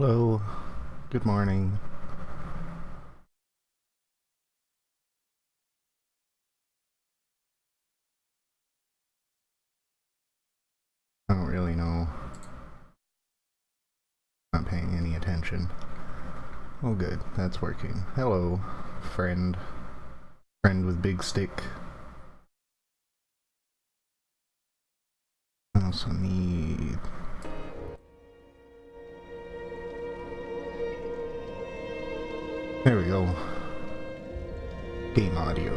Hello, good morning. I don't really know. Not paying any attention. Oh good, that's working. Hello, friend. Friend with big stick. I also need... There we go. Game audio.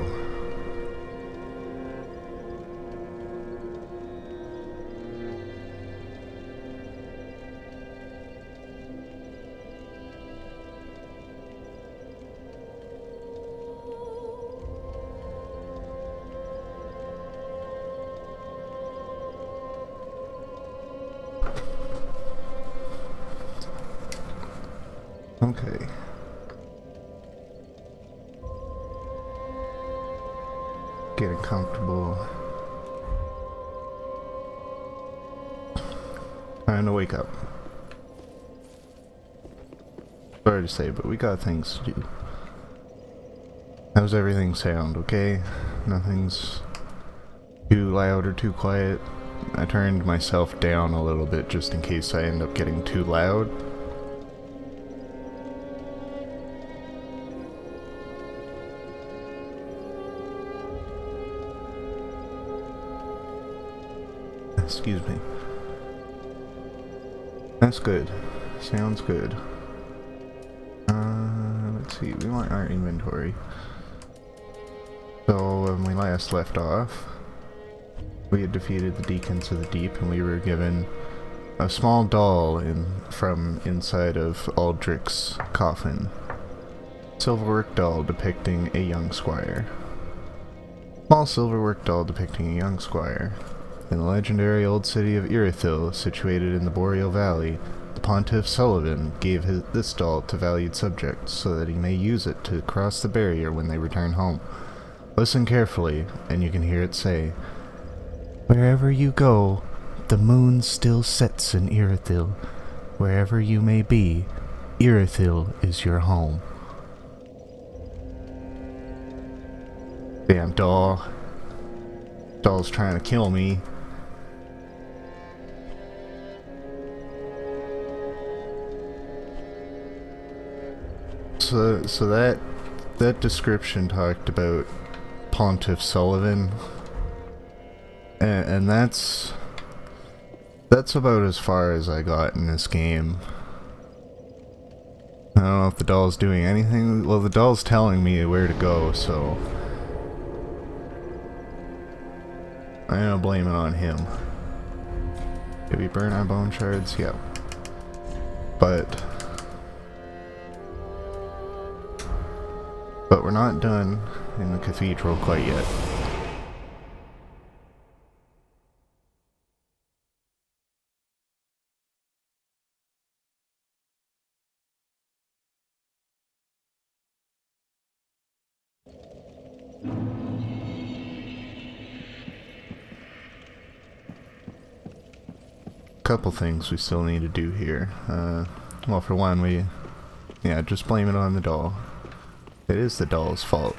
Okay. Getting comfortable. Time to wake up. Sorry to say, but we got things to do. How's everything sound, okay? Nothing's too loud or too quiet. I turned myself down a little bit just in case I end up getting too loud. Excuse me. That's good. Sounds good. Let's see, we want our inventory. So when we last left off, we had defeated the Deacons of the Deep and we were given a small doll from inside of Aldrich's coffin. Silverwork doll depicting a young squire. Small silverwork doll depicting a young squire. In the legendary old city of Irithyll, situated in the Boreal Valley, the Pontiff Sullivan gave this doll to valued subjects so that he may use it to cross the barrier when they return home. Listen carefully, and you can hear it say, "Wherever you go, the moon still sets in Irithyll. Wherever you may be, Irithyll is your home." Damn doll. Doll's trying to kill me. So that description talked about Pontiff Sullivan, and that's about as far as I got in this game. I don't know if the doll's doing anything. Well, the doll's telling me where to go, so I'm gonna blame it on him. Did we burn our bone shards? Yep. But we're not done in the cathedral quite yet. Couple things we still need to do here. Well, for one, just blame it on the doll. It is the doll's fault.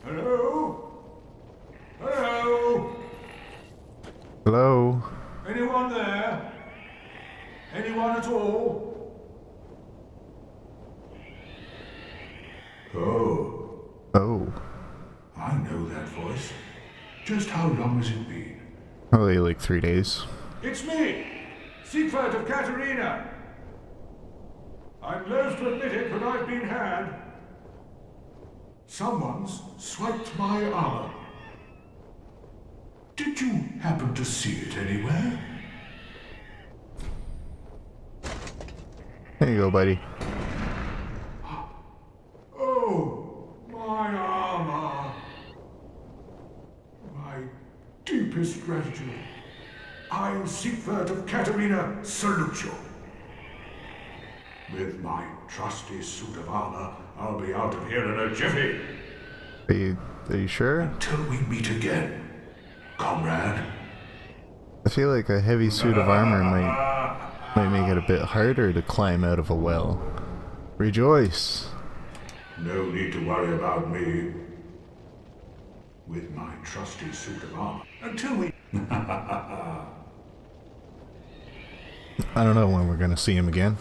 Hello? Hello? Hello? Anyone there? Anyone at all? Oh. Oh. I know that voice. Just how long has it been? Probably like 3 days. It's me, Siegfried of Katerina. I'm loath to admit it, but I've been had. Someone's swiped my armor. Did you happen to see it anywhere? There you go, buddy. Oh, my armor. My deepest gratitude. I, Siegfried of Katerina, salute you. With my trusty suit of armor, I'll be out of here in a jiffy. Are you sure? Until we meet again, comrade. I feel like a heavy suit of armor might Might make it a bit harder to climb out of a well. Rejoice! No need to worry about me. With my trusty suit of armor. Until we... I don't know when we're gonna see him again.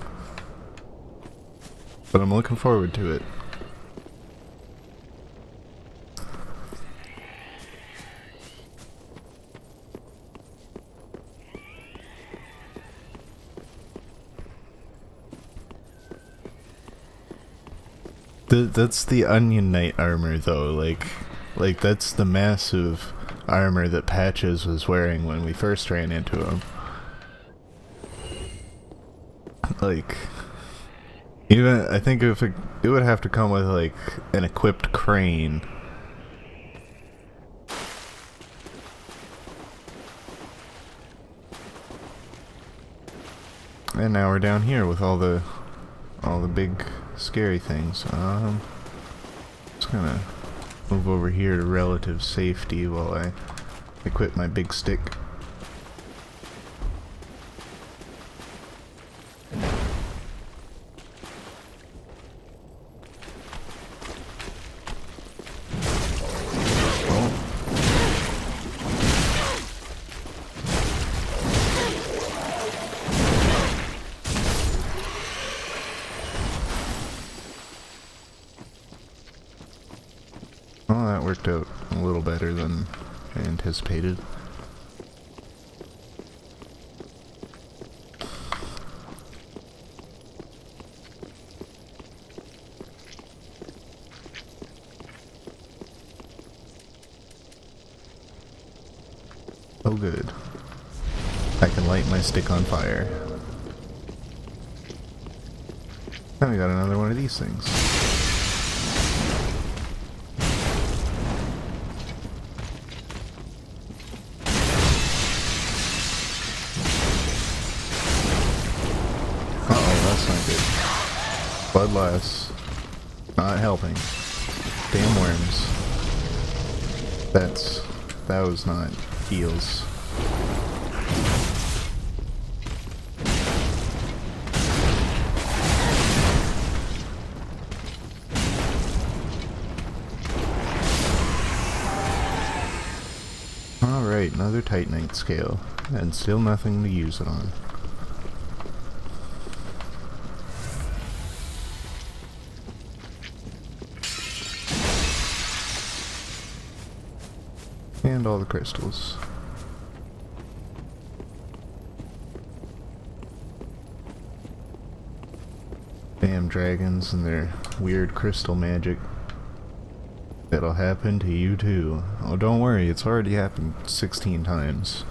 But I'm looking forward to it. That's the Onion Knight armor though, like that's the massive armor that Patches was wearing when we first ran into him. Like, even, I think if it would have to come with like an equipped crane. And now we're down here with all the big scary things. Just gonna move over here to relative safety while I equip my big stick. Well, that worked out a little better than I anticipated. Oh good. I can light my stick on fire. Now we got another one of these things. Bloodlust. Not helping. Damn worms. That was not heals. Alright, another Titanite scale. And still nothing to use it on. And all the crystals. Damn dragons and their weird crystal magic. That'll happen to you too. Oh, don't worry, it's already happened 16 times.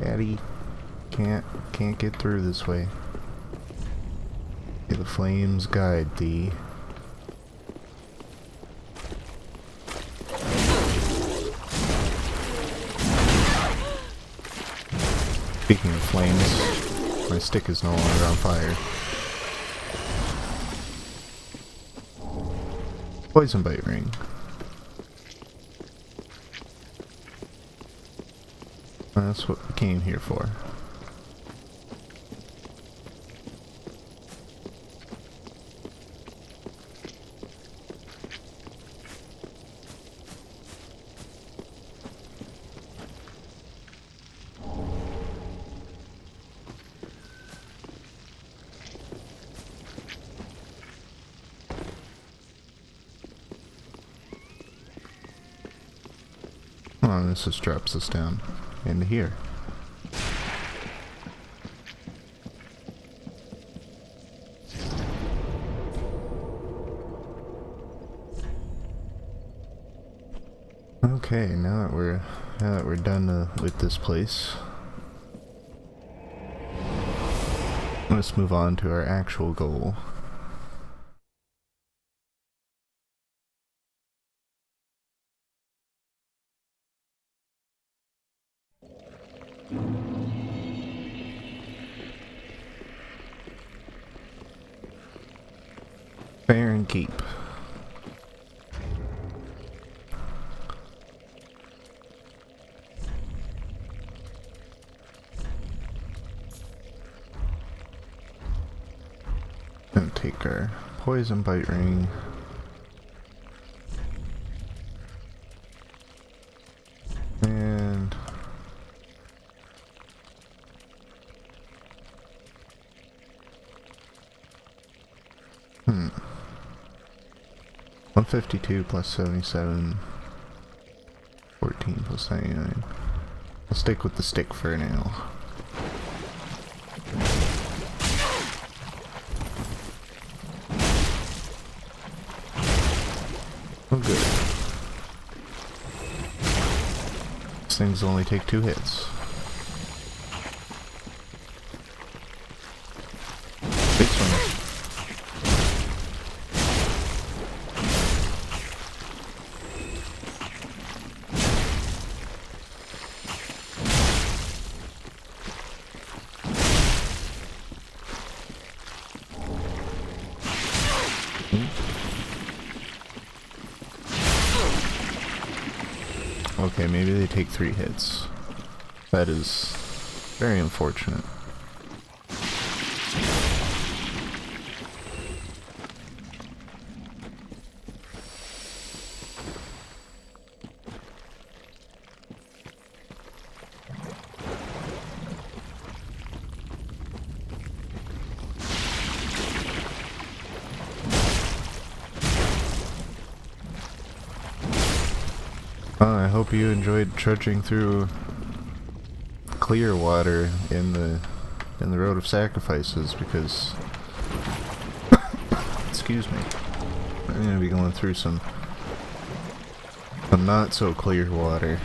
Addy, can't get through this way. May the flames guide thee. Speaking of flames, my stick is no longer on fire. Poison bite ring. That's what we came here for. Oh, this just drops us down into here. Okay, now that we're done with this place, let's move on to our actual goal. Barren Keep. take our poison bite ring. And 152 plus 77, 14 plus 99. I'll stick with the stick for now. Oh good. These things only take 2 hits. Big swing. Okay, maybe they take 3 hits. That is very unfortunate. I hope you enjoyed trudging through clear water in the Road of Sacrifices, because excuse me, I'm gonna be going through some not so clear water.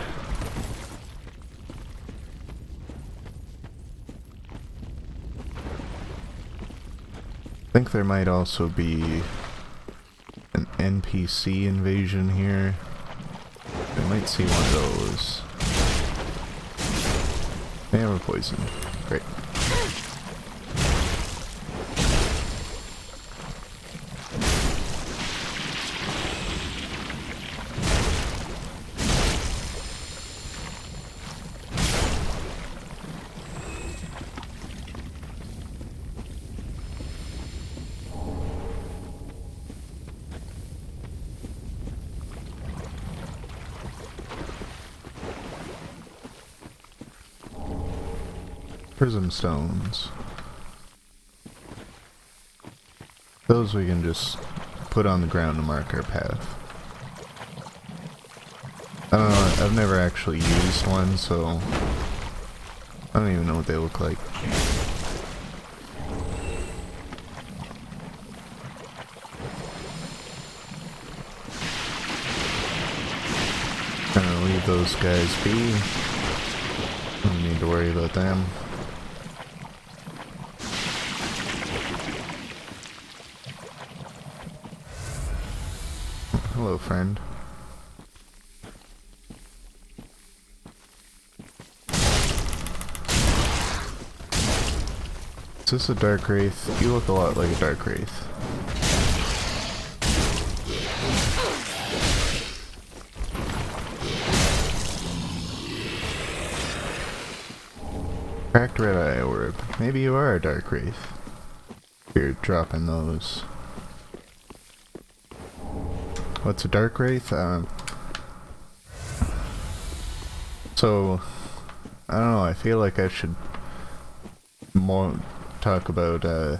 I think there might also be an NPC invasion here. I might see one of those. And we're poisoned. Great. Prism stones. Those we can just put on the ground to mark our path. I don't know, I've never actually used one, so I don't even know what they look like. I'm gonna leave those guys be. Don't need to worry about them. Hello, friend. Is this a dark wraith? You look a lot like a dark wraith. Cracked red eye orb. Maybe you are a dark wraith. You're dropping those. What's a dark wraith? So I don't know, I feel like I should more talk about you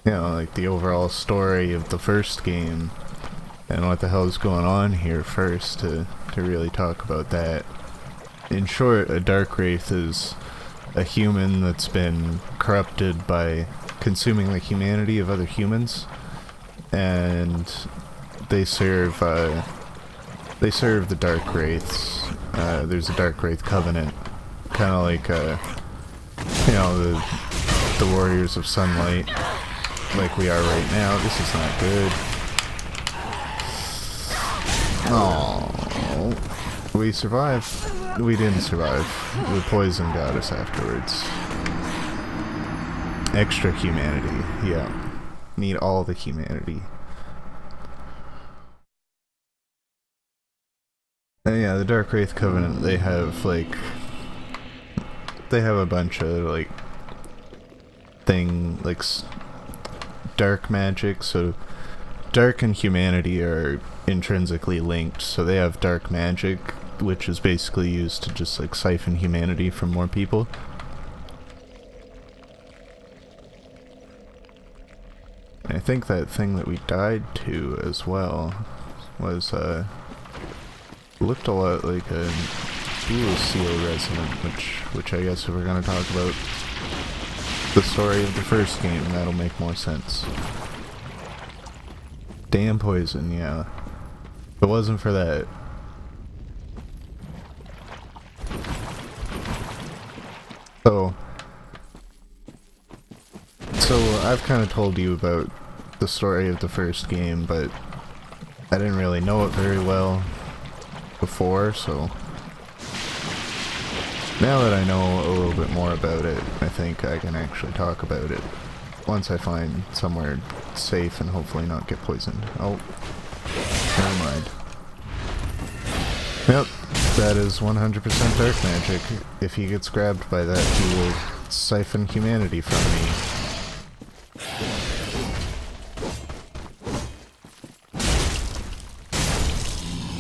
know, like the overall story of the first game and what the hell's going on here first to really talk about that. In short, a dark wraith is a human that's been corrupted by consuming the humanity of other humans, and they serve the dark wraiths. There's a dark wraith covenant, kind of like you know, the warriors of sunlight, like we are right now. This is not good. Oh, we survived. We didn't survive. The poison got us afterwards. Extra humanity. Yeah, need all the humanity. And yeah, the Dark Wraith Covenant, they have a bunch of dark magic, so dark and humanity are intrinsically linked, so they have dark magic, which is basically used to just like siphon humanity from more people. And I think that thing that we died to as well was looked a lot like a dual seal resonant, which I guess if we're gonna talk about the story of the first game, that'll make more sense. Damn poison, yeah. If it wasn't for that. So I've kind of told you about the story of the first game, but I didn't really know it very well before, so now that I know a little bit more about it, I think I can actually talk about it once I find somewhere safe and hopefully not get poisoned. Oh, never mind. Yep, that is 100% dark magic. If he gets grabbed by that, he will siphon humanity from me.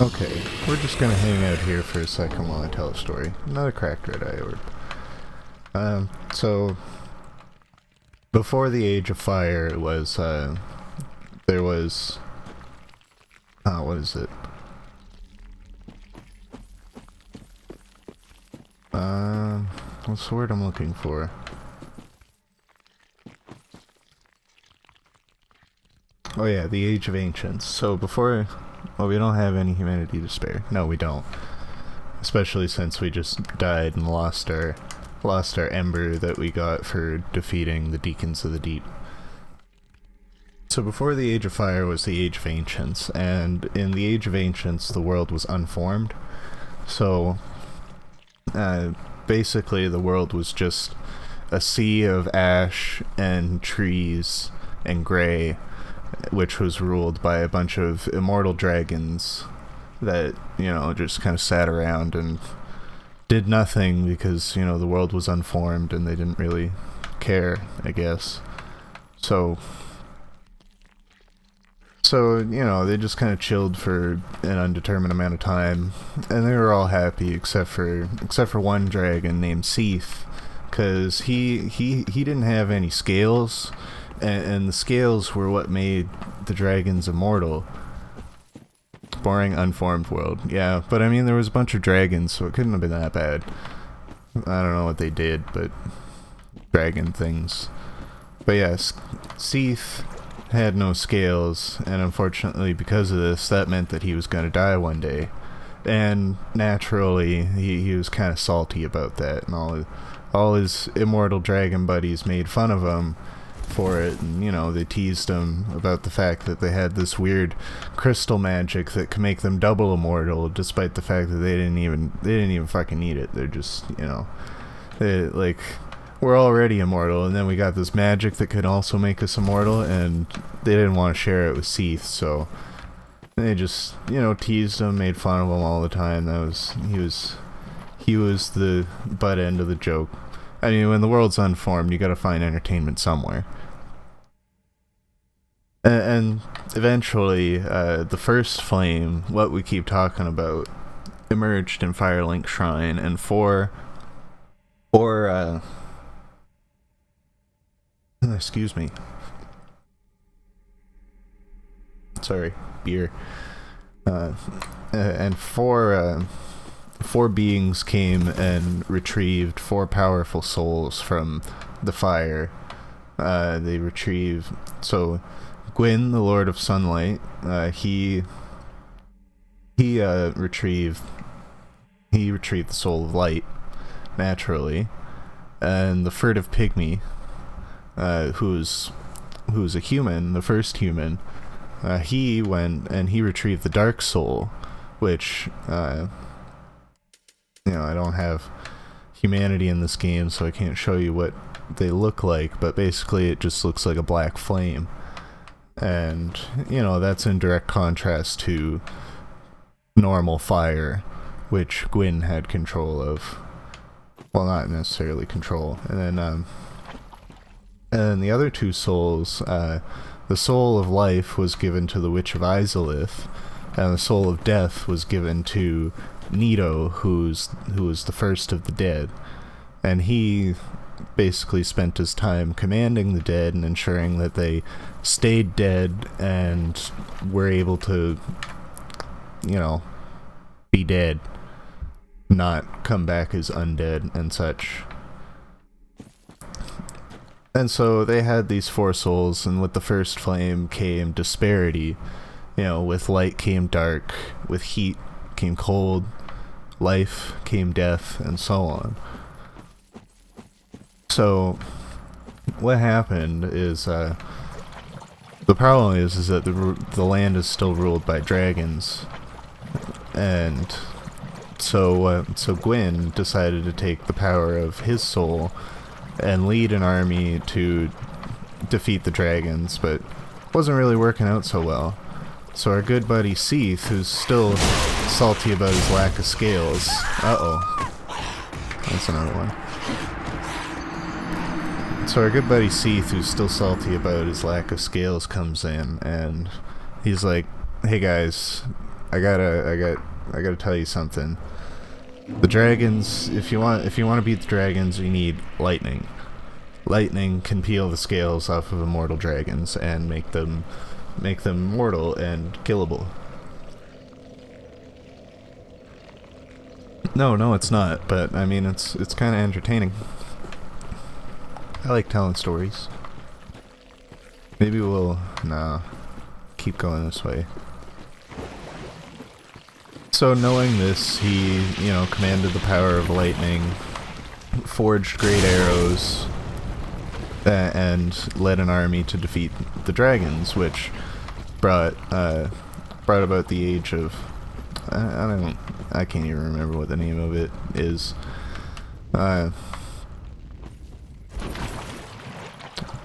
Okay, we're just gonna hang out here for a second while I tell a story. Another cracked red eye orb. So before the Age of Fire, it was there was what is it? What's the word I'm looking for? Oh yeah, the Age of Ancients. So before, well, we don't have any humanity to spare. No, we don't. Especially since we just died and lost our ember that we got for defeating the Deacons of the Deep. So before the Age of Fire was the Age of Ancients, and in the Age of Ancients the world was unformed. So basically the world was just a sea of ash and trees and gray, which was ruled by a bunch of immortal dragons that, you know, just kind of sat around and did nothing because, you know, the world was unformed and they didn't really care, I guess. So you know, they just kind of chilled for an undetermined amount of time, and they were all happy except for one dragon named Seath, because he didn't have any scales, and the scales were what made the dragons immortal. Boring, unformed world, yeah, but I mean, there was a bunch of dragons, so it couldn't have been that bad. I don't know what they did, but dragon things. But yes, Seath had no scales, and unfortunately because of this, that meant that he was going to die one day. And naturally, he was kind of salty about that, and all his immortal dragon buddies made fun of him for it, and, you know, they teased him about the fact that they had this weird crystal magic that could make them double immortal, despite the fact that they didn't even fucking need it. They're just, you know, like, we're already immortal, and then we got this magic that could also make us immortal, and they didn't want to share it with Seath, so they just, you know, teased him, made fun of him all the time. He was the butt end of the joke. I mean, when the world's unformed, you gotta find entertainment somewhere. And eventually, the first flame, what we keep talking about, emerged in Firelink Shrine, and excuse me. Sorry, beer. And four beings came and retrieved 4 powerful souls from the fire. They retrieved... So, Gwyn, the Lord of Sunlight, he retrieved the soul of light, naturally. And the furtive pygmy, who's a human, the first human, he went and he retrieved the dark soul, which, you know, I don't have humanity in this game, so I can't show you what they look like, but basically it just looks like a black flame. And, you know, that's in direct contrast to normal fire, which Gwyn had control of. Well, not necessarily control. And And the other two souls, the soul of life was given to the Witch of Irithyll, and the soul of death was given to Nito, who was the first of the dead. And he basically spent his time commanding the dead and ensuring that they stayed dead and were able to, you know, be dead, not come back as undead and such. And so they had these four souls, and with the first flame came disparity. You know, with light came dark, with heat came cold, life came death, and so on. So, what happened is, the problem is that the land is still ruled by dragons, and so Gwyn decided to take the power of his soul and lead an army to defeat the dragons, but wasn't really working out so well. So our good buddy Seath, who's still salty about his lack of scales... Uh-oh. That's another one. So our good buddy Seath, who's still salty about his lack of scales, comes in, and he's like, "Hey guys, I gotta tell you something. The dragons, if you want to beat the dragons, you need lightning. Lightning can peel the scales off of immortal dragons and make them mortal and killable." No, it's not, but I mean, it's kind of entertaining. I like telling stories. Maybe we'll keep going this way. So knowing this, he, commanded the power of lightning, forged great arrows, and led an army to defeat the dragons, which brought about the age of... I can't even remember what the name of it is.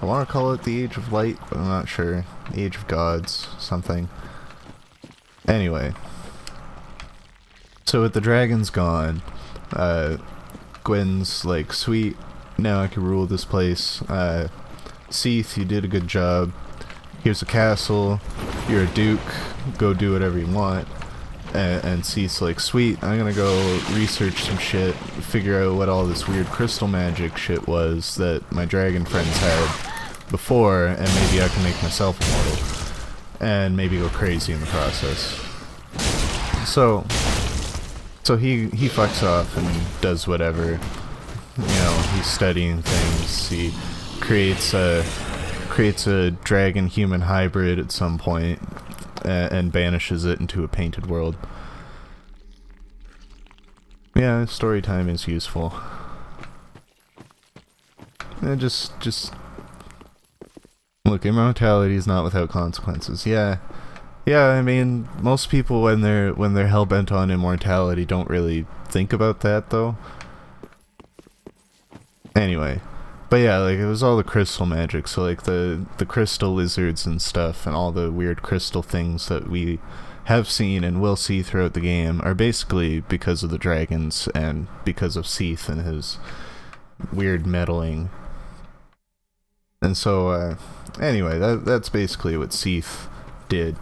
I want to call it the Age of Light, but I'm not sure. Age of Gods, something. Anyway. So with the dragons gone, Gwyn's like, "Sweet, now I can rule this place. Seath, you did a good job. Here's a castle. You're a duke. Go do whatever you want." And Seath's like, "Sweet, I'm gonna go research some shit, figure out what all this weird crystal magic shit was that my dragon friends had before, and maybe I can make myself immortal. And maybe go crazy in the process." So he fucks off and does whatever. He's studying things. He creates a dragon-human hybrid at some point, and banishes it into a painted world. Yeah, story time is useful. And just look, immortality is not without consequences. Yeah, I mean, most people when they're hell-bent on immortality don't really think about that, though. Anyway, but yeah, like, it was all the crystal magic, so like the crystal lizards and stuff, and all the weird crystal things that we have seen and will see throughout the game are basically because of the dragons and because of Seath and his weird meddling. And so, anyway, that's basically what Seath did.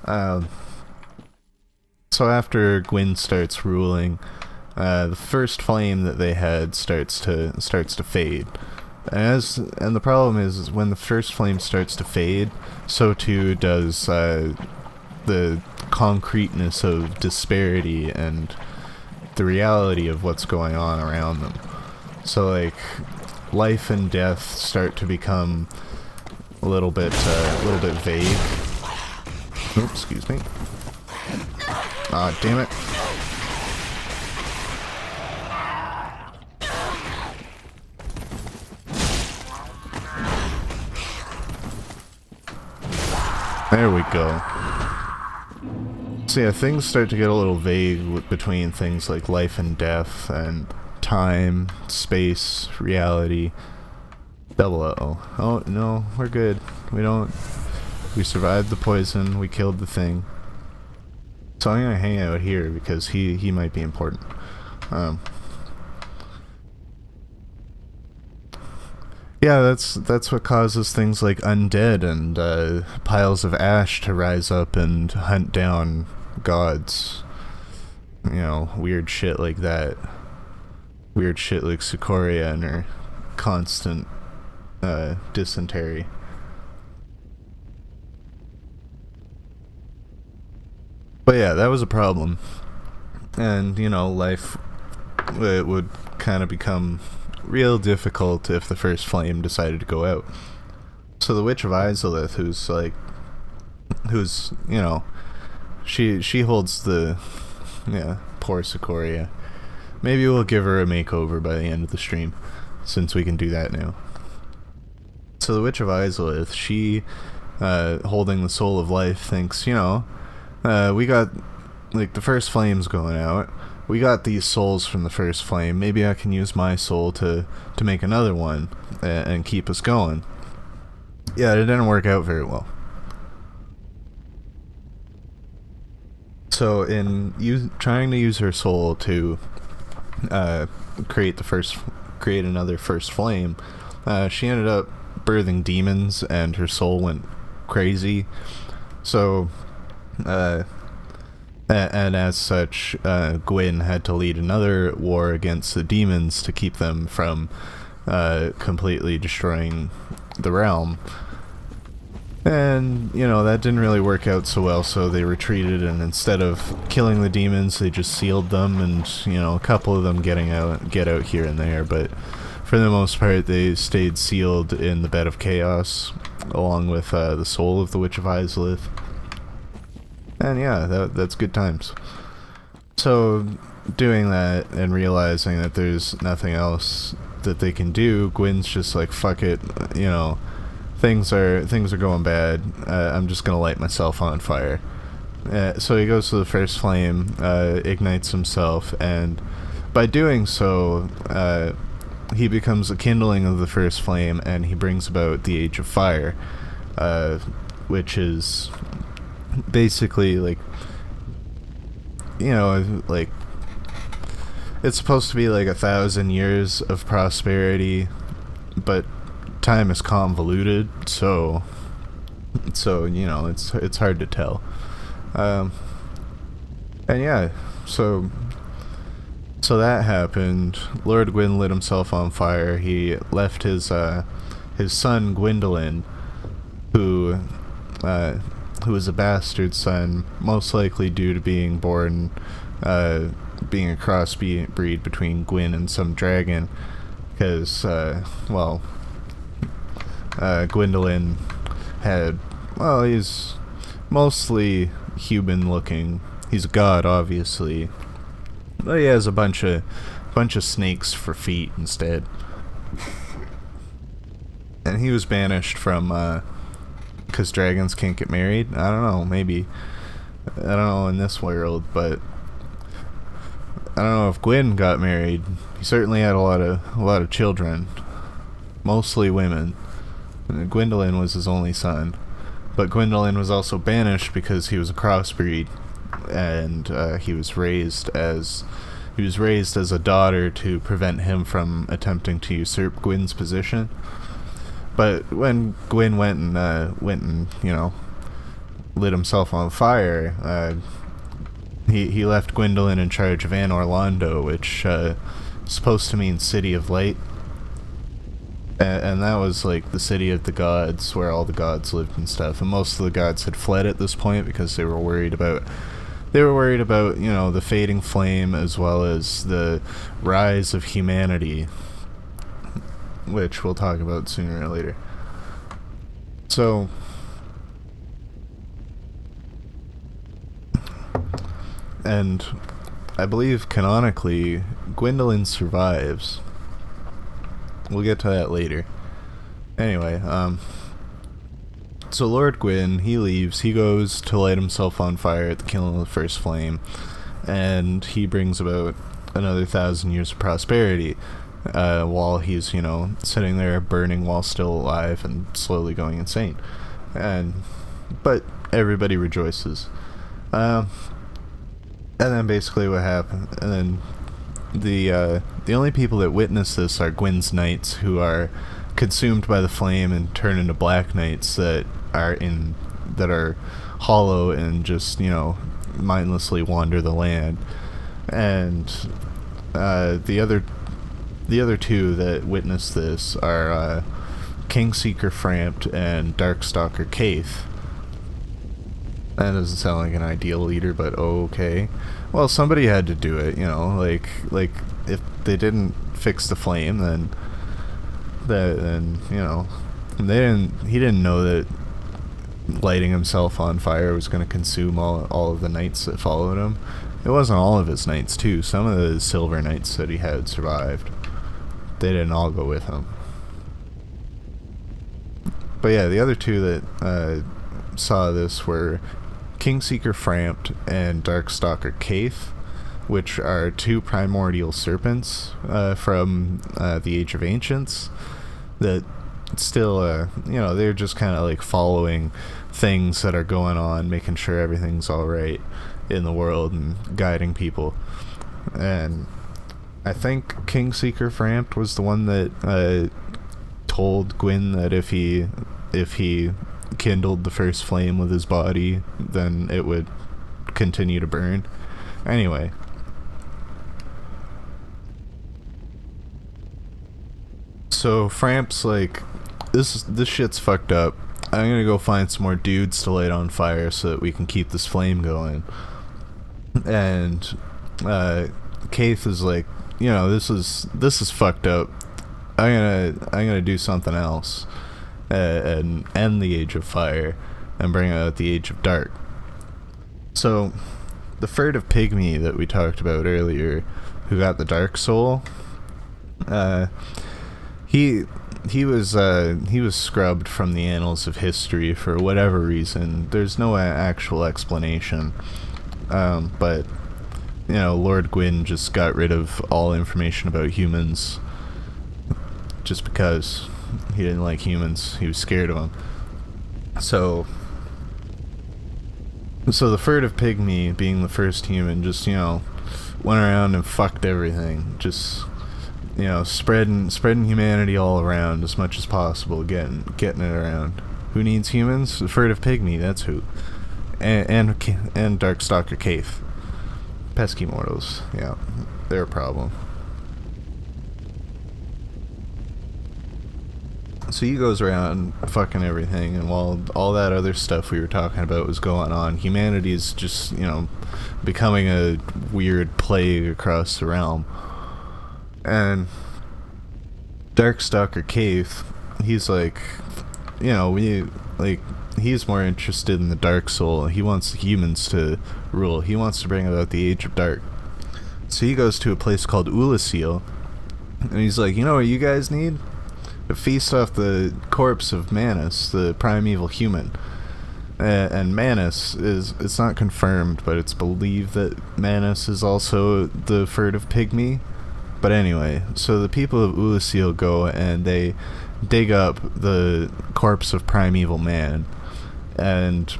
So after Gwyn starts ruling, the first flame that they had starts to fade. And the problem is when the first flame starts to fade, so too does the concreteness of disparity and the reality of what's going on around them. So like, life and death start to become a little bit vague. Oops, excuse me. Ah, damn it. There we go. So yeah, things start to get a little vague between things like life and death, and time, space, reality. Double uh-oh. Oh, no, we're good. We survived the poison, we killed the thing. So I'm gonna hang out here because he might be important. Yeah, that's what causes things like undead and piles of ash to rise up and hunt down gods. You know, weird shit like that. Weird shit like Sucoria and her constant dysentery. But yeah, that was a problem. And, you know, life it would kind of become real difficult if the first flame decided to go out. So the Witch of Irithyll, who's, you know, she holds the, yeah, poor Sucoria. Maybe we'll give her a makeover by the end of the stream, since we can do that now. So the Witch of Irithyll, she, holding the soul of life, thinks, you know, we got, like, the first flame's going out. We got these souls from the first flame. Maybe I can use my soul to make another one and keep us going. Yeah, it didn't work out very well. So in trying to use her soul to create another first flame, she ended up birthing demons, and her soul went crazy. So, and as such, Gwyn had to lead another war against the demons to keep them from completely destroying the realm. And, you know, that didn't really work out so well, so they retreated, and instead of killing the demons, they just sealed them, and, you know, a couple of them get out here and there, but for the most part, they stayed sealed in the Bed of Chaos, along with the soul of the Witch of Irithyll. And yeah, that's good times. So, doing that and realizing that there's nothing else that they can do, Gwyn's just like, fuck it, you know, things are going bad. I'm just gonna light myself on fire. So he goes to the first flame, ignites himself, and by doing so, he becomes a kindling of the first flame, and he brings about the Age of Fire, which is basically like, you know, like, it's supposed to be like 1,000 years of prosperity, but time is convoluted, so you know, it's hard to tell. And yeah, so that happened. Lord Gwyn lit himself on fire. He left his son Gwyndolin, who was a bastard son, most likely due to being born, being a crossbreed between Gwyn and some dragon, because Gwyndolin he's mostly human looking. He's a god, obviously, but he has a bunch of snakes for feet instead. And he was banished from, because dragons can't get married. I don't know, maybe. I don't know in this world, but I don't know if Gwyn got married. He certainly had a lot of children, mostly women. Gwyndolin was his only son, but Gwyndolin was also banished because he was a crossbreed, and he was raised as a daughter to prevent him from attempting to usurp Gwyn's position. But when Gwyn went and you know, lit himself on fire, he left Gwyndolin in charge of Anor Londo, which is supposed to mean City of Light. And that was like the city of the gods, where all the gods lived and stuff. And most of the gods had fled at this point because they were worried about, you know, the fading flame, as well as the rise of humanity, which we'll talk about sooner or later. So, and I believe canonically, Gwyndolin survives. We'll get to that later. Anyway, so Lord Gwyn, he leaves. He goes to light himself on fire at the killing of the first flame, and he brings about another 1,000 years of prosperity, while he's, you know, sitting there burning while still alive and slowly going insane. But everybody rejoices. And then basically what happened, and then the only people that witness this are Gwyn's knights, who are consumed by the flame and turn into black knights that are hollow and just, mindlessly wander the land. And the other two that witness this are Kingseeker Frampt and Darkstalker Kaith. That doesn't sound like an ideal leader, but okay. Well, somebody had to do it, like if they didn't fix the flame, then he didn't know that lighting himself on fire was going to consume all of the knights that followed him. It wasn't all of his knights, too. Some of the silver knights that he had survived. They didn't all go with him. But yeah, the other two that saw this were Kingseeker Frampt and Darkstalker Kaith, which are two primordial serpents from the Age of Ancients that still, they're just kind of like following things that are going on, making sure everything's alright in the world and guiding people. And I think Kingseeker Frampt was the one that told Gwyn that if he kindled the first flame with his body, then it would continue to burn. Anyway, so Frampt's like, this shit's fucked up. I'm gonna go find some more dudes to light on fire so that we can keep this flame going. And Kaith is like, this is fucked up. I'm gonna do something else and end the Age of Fire and bring out the Age of Dark. So the furtive pygmy that we talked about earlier, who got the Dark Soul, he was scrubbed from the annals of history for whatever reason. There's no actual explanation, but Lord Gwyn just got rid of all information about humans just because he didn't like humans. He was scared of them. So the furtive pygmy, being the first human, just went around and fucked everything. Just spreading humanity all around as much as possible, getting it around. Who needs humans? The furtive pygmy, that's who. And Darkstalker Kaith. Pesky mortals, yeah, they're a problem. So he goes around fucking everything, and while all that other stuff we were talking about was going on, humanity's just, becoming a weird plague across the realm. And Darkstalker Kaith, he's like, he's more interested in the Dark Soul. He wants humans to rule. He wants to bring about the Age of Dark. So he goes to a place called Irithyll, and he's like, what you guys need? To feast off the corpse of Manus, the primeval human. And Manus it's not confirmed, but it's believed that Manus is also the furtive pygmy. But anyway, so the people of Irithyll go and they dig up the corpse of primeval man. And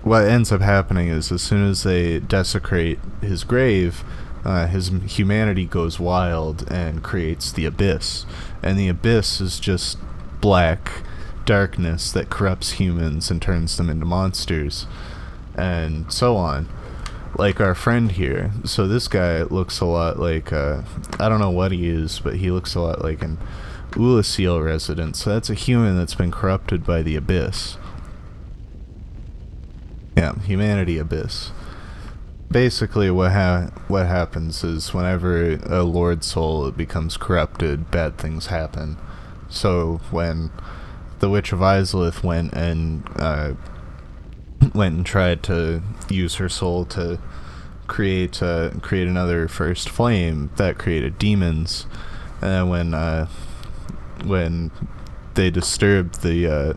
what ends up happening is, as soon as they desecrate his grave, his humanity goes wild and creates the Abyss. And the Abyss is just black darkness that corrupts humans and turns them into monsters, and so on. Like our friend here. So this guy looks a lot like, I don't know what he is, but he looks a lot like an Irithyll resident. So that's a human that's been corrupted by the Abyss. Yeah, humanity Abyss. Basically what happens is, whenever a Lord Soul becomes corrupted, bad things happen. So when the Witch of Islith went and tried to use her soul to create another first flame, that created demons. And when they disturbed the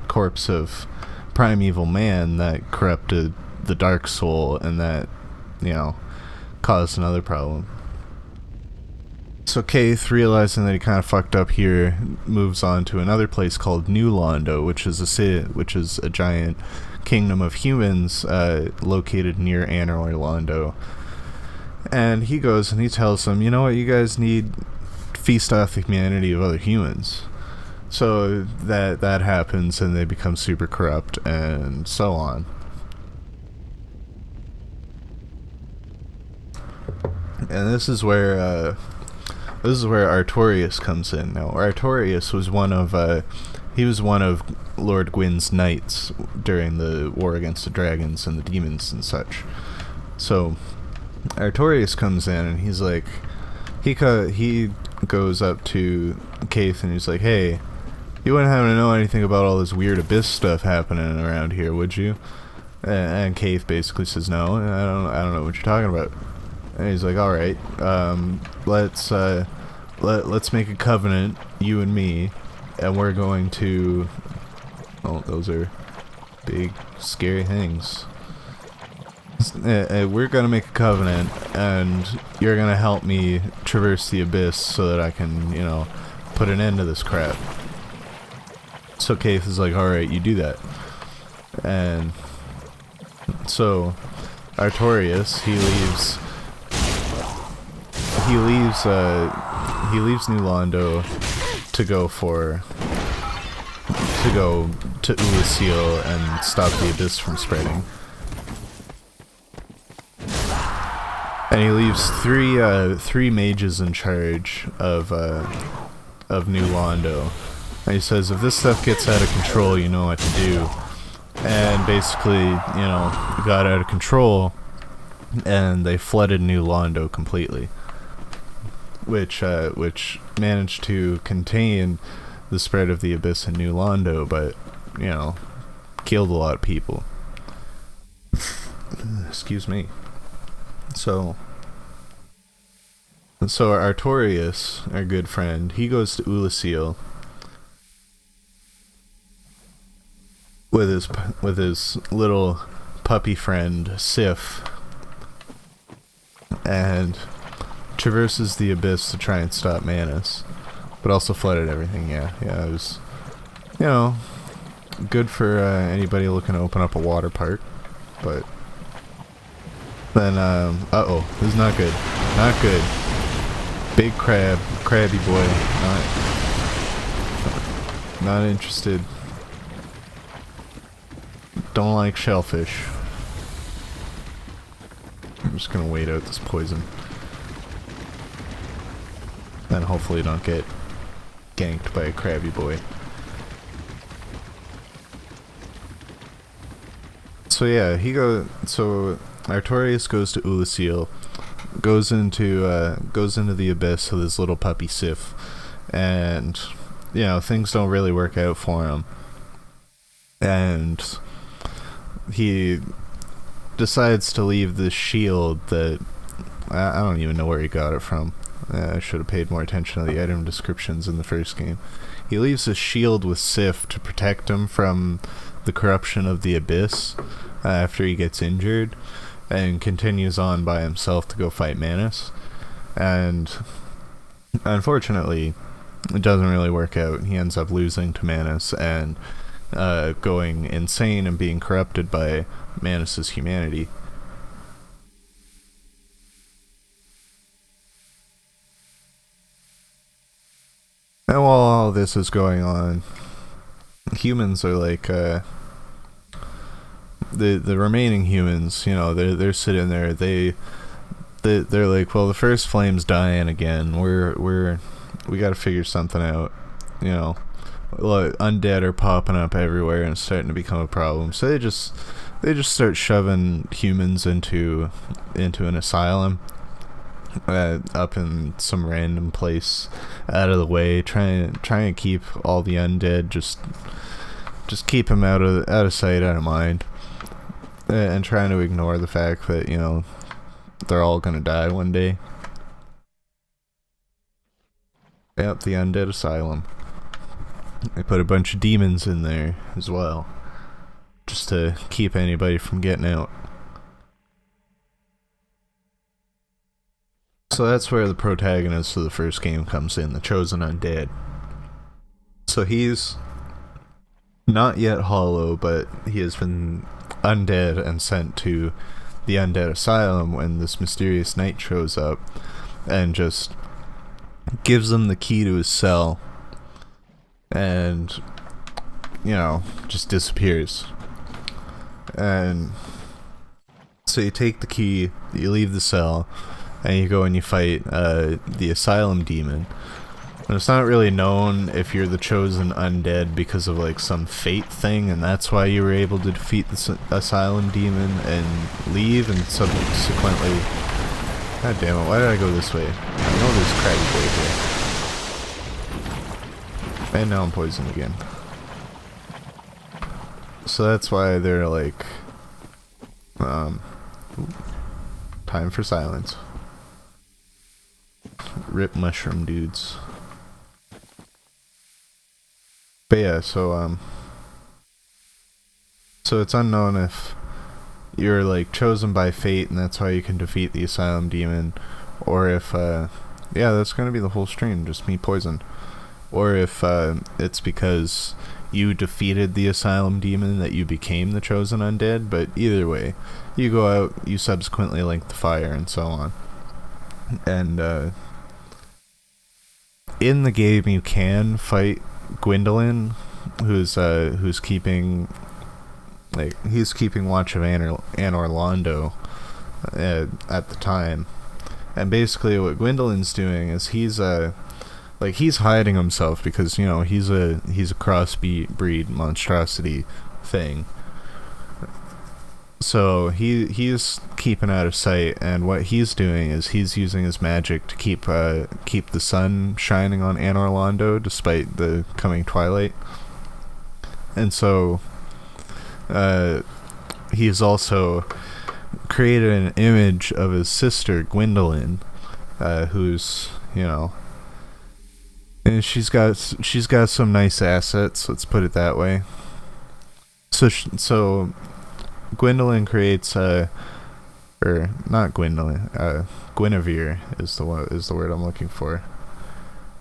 corpse of primeval man, that corrupted the Dark Soul, and that caused another problem. So Kaith, realizing that he kind of fucked up here, moves on to another place called New Londo, which is a giant kingdom of humans located near Anor Londo. And he goes and he tells them, what you guys need feast off the humanity of other humans. So that happens, and they become super corrupt, and so on. And this is where Artorias comes in. Now, Artorias was one of Lord Gwyn's knights during the war against the dragons and the demons and such. So Artorias comes in, and he's like, he goes up to Keith, and he's like, "Hey, you wouldn't happen to know anything about all this weird abyss stuff happening around here, would you?" And Keith basically says, "No, I don't know what you're talking about." And he's like, "All right, let's make a covenant, you and me, and we're going to." Oh, those are big, scary things. We're gonna make a covenant, and you're gonna help me traverse the abyss so that I can, put an end to this crap. So Keith is like, "All right, you do that." And so Artorias, he leaves New Londo to go to Irithyll and stop the abyss from spreading. And he leaves three mages in charge of New Londo. And he says, if this stuff gets out of control, you know what to do. And basically, it got out of control, and they flooded New Londo completely, which managed to contain the spread of the abyss in New Londo, but killed a lot of people. Excuse me. So Artorias, our good friend, he goes to Irithyll with his little puppy friend Sif, and traverses the abyss to try and stop Manus, but also flooded everything. Yeah, it was, good for anybody looking to open up a water park, but then, this is not good. Not good. Big crabby boy, not interested. Don't like shellfish. I'm just gonna wait out this poison. And hopefully don't get ganked by a crabby boy. So yeah, Artorias goes to Irithyll, goes into the abyss with his little puppy Sif, and things don't really work out for him. And he decides to leave this shield that I don't even know where he got it from. I should have paid more attention to the item descriptions in the first game. He leaves this shield with Sif to protect him from the corruption of the abyss after he gets injured, and continues on by himself to go fight Manus. And unfortunately, it doesn't really work out. He ends up losing to Manus and going insane and being corrupted by Manus's humanity. And while all this is going on, humans are like, the remaining humans, they're sitting there, they're like, well, the first flame's dying again, we gotta figure something out, undead are popping up everywhere and it's starting to become a problem. So they just start shoving humans into an asylum up in some random place out of the way, trying to keep all the undead, just keep them out of sight, out of mind, and trying to ignore the fact that they're all gonna die one day. Yep, the undead asylum. They put a bunch of demons in there as well, just to keep anybody from getting out. So that's where the protagonist of the first game comes in, the Chosen Undead. So he's not yet hollow, but he has been undead and sent to the undead asylum when this mysterious knight shows up and just gives him the key to his cell, and, you know, just disappears. And so you take the key, you leave the cell, and you go and you fight the Asylum Demon. And it's not really known if you're the chosen undead because of like some fate thing, and that's why you were able to defeat the Asylum Demon and leave, and subsequently... God damn it, why did I go this way? I know there's Craggy Boy here. And now I'm poisoned again. So that's why they're like... time for silence. Rip mushroom dudes. But yeah, so it's unknown if you're like chosen by fate and that's how you can defeat the Asylum Demon, or if yeah, that's gonna be the whole stream, just me poisoned, or if it's because you defeated the Asylum Demon that you became the chosen undead. But either way, you go out, you subsequently link the fire, and so on. And in the game you can fight Gwendolyn, who's keeping, like, he's keeping watch of Anor Londo at the time. And basically what Gwendolyn's doing is he's hiding himself because, you know, he's a crossbreed monstrosity thing. So he's keeping out of sight, and what he's doing is he's using his magic to keep the sun shining on Anor Londo despite the coming twilight. And so he's also created an image of his sister Gwendolyn, who's, you know, and she's got some nice assets, let's put it that way. So Gwendolyn creates or not Gwendolyn, Guinevere is the word I'm looking for.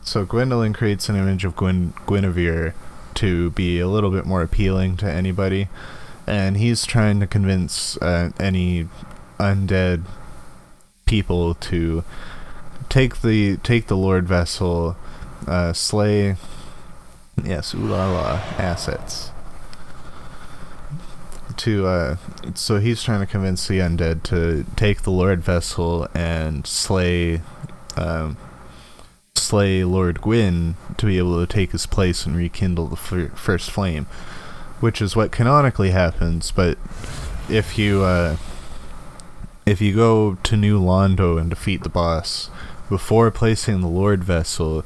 So Gwendolyn creates an image of Guinevere to be a little bit more appealing to anybody, and he's trying to convince any undead people to take the Lord Vessel, slay, yes, ooh la la, assets. So he's trying to convince the undead to take the Lord Vessel and slay Lord Gwyn to be able to take his place and rekindle the first flame, which is what canonically happens. But if you go to New Londo and defeat the boss before placing the Lord Vessel,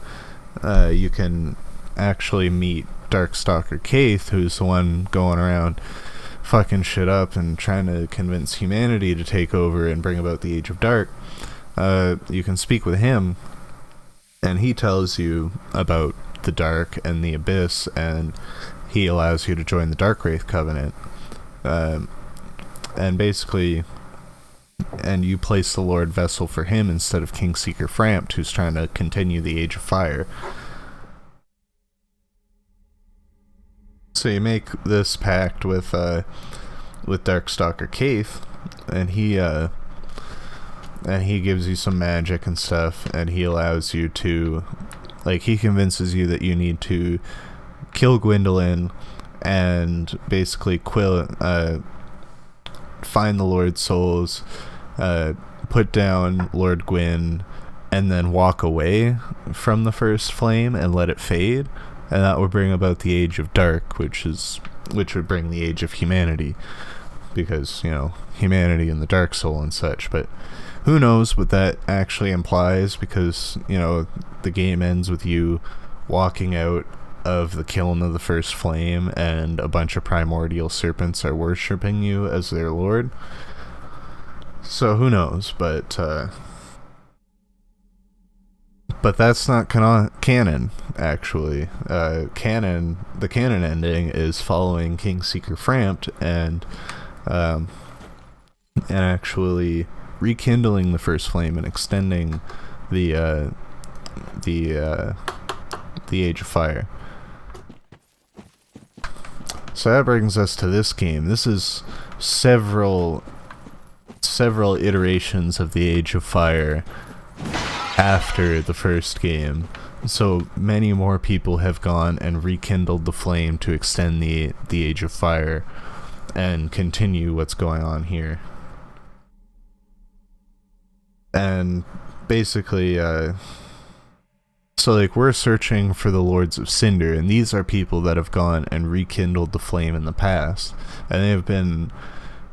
you can actually meet Darkstalker Kaith, who's the one going around fucking shit up and trying to convince humanity to take over and bring about the Age of Dark. You can speak with him, and he tells you about the Dark and the Abyss, and he allows you to join the Darkwraith Covenant. And basically, and you place the Lord Vessel for him instead of Kingseeker Frampt, who's trying to continue the Age of Fire. So you make this pact with Darkstalker Kaith, and he gives you some magic and stuff, and he allows you to, like, he convinces you that you need to kill Gwendolyn and basically find the Lord's souls, put down Lord Gwyn, and then walk away from the first flame and let it fade. And that would bring about the Age of Dark, which would bring the Age of Humanity, because, you know, humanity and the Dark Soul and such. But who knows what that actually implies, because, you know, the game ends with you walking out of the kiln of the first flame, and a bunch of primordial serpents are worshipping you as their lord. So who knows, but that's not canon, actually. The canon ending is following Kingseeker Frampt and actually rekindling the first flame and extending the Age of Fire. So that brings us to this game. This is several iterations of the Age of Fire after the first game. So many more people have gone and rekindled the flame to extend the Age of Fire and continue what's going on here. And basically, so like we're searching for the Lords of Cinder, and these are people that have gone and rekindled the flame in the past, and they have been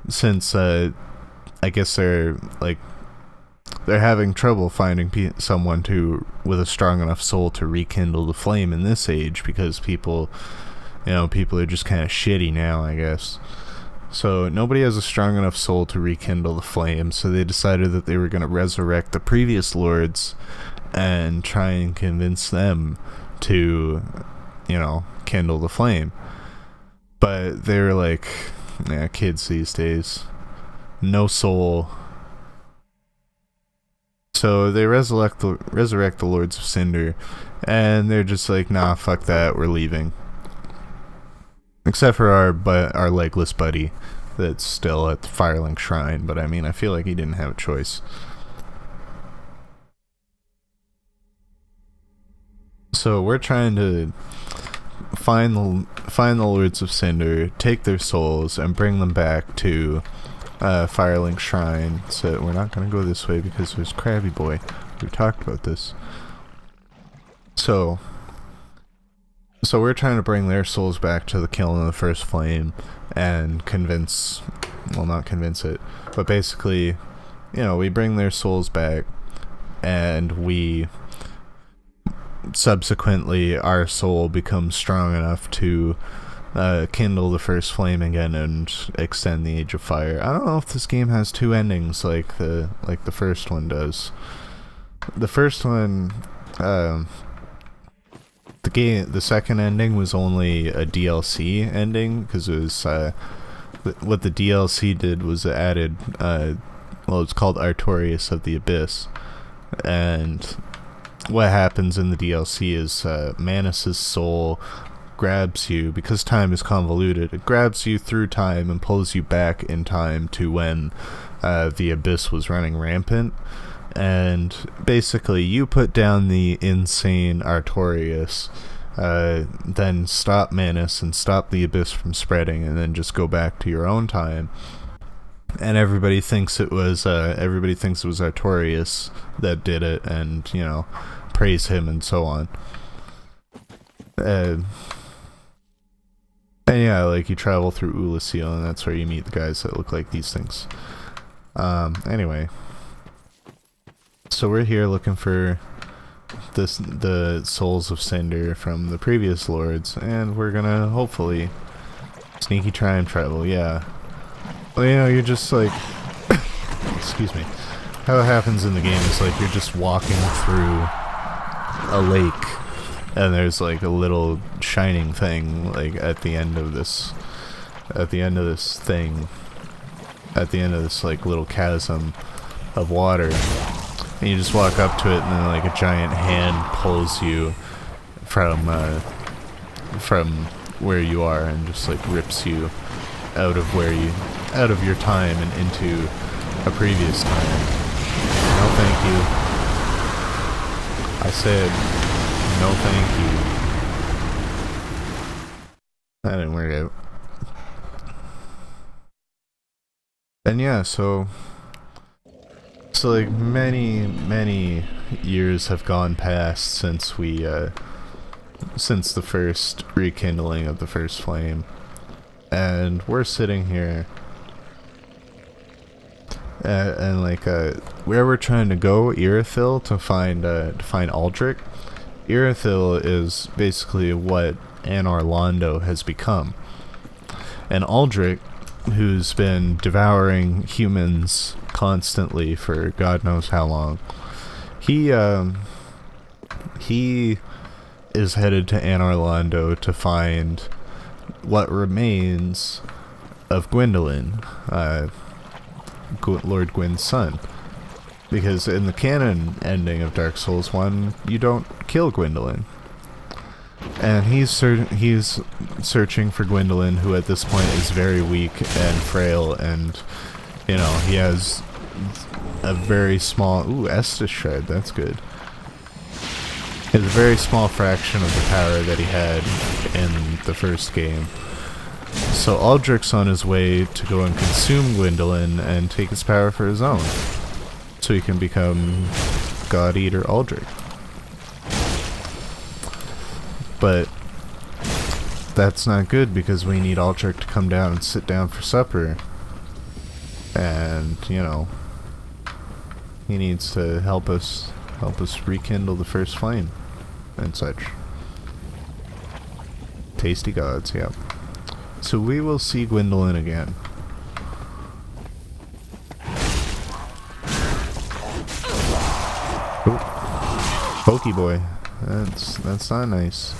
since I guess they're having trouble finding someone with a strong enough soul to rekindle the flame in this age, because people are just kind of shitty now, I guess. So nobody has a strong enough soul to rekindle the flame, so they decided that they were going to resurrect the previous lords and try and convince them to, kindle the flame. But they're like, kids these days. No soul. So they resurrect the Lords of Cinder, and they're just like, nah, fuck that, we're leaving. Except for our legless buddy that's still at the Firelink Shrine, but I mean, I feel like he didn't have a choice. So we're trying to find the Lords of Cinder, take their souls, and bring them back to Firelink Shrine. So we're not going to go this way because there's Krabby Boy. We talked about this. So we're trying to bring their souls back to the Kiln of the First Flame and not convince it, but basically, we bring their souls back, and we subsequently, our soul becomes strong enough to kindle the First Flame again and extend the Age of Fire. I don't know if this game has two endings like the first one does. The first one, the second ending was only a DLC ending, because it was what the DLC did was it added it's called Artorias of the Abyss, and what happens in the DLC is Manus's soul grabs you, because time is convoluted, it grabs you through time and pulls you back in time to when the Abyss was running rampant. And basically you put down the insane Artorias, then stop Manus and stop the Abyss from spreading, and then just go back to your own time. And everybody thinks it was Artorias that did it, and praise him and so on. And yeah, you travel through Irithyll, and that's where you meet the guys that look like these things. Anyway, so we're here looking for the souls of Cinder from the previous lords, and we're gonna hopefully sneaky time travel. Yeah, well, you're just excuse me. How it happens in the game is you're just walking through a lake, and there's a little shining thing at the end of this little chasm of water, and you just walk up to it, and then a giant hand pulls you from where you are and just rips you out of your time and into a previous time. No thank you. I said no thank you. That didn't work out. And yeah, so many years have gone past since the first rekindling of the First Flame, and we're sitting here and where we're trying to go, Irithyll, to find Aldrich. Irithyll is basically what Anor Londo has become, and Aldrich, who's been devouring humans constantly for God knows how long, he is headed to Anor Londo to find what remains of Gwendolyn, Lord Gwyn's son. Because in the canon ending of Dark Souls 1, you don't kill Gwendolyn. And he's searching for Gwendolyn, who at this point is very weak and frail, and he has a very small... Ooh, Estus Shred, that's good. It's a very small fraction of the power that he had in the first game. So Aldrich's on his way to go and consume Gwendolyn and take his power for his own. So he can become God Eater Aldrich. But that's not good because we need Aldrich to come down and sit down for supper. And, you know, he needs to help us rekindle the first flame and such. Tasty gods, yeah. So we will see Gwendolyn again. Oh, Pokey boy. That's not nice.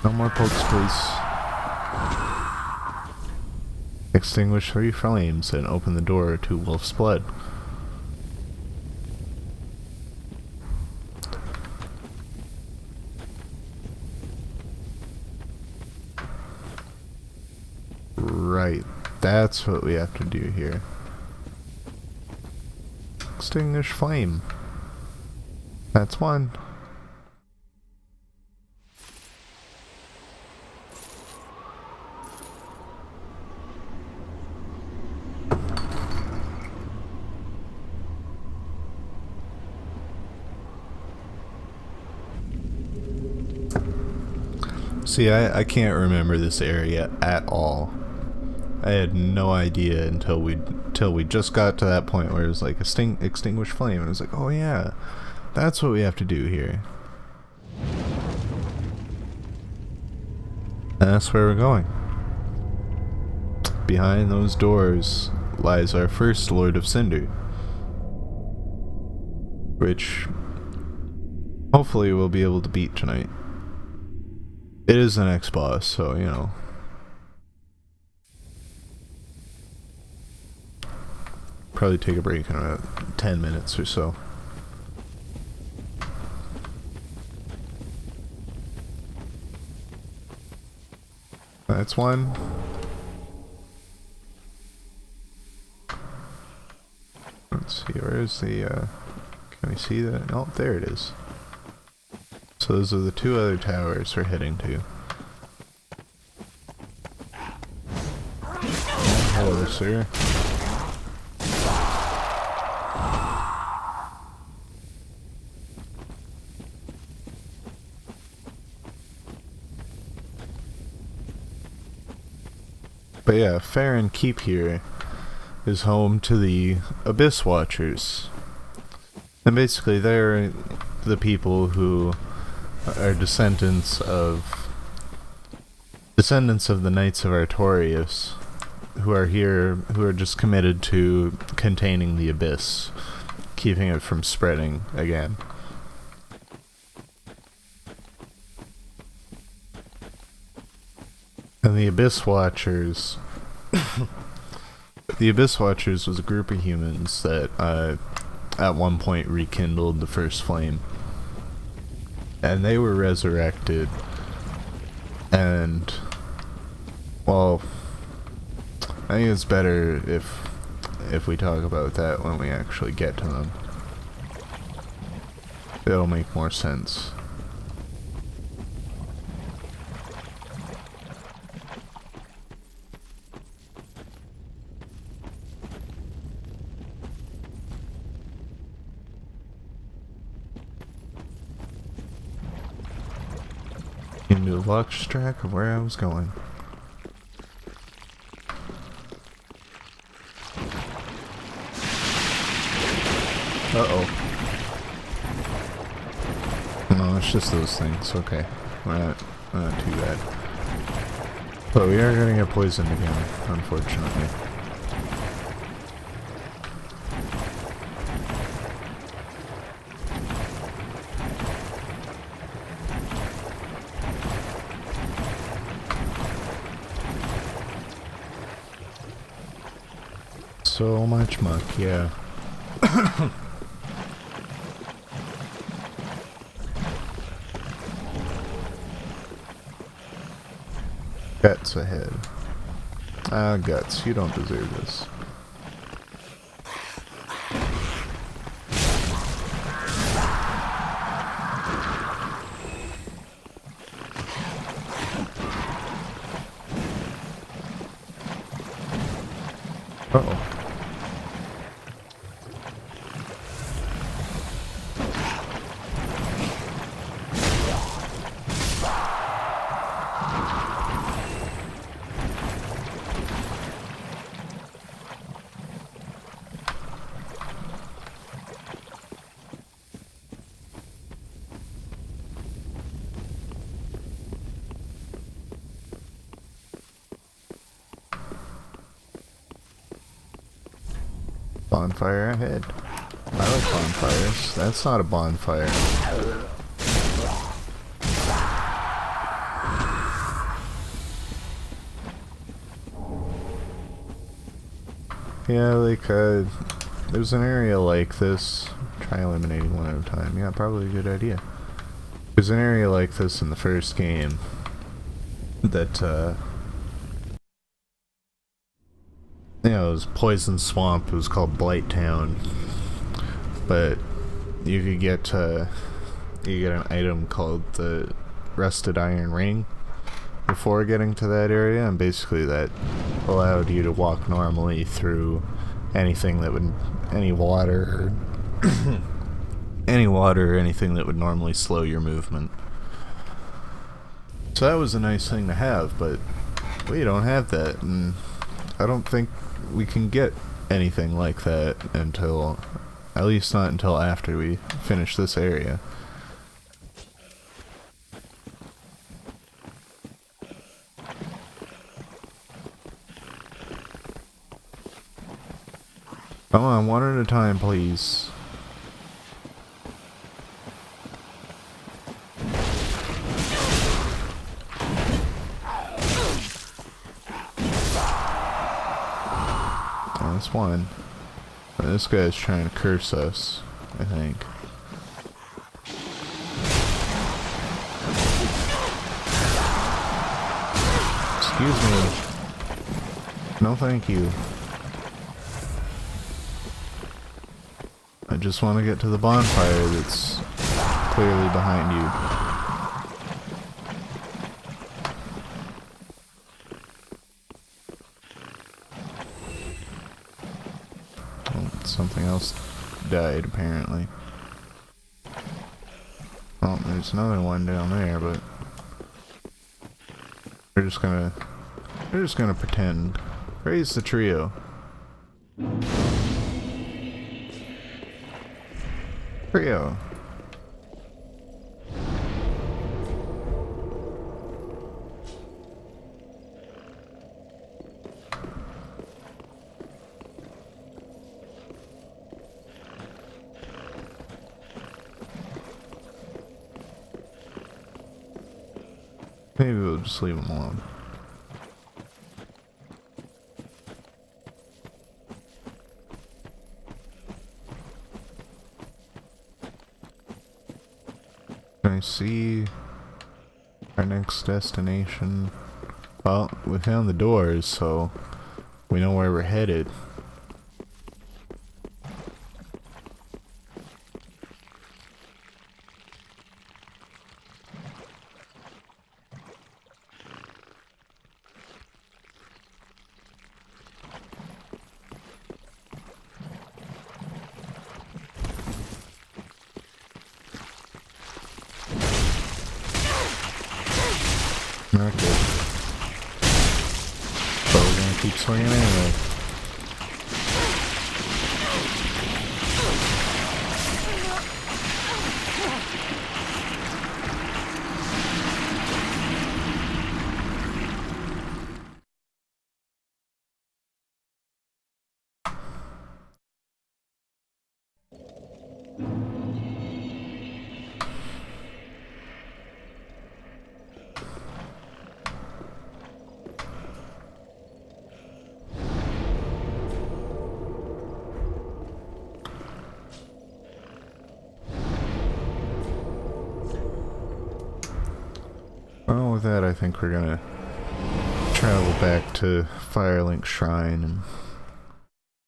No more pokes, please. Extinguish 3 flames and open the door to Wolf's Blood. Right, that's what we have to do here. Extinguish flame. That's one. See, I can't remember this area at all. I had no idea until we just got to that point where it was like extinguish flame, and I was like, oh yeah, that's what we have to do here. And that's where we're going. Behind those doors lies our first Lord of Cinder, which hopefully we'll be able to beat tonight. It is the next boss, so you know. Probably take a break in about 10 minutes or so. That's one. Let's see, where's the, can we see that? Oh, there it is. So those are the 2 other towers we're heading to. Hello, sir. But yeah, Farron Keep here is home to the Abyss Watchers. And basically they're the people who are descendants of the Knights of Artorias, who are here, who are just committed to containing the Abyss, keeping it from spreading again. And the Abyss Watchers... the Abyss Watchers was a group of humans that at one point rekindled the first flame. And they were resurrected. And... well... I think it's better if we talk about that when we actually get to them. It'll make more sense. Into lost track of where I was going. Uh-oh. No, it's just those things. Okay. We're not too bad. But we are gonna get poisoned again, unfortunately. So much muck, yeah. Guts ahead. Ah, Guts, you don't deserve this. Uh-oh. Bonfire ahead. I like bonfires. That's not a bonfire. Yeah, like, there's an area like this. Try eliminating one at a time. Yeah, probably a good idea. There's an area like this in the first game that, you know, it was Poison Swamp. It was called Blight Town. But you could get an item called the Rusted Iron Ring before getting to that area, and basically that allowed you to walk normally through anything that would, any water or any water or anything that would normally slow your movement. So that was a nice thing to have, but we don't have that, and I don't think we can get anything like that until, at least not until after we finish this area. Come on, one at a time, please. Oh, that's one. This guy's trying to curse us, I think. Excuse me. No, thank you. I just want to get to the bonfire that's clearly behind you. Oh, something else died, apparently. Oh, there's another one down there, but we're just gonna pretend. Raise the trio. Trio. Maybe we'll just leave them alone. Can I see our next destination? Well, we found the doors, so we know where we're headed. Okay. But we're gonna keep swinging anyway. Well, with that, I think we're gonna travel back to Firelink Shrine and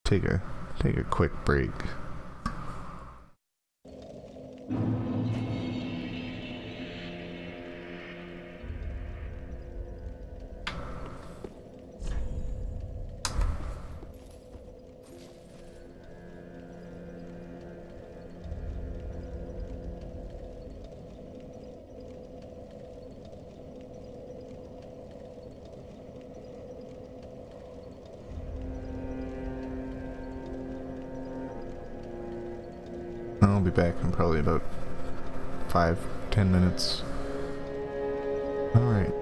take a quick break. I'll be back in probably about 5-10 minutes. Alright.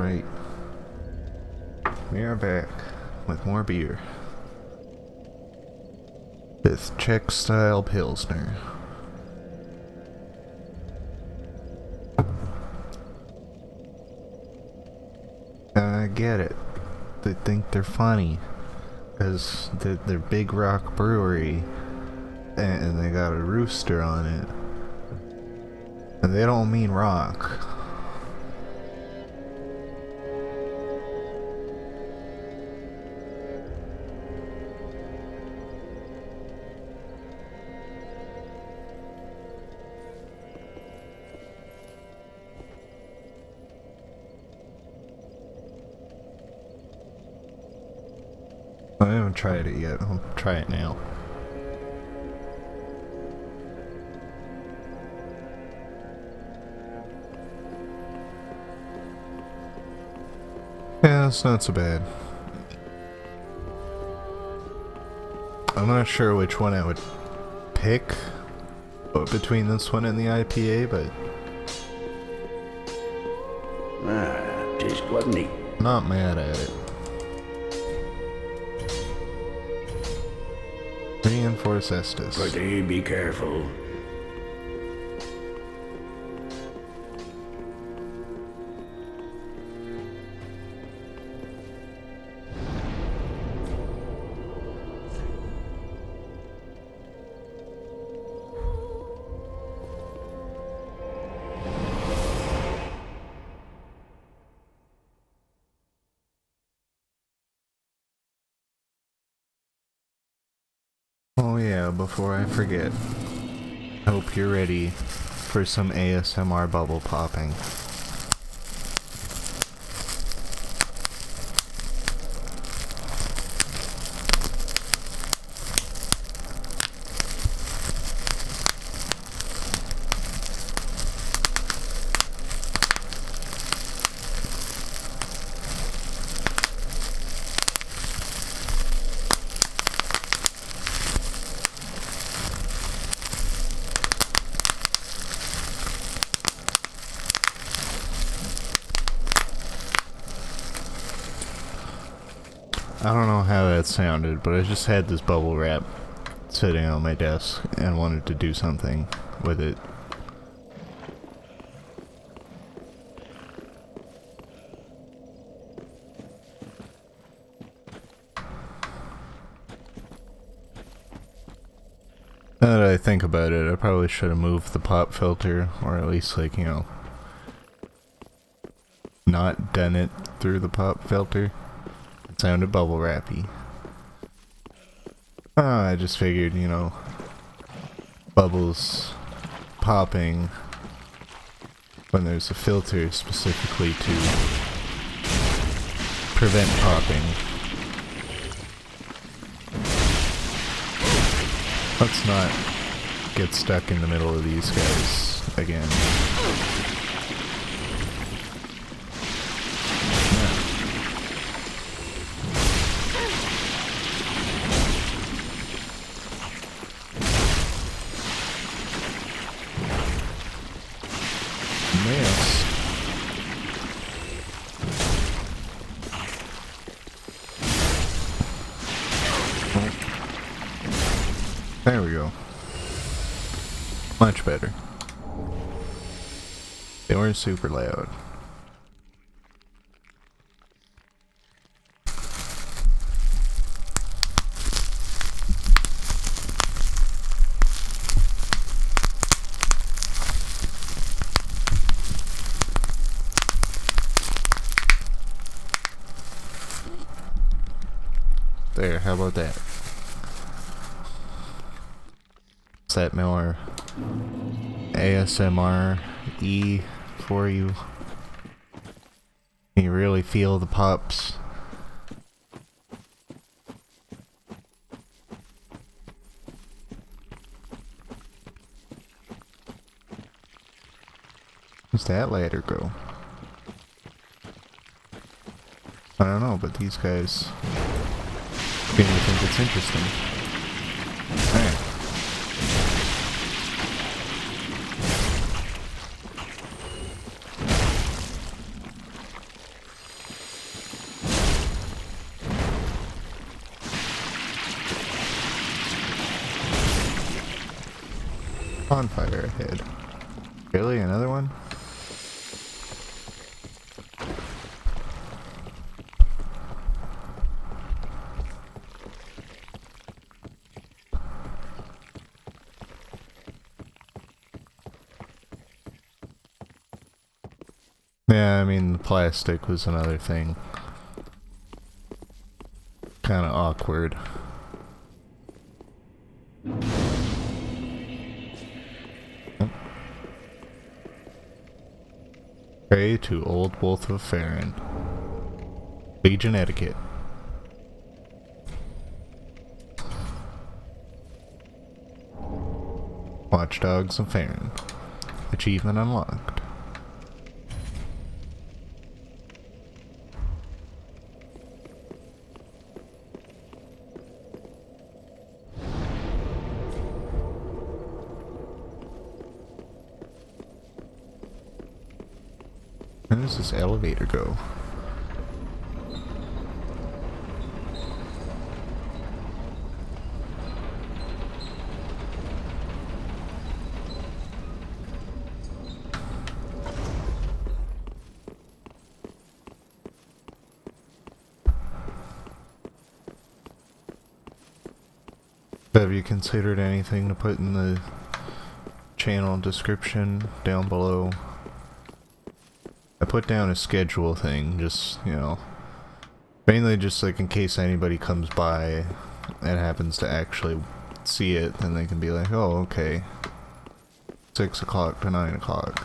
Alright. We are back with more beer. With Czech style Pilsner. I get it. They think they're funny. Because they're Big Rock Brewery. And they got a rooster on it. And they don't mean rock. I haven't tried it yet. I'll try it now. Yeah, it's not so bad. I'm not sure which one I would pick between this one and the IPA, but Just wasn't he? not mad at it. Reinforce Estes. But be careful. Oh yeah, before I forget, hope you're ready for some ASMR bubble popping. I don't know how that sounded, but I just had this bubble wrap sitting on my desk and wanted to do something with it. Now that I think about it, I probably should have moved the pop filter, or at least, like, you know, not done it through the pop filter. It sounded bubble wrappy. I just figured, you know, bubbles popping when there's a filter specifically to prevent popping. Let's not get stuck in the middle of these guys again. Missed. There we go. Much better. They weren't super loud. There, how about that? Is that more ASMR-y for you? Can you really feel the pops? Where's that ladder go? I don't know, but these guys seem to think it's interesting. Alright. Bonfire ahead. Really? Another one? Yeah, I mean, the plastic was another thing. Kinda awkward. Pray to Old Wolf of Farron. Legion etiquette. Watchdogs of Farron. Achievement unlocked. Where does this elevator go? Have you considered anything to put in the channel description down below? I put down a schedule thing, just, you know, mainly just like in case anybody comes by and happens to actually see it, then they can be like, oh, okay, 6 o'clock to 9 o'clock.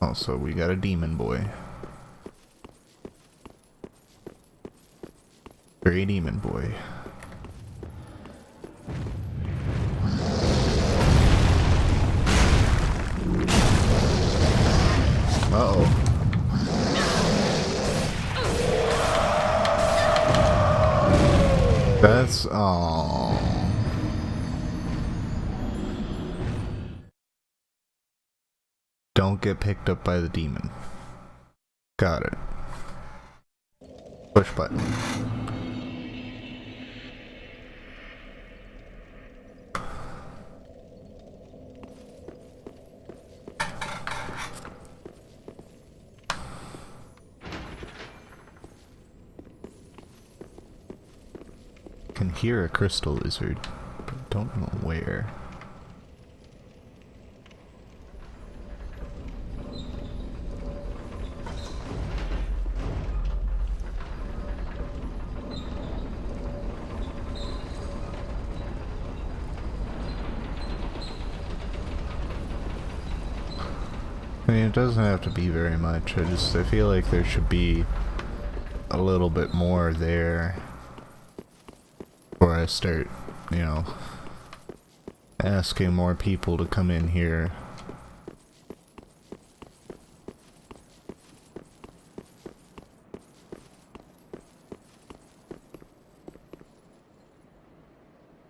Also, we got a demon boy. Very demon boy. Uh-oh. That's... oh. Don't get picked up by the demon. Got it. Push button. Can hear a crystal lizard, but don't know where. I mean, it doesn't have to be very much. I feel like there should be a little bit more there before I start, you know, asking more people to come in here.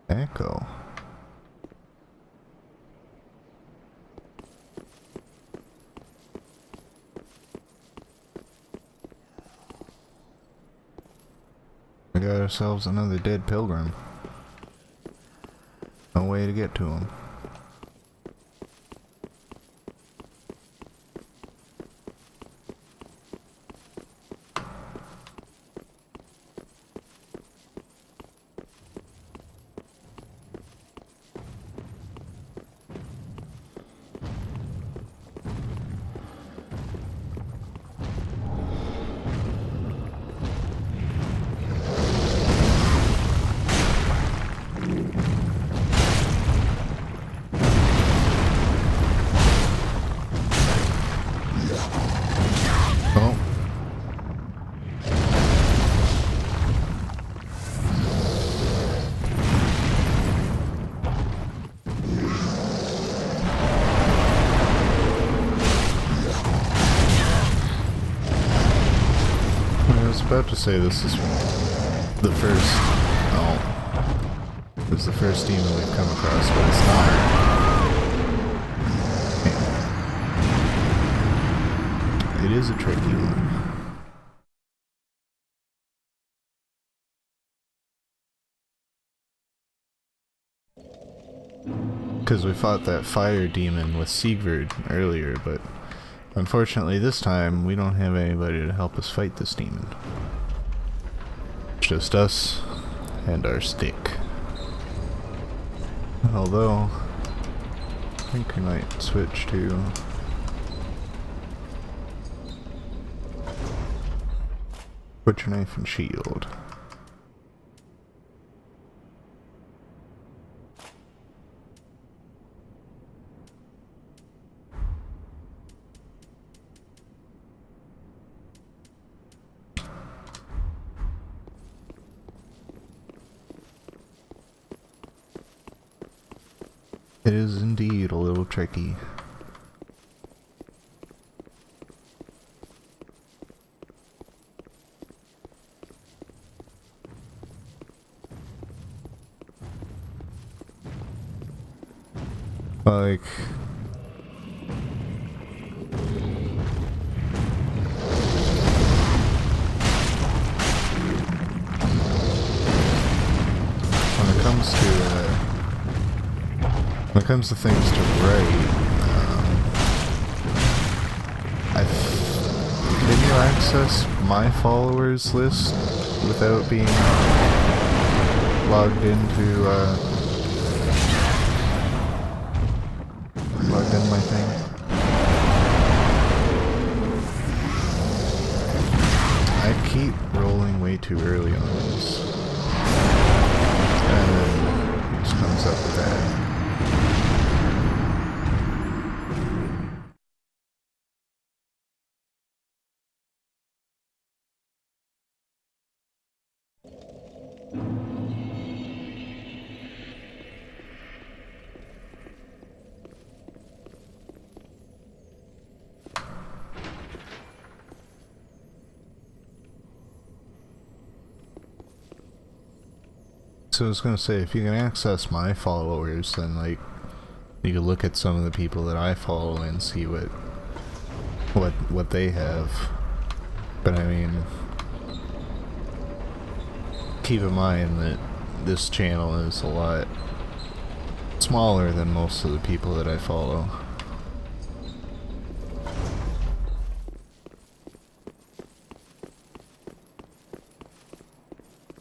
Echo. We got ourselves another dead pilgrim. No way to get to him. About to say this is the first, it's the first demon we've come across, but it's not. Yeah. It is a tricky one. Because we fought that fire demon with Sigurd earlier, but unfortunately this time we don't have anybody to help us fight this demon. It's just us and our stick. Although, I think we might switch to butcher knife and shield. It is indeed a little tricky. Like, when it comes to things to write, can you access my followers list without being logged into my thing? I keep rolling way too early on this, and then it just comes up with that. So I was gonna say, if you can access my followers, then like you can look at some of the people that I follow and see what they have. But I mean, keep in mind that this channel is a lot smaller than most of the people that I follow.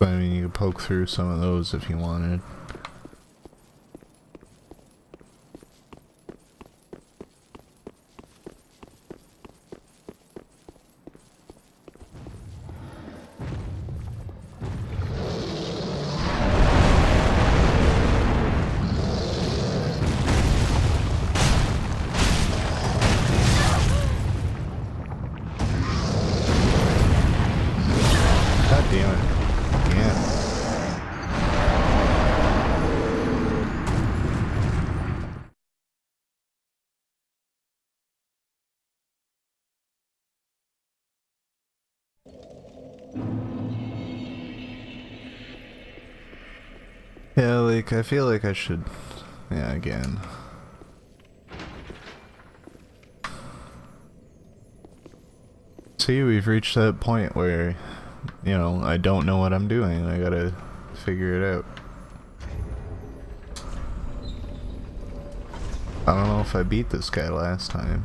But I mean, you could poke through some of those if you wanted. God damn it. Yeah. Yeah, like, I feel like I should... Yeah, again. See, we've reached that point where, you know, I don't know what I'm doing. I gotta figure it out. I don't know if I beat this guy last time.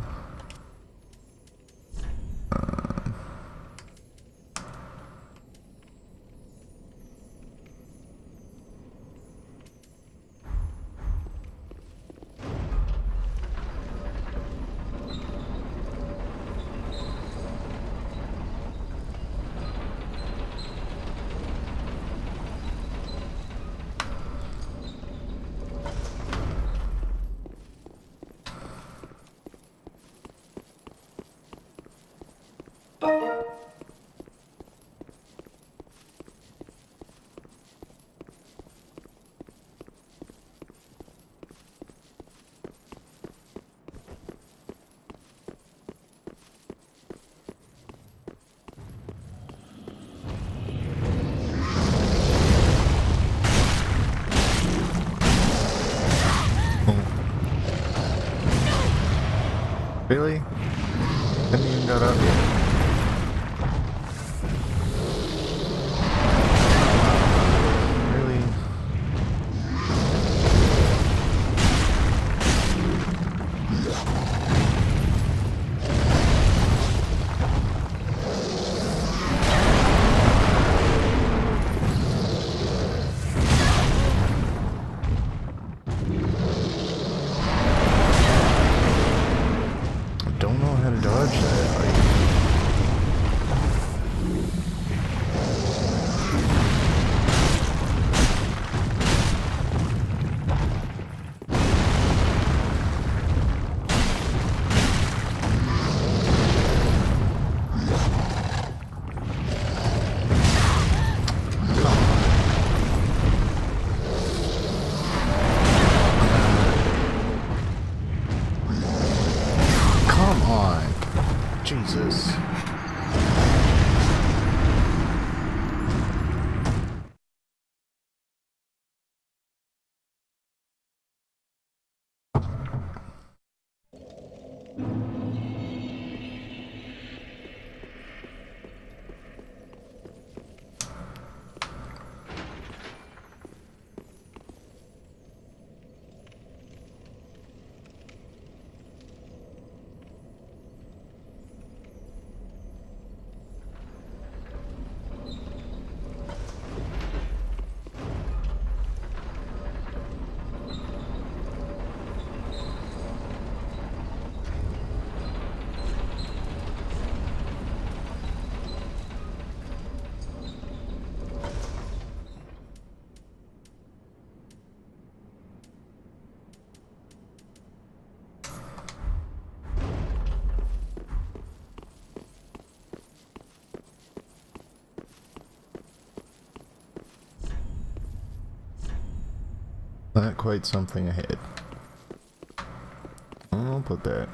Really? Hadn't even got up yet. Really? how to dodge that. Like, Jesus. Not quite something ahead. I'll put that.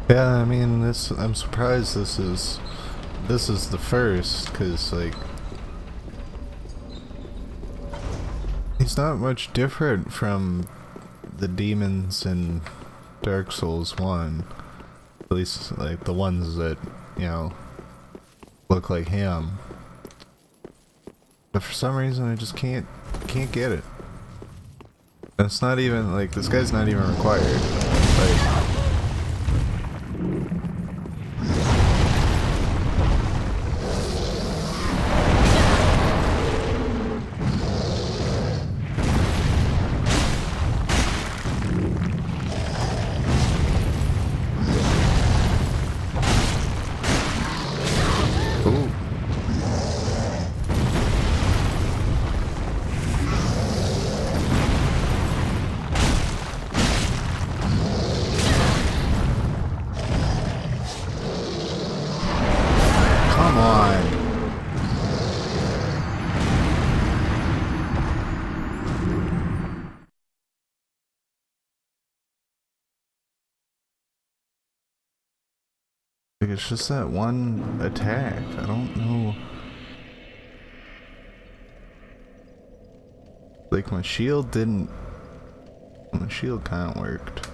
Yeah, I mean, this. I'm surprised this is the first, because like he's not much different from the demons in Dark Souls 1. At least like the ones that, you know, look like him. But for some reason I just can't get it. And it's not even like this guy's not even required. Like, it's just that one attack. I don't know. Like my shield didn't. My shield kind of worked.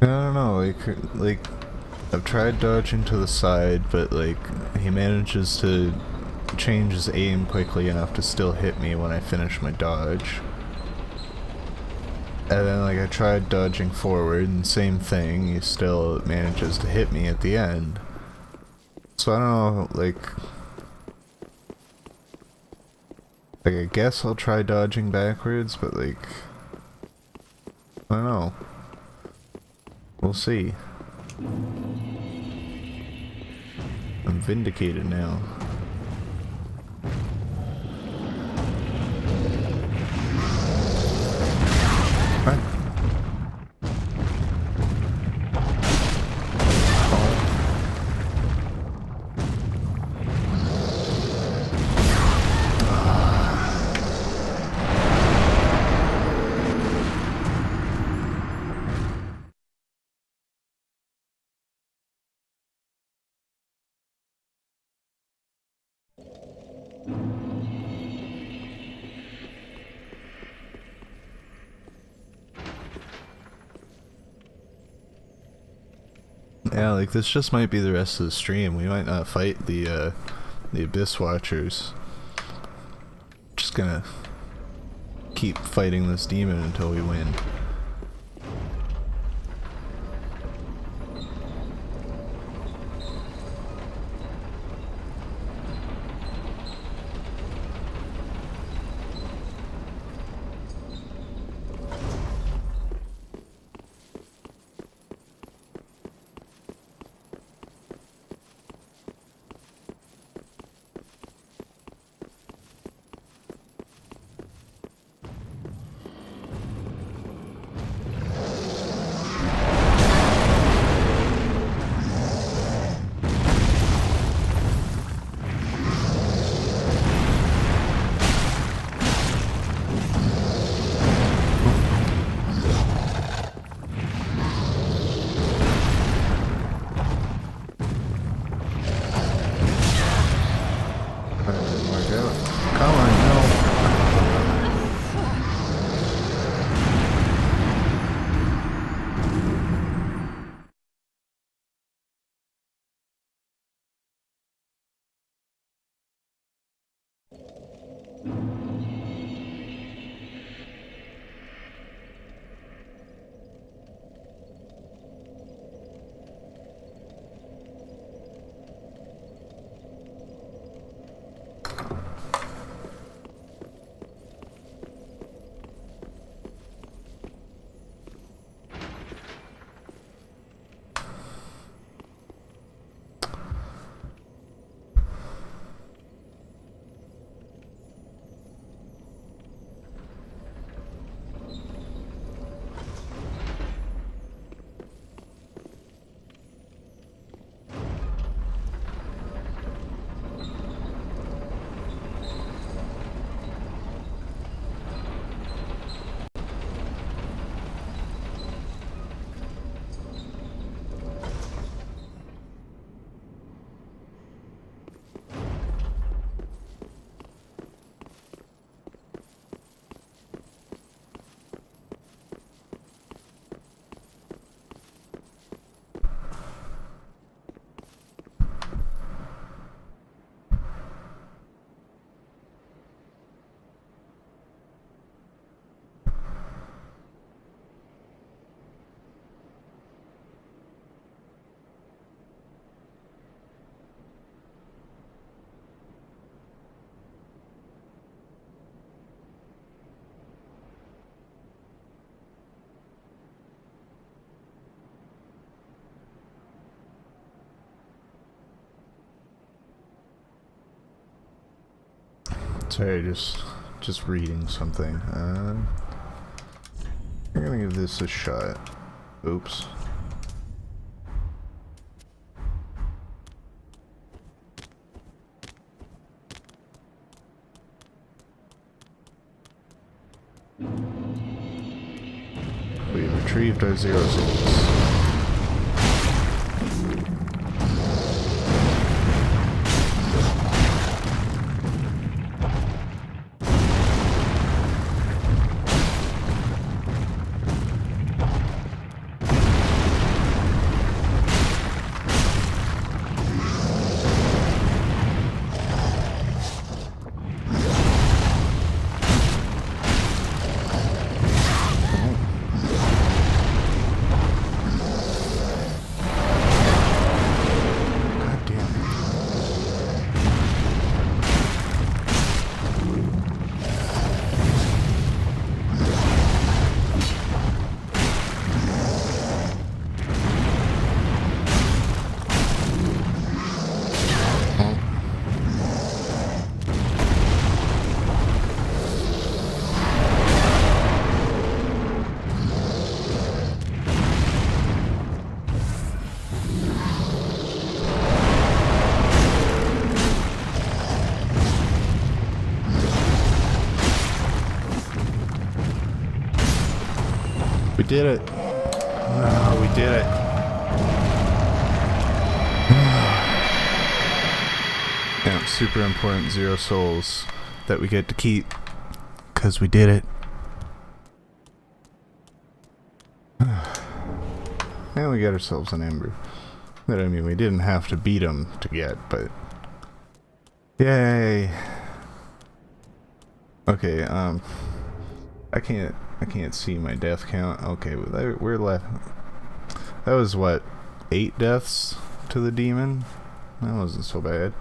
I don't know, like I've tried dodging to the side, but like he manages to change his aim quickly enough to still hit me when I finish my dodge. And then like I tried dodging forward and same thing, he still manages to hit me at the end. So I don't know, like I guess I'll try dodging backwards, but like I don't know. We'll see. I'm vindicated now. What? Yeah, like this just might be the rest of the stream. We might not fight the Abyss Watchers. Just gonna keep fighting this demon until we win. Sorry, just reading something. I'm gonna give this a shot. Oops. We've retrieved our 0 souls. did it. Oh, we did it. Yeah, super important 0 souls that we get to keep. Because we did it. And we got ourselves an ember. That, I mean, we didn't have to beat them to get, but... Yay! Okay, I can't see my death count. Okay, we're left. That was what, 8 deaths to the demon? That wasn't so bad.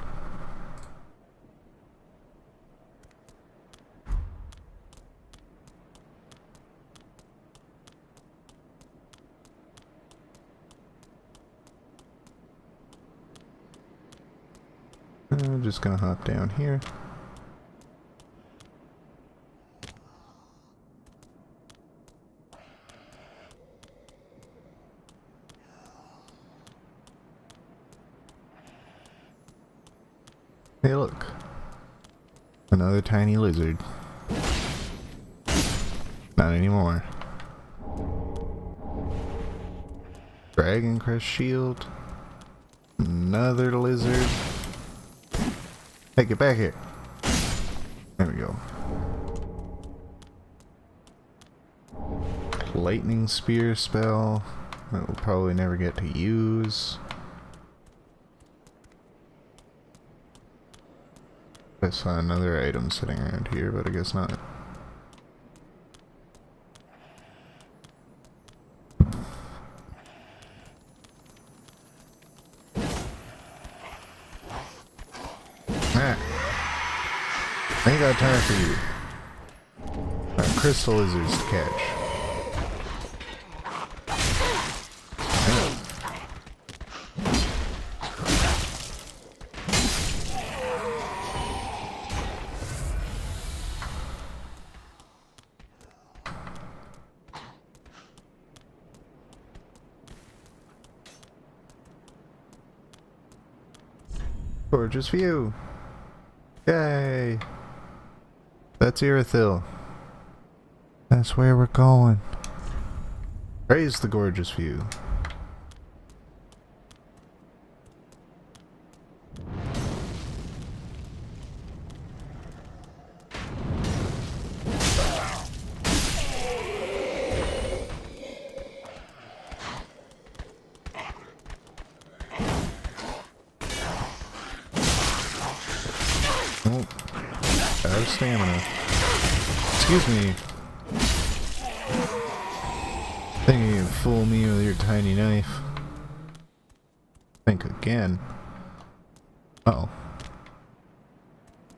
I'm just gonna hop down here. Hey, look. Another tiny lizard. Not anymore. Dragon Crest Shield. Another lizard. Hey, get back here. There we go. Lightning Spear spell. That we'll probably never get to use. I saw another item sitting around here, but I guess not. Ah. I ain't got time for you. Crystal lizards to catch. Gorgeous view! Yay! That's Irithyll. That's where we're going. Praise the gorgeous view. Oh, out of stamina. Excuse me. Thinking you fool me with your tiny knife. Think again. Uh oh.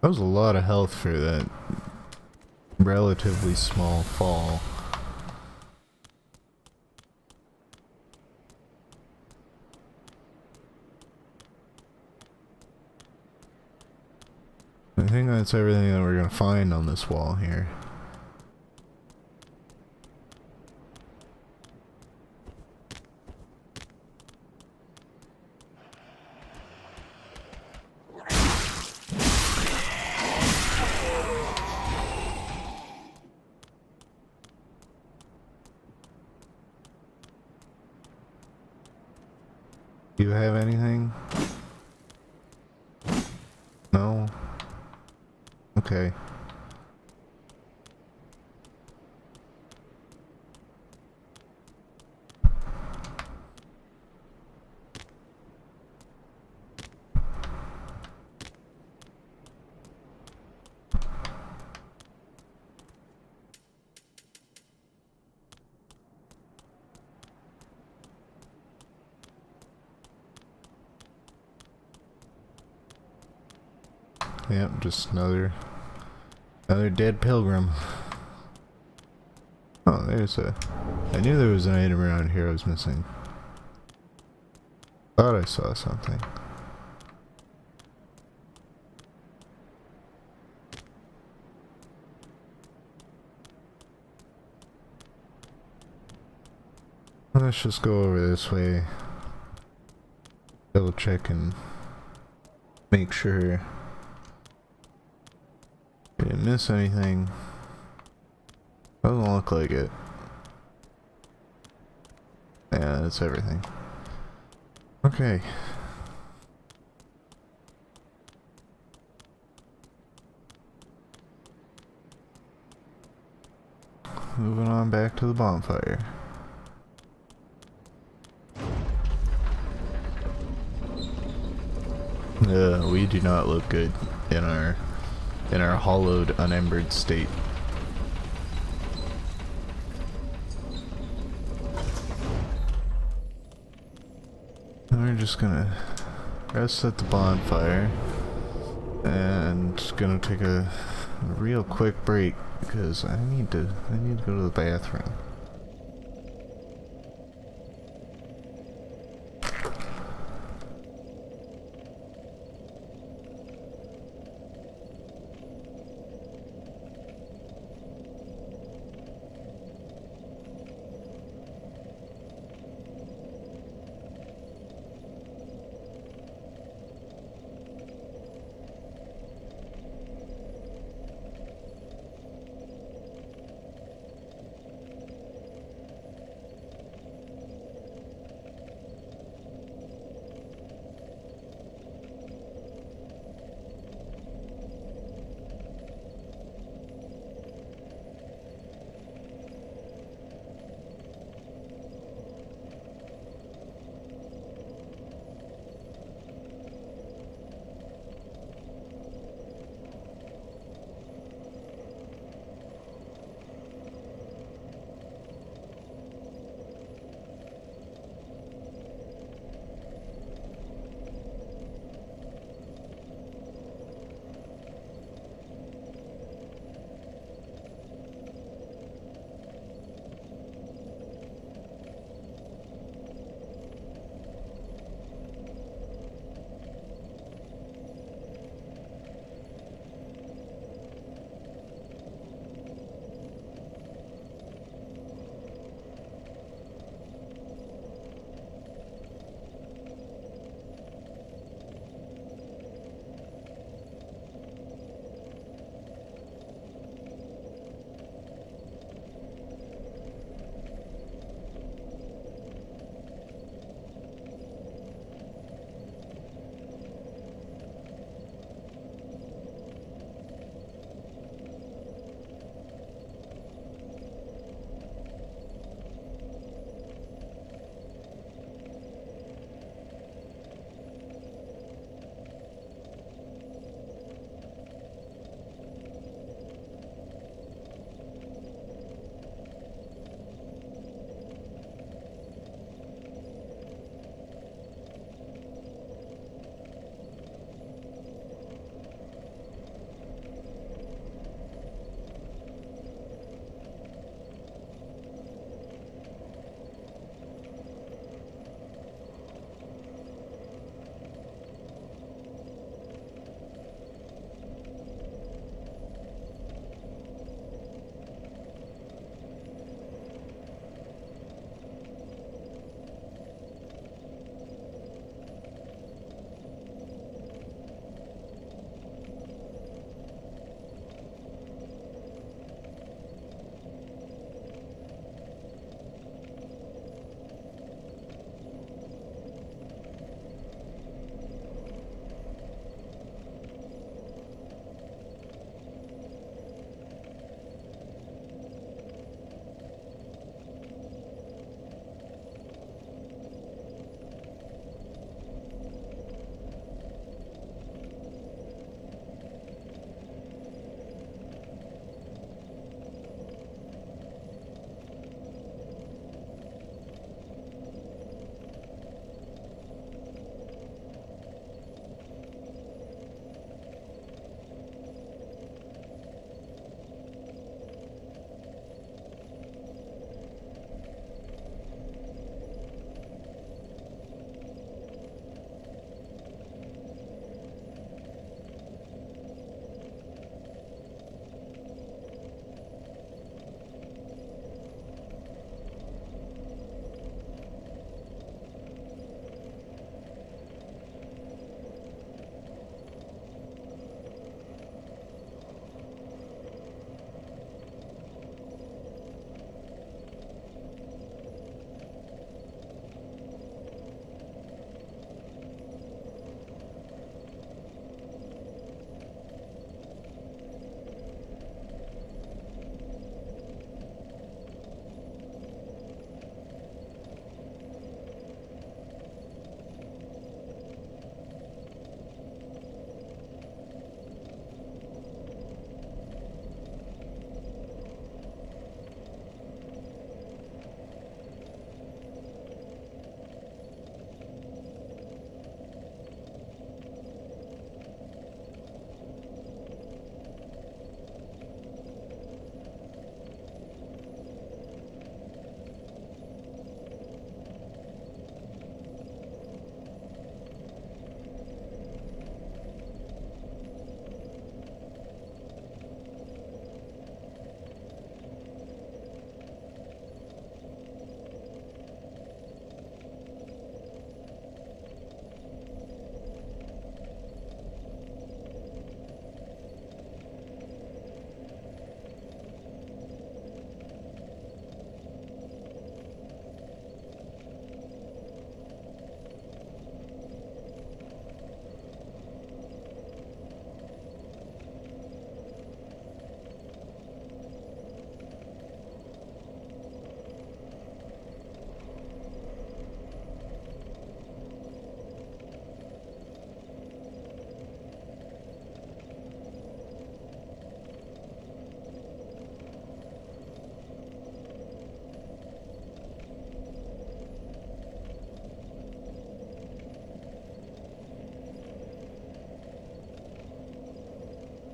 That was a lot of health for that relatively small fall. I think that's everything that we're gonna find on this wall here. Do you have anything? No? Okay. Yep, just another dead pilgrim. Oh, there's a... I knew there was an item around here I was missing. Thought I saw something. Let's just go over this way. Double check and make sure I didn't miss anything. Doesn't look like it. Yeah, that's everything. Okay. Moving on back to the bonfire. We do not look good in our hollowed, unembered state. We're just gonna rest at the bonfire and gonna take a real quick break because I need to go to the bathroom.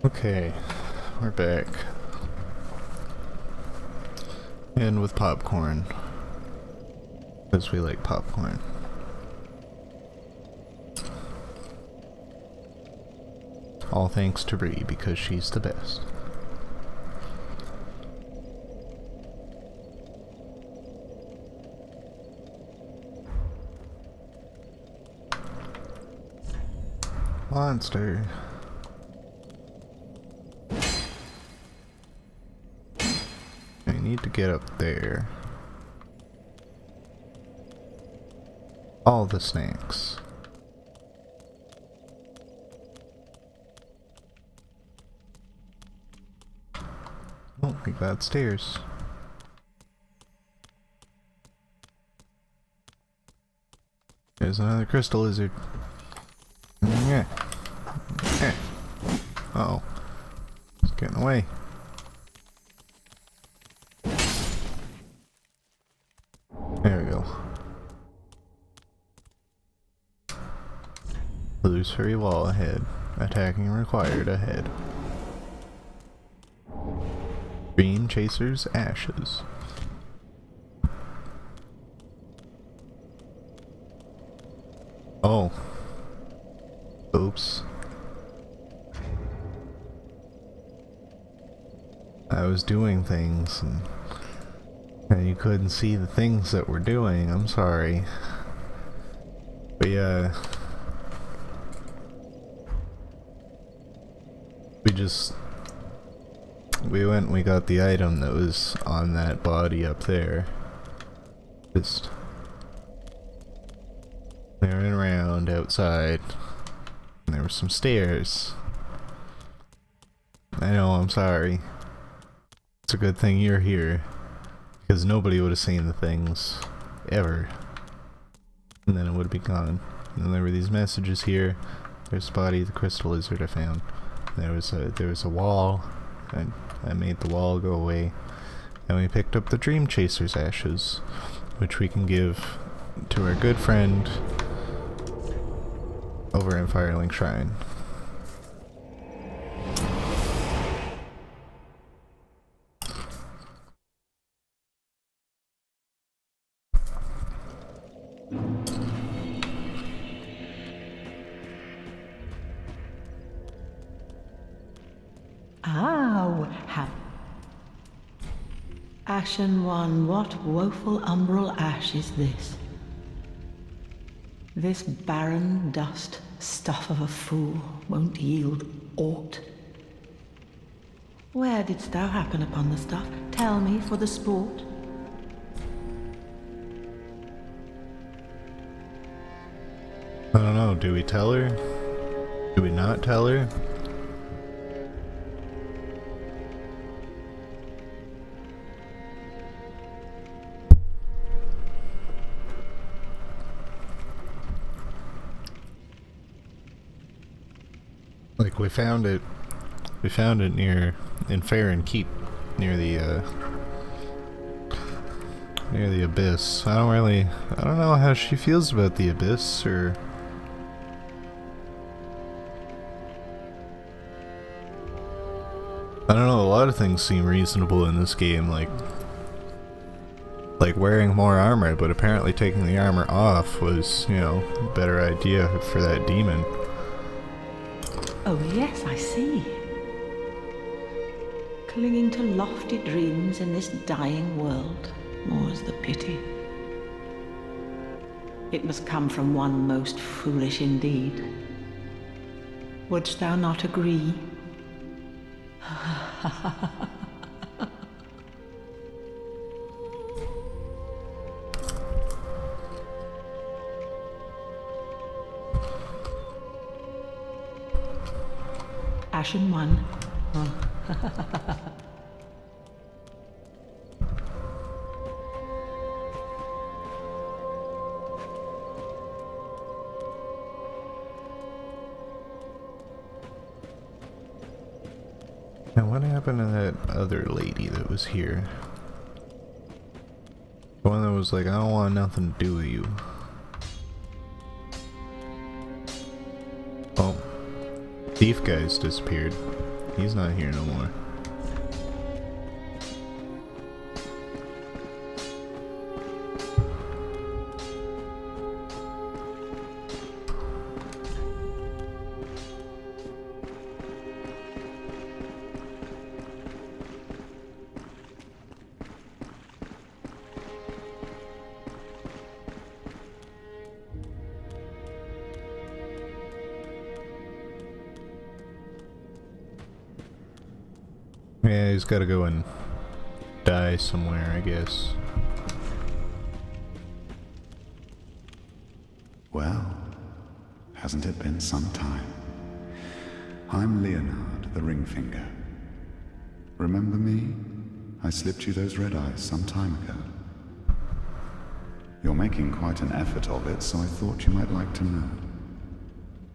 Okay, we're back. And with popcorn. Because we like popcorn. All thanks to Bree, because she's the best. Monster. I need to get up there. All the snakes. Oh, we got stairs. There's another crystal lizard. Yeah. Yeah. Uh-oh. It's getting away. There we go. Illusory wall ahead. Attacking required ahead. Dream Chaser's ashes. Oh. Oops. I was doing things and you couldn't see the things that we're doing. I'm sorry. But yeah. We went and we got the item that was on that body up there. Just clearing around outside. And there were some stairs. I know, I'm sorry. It's a good thing you're here. Because nobody would have seen the things. Ever. And then it would have been gone. And then there were these messages here. There's the body of the crystal lizard I found. There was a wall. And I made the wall go away. And we picked up the Dream Chaser's ashes. Which we can give to our good friend over in Firelink Shrine. Ashen one, what woeful umbral ash is this? This barren dust, stuff of a fool, won't yield aught. Where didst thou happen upon the stuff? Tell me for the sport. I don't know, do we tell her? Do we not tell her? Like we found it in Farron Keep, near the abyss. I don't know how she feels about the abyss, or I don't know, a lot of things seem reasonable in this game, like wearing more armor, but apparently taking the armor off was, you know, a better idea for that demon. Oh yes, I see. Clinging to lofty dreams in this dying world, more's the pity. It must come from one most foolish indeed. Wouldst thou not agree? Ashen one. Oh. Now what happened to that other lady that was here? The one that was like, I don't want nothing to do with you. Oh. Thief guy's disappeared. he's not here no more. Yeah, he's gotta go and die somewhere, I guess. Well, hasn't it been some time? I'm Leonard, the Ringfinger. Remember me? I slipped you those red eyes some time ago. You're making quite an effort of it, so I thought you might like to know.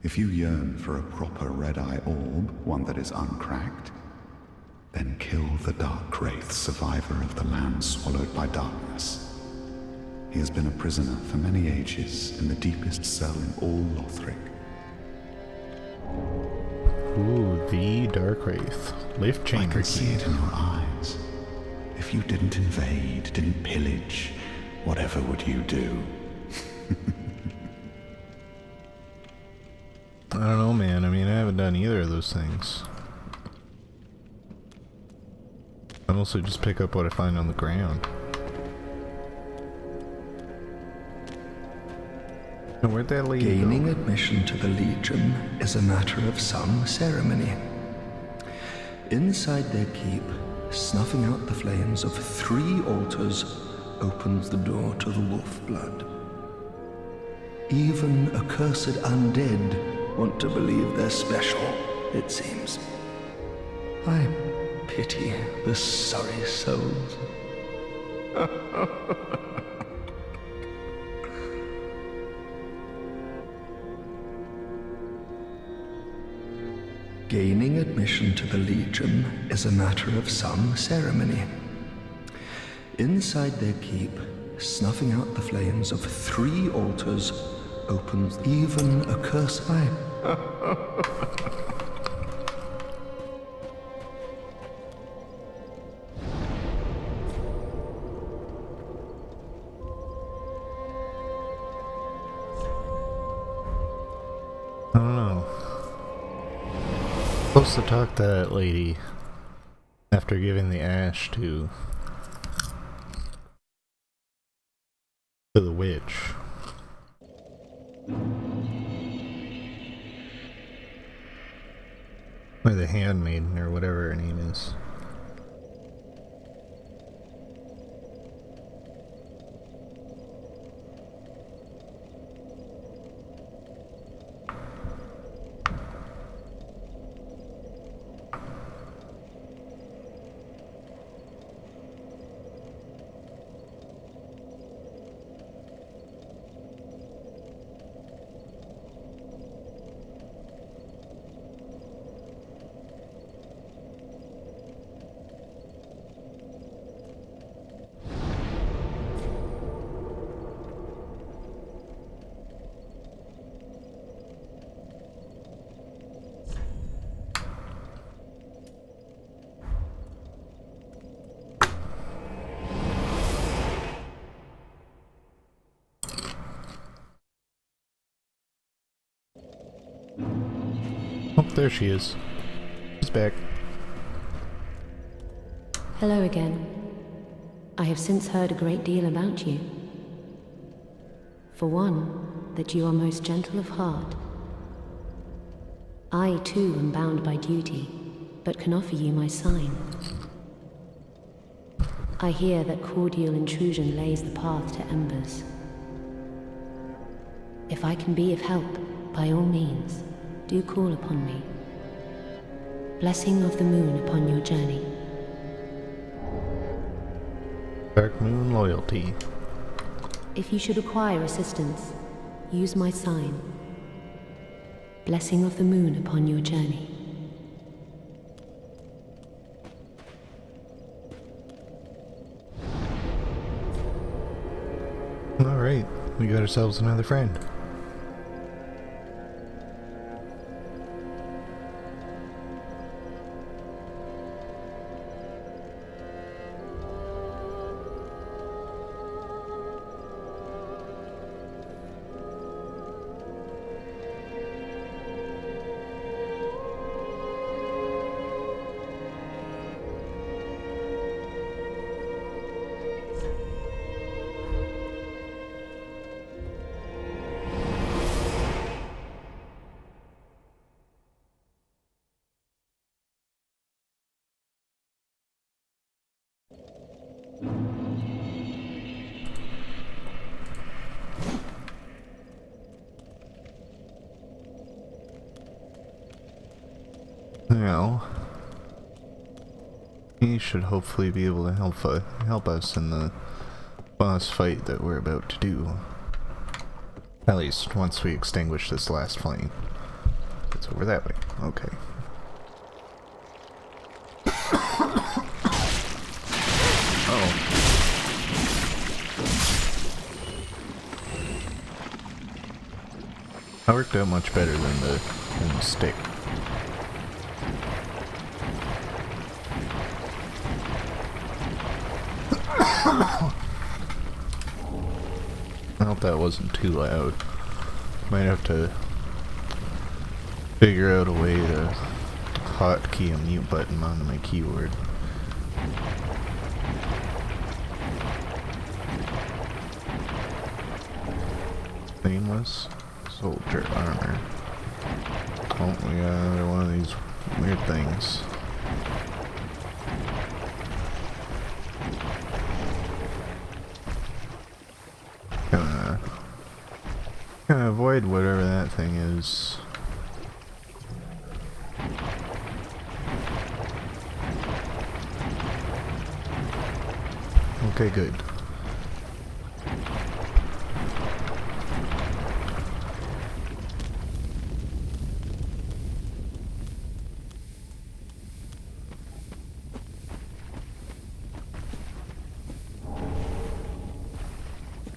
If you yearn for a proper red-eye orb, one that is uncracked, then kill the Dark Wraith, survivor of the land swallowed by darkness. He has been a prisoner for many ages in the deepest cell in all Lothric. Ooh, the Dark Wraith. Lift chamber I could see key. it in your eyes. If you didn't invade, didn't pillage, whatever would you do? I don't know, man. I mean, I haven't done either of those things. I mostly just pick up what I find on the ground. And where'd that lady Gaining go? admission to the Legion is a matter of some ceremony. Inside their keep, snuffing out the flames of 3 altars opens the door to the wolf blood. Even accursed undead want to believe they're special, it seems. I pity the sorry souls. Gaining admission to the Legion is a matter of some ceremony. Inside their keep, snuffing out the flames of 3 altars opens even a curse. I don't know. Supposed to talk to that lady after giving the ash to the witch. Or the handmaiden, or whatever her name is. Oh, there she is. She's back. Hello again. I have since heard a great deal about you. For one, that you are most gentle of heart. I, too, am bound by duty, but can offer you my sign. I hear that cordial intrusion lays the path to embers. If I can be of help, by all means, do call upon me. Blessing of the moon upon your journey. Dark Moon Loyalty. If you should require assistance, use my sign. Blessing of the moon upon your journey. Alright, we got ourselves another friend. Now, he should hopefully be able to help us in the boss fight that we're about to do. At least once we extinguish this last flame. It's over that way. Okay. Oh. That worked out much better than the stick. I hope that wasn't too loud. Might have to figure out a way to hotkey a mute button onto my keyboard. Nameless soldier armor. Oh, we got another one of these weird things. Gonna avoid whatever that thing is. Okay, good.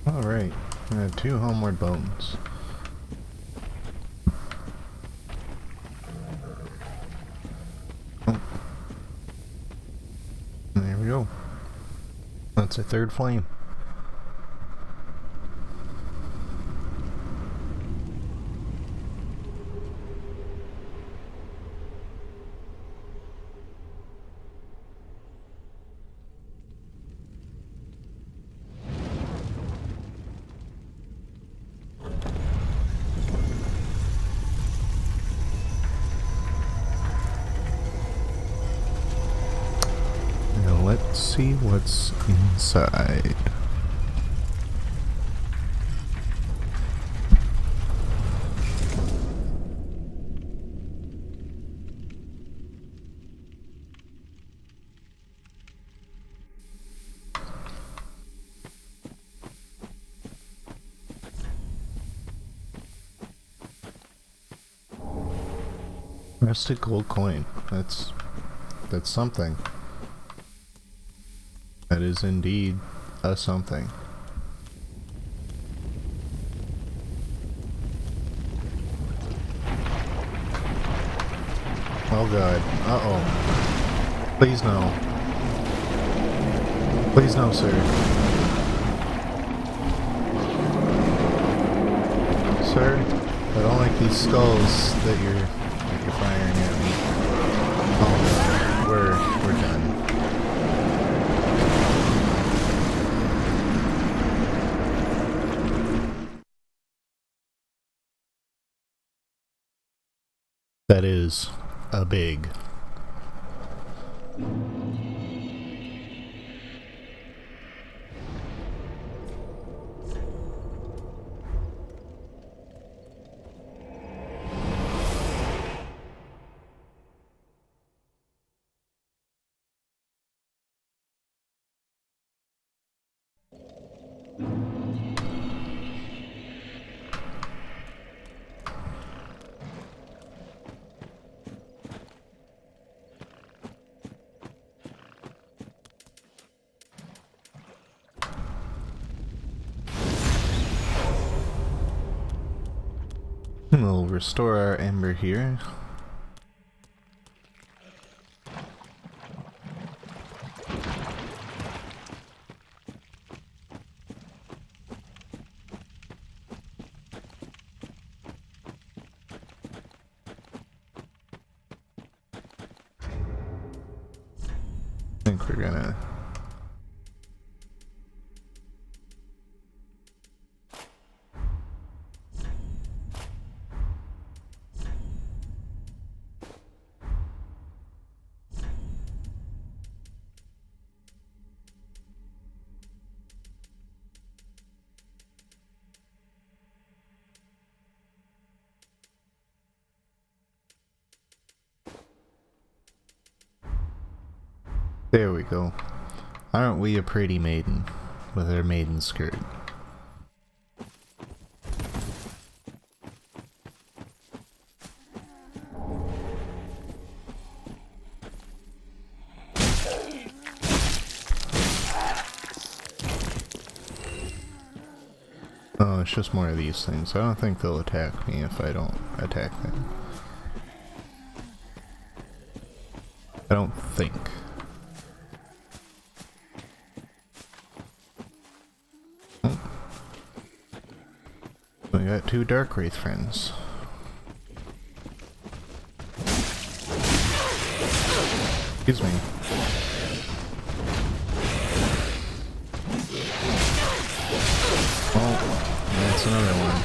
Alright, I have 2 homeward bones. Oh. There we go. That's a 3rd flame. Let's see what's inside. Rusted gold coin. That's something. That is indeed a something. Oh god. Uh-oh. Please no. Please no, sir. Sir, I don't like these skulls that you're firing at me. Oh, we're done. That is a big. We'll restore our ember here. I think we're gonna There we go. Aren't we a pretty maiden with her maiden skirt? Oh, it's just more of these things. I don't think they'll attack me if I don't attack them. I don't think. Oh. We got two Dark Wraith friends. Excuse me. Oh, that's another one.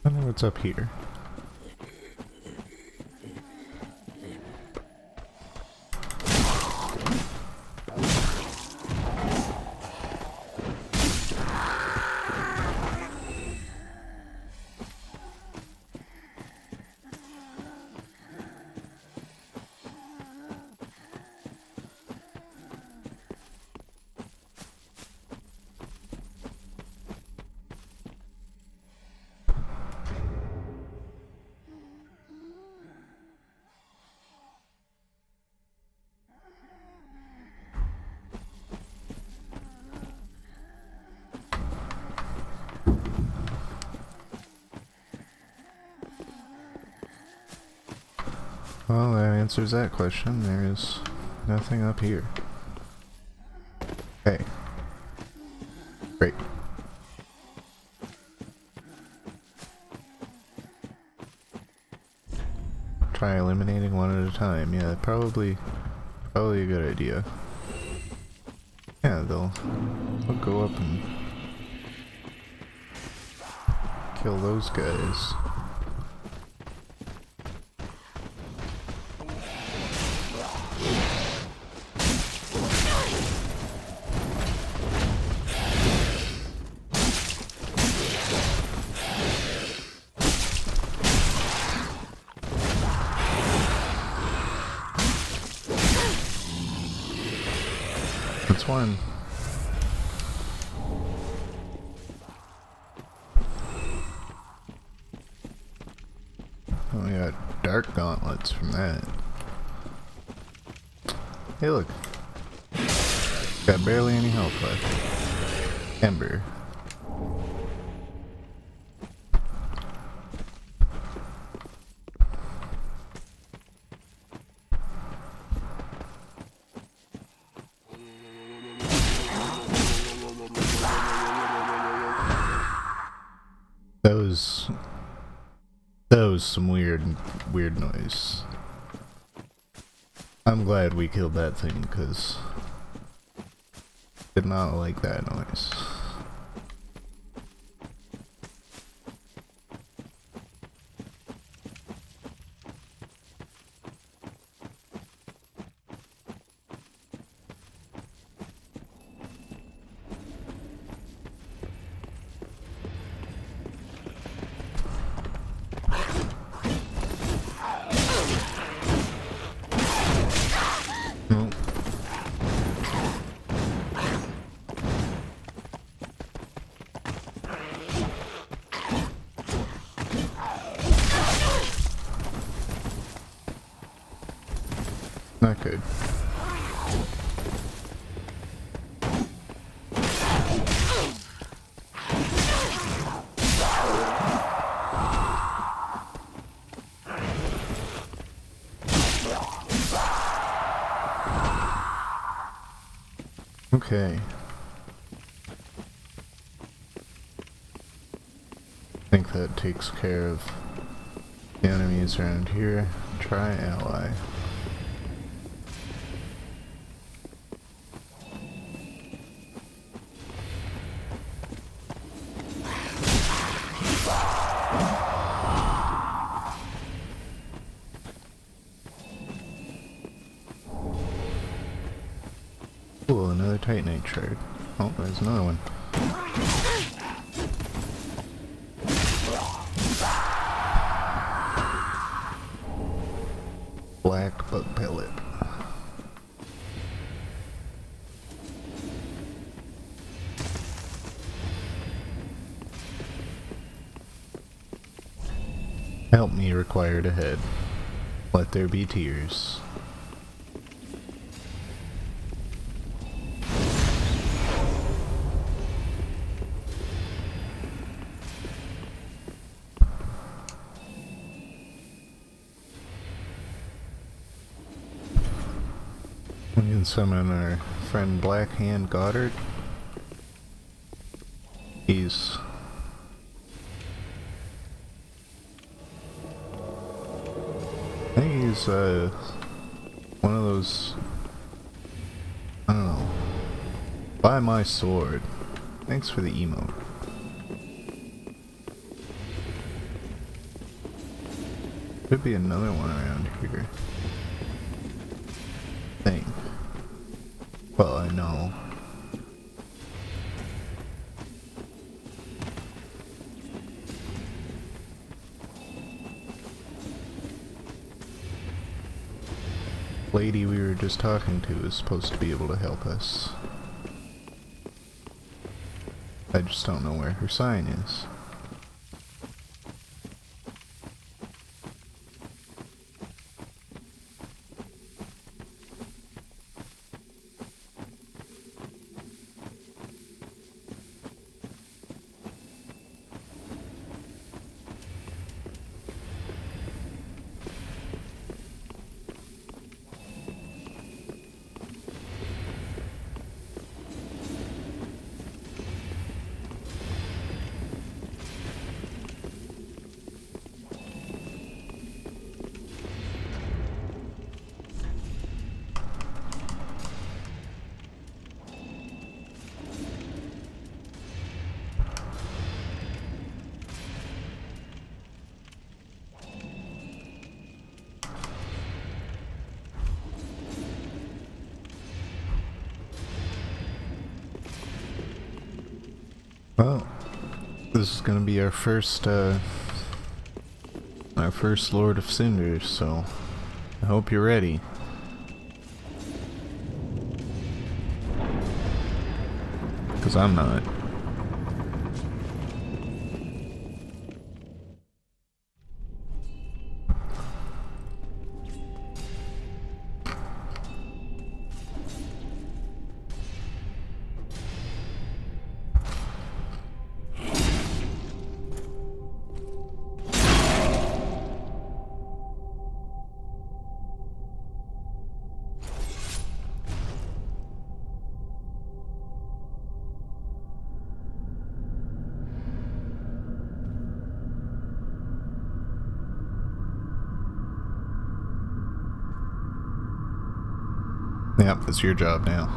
I wonder what's up here. Well, that answers that question. There is nothing up here. Hey. Great. Try eliminating one at a time. Yeah, probably a good idea. Yeah, they'll go up and kill those guys. That's one. Oh, we got dark gauntlets from that. Hey, look. Got barely any health left. Ember. That was some weird noise. I'm glad we killed that thing, because did not like that noise. Not good. that takes care of the enemies around here. Try ally. Cool, another Titanite shard. Oh, there's another one. Black bug pellet. Help me required ahead. Let there be tears. We can summon our friend Black Hand Goddard. He's I think he's one of those, I don't know, buy my sword. Thanks for the emote. Could be another one around here. Thing. Well, I know. Lady we were just talking to is supposed to be able to help us. I just don't know where her sign is. Well, this is gonna be our first Lord of Cinders, so I hope you're ready. Cause I'm not. Yep, that's your job now.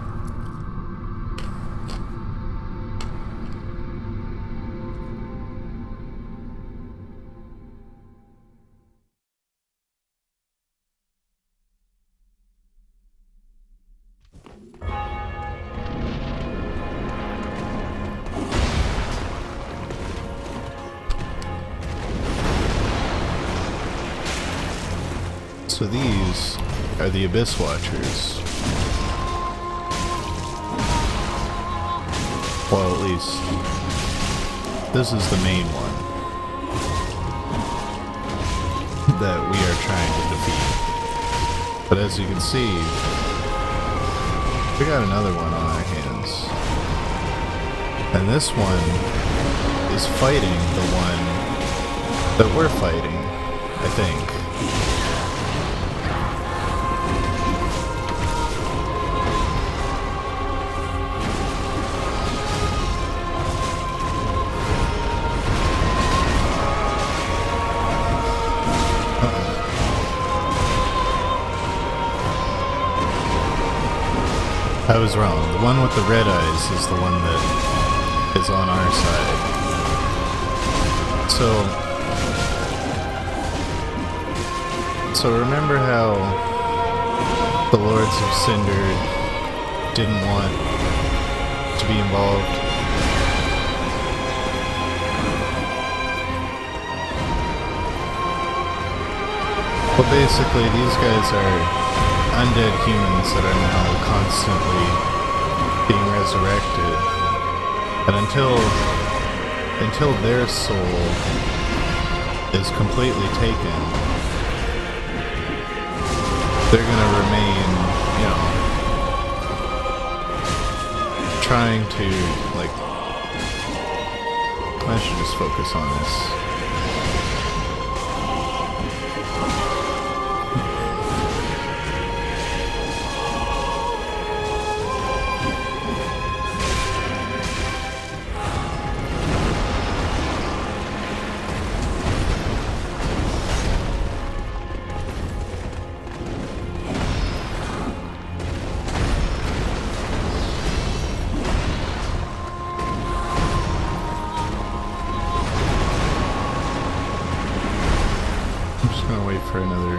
So these are the Abyss Watchers. Well, at least this is the main one that we are trying to defeat. But as you can see, we got another one on our hands. And this one is fighting the one that we're fighting, I think. I was wrong. The one with the red eyes is the one that is on our side. So remember how the Lords of Cinder didn't want to be involved? Well, basically, these guys are undead humans that are now constantly being resurrected. And until their soul is completely taken, they're gonna remain, you know, trying to, like, I should just focus on this. For another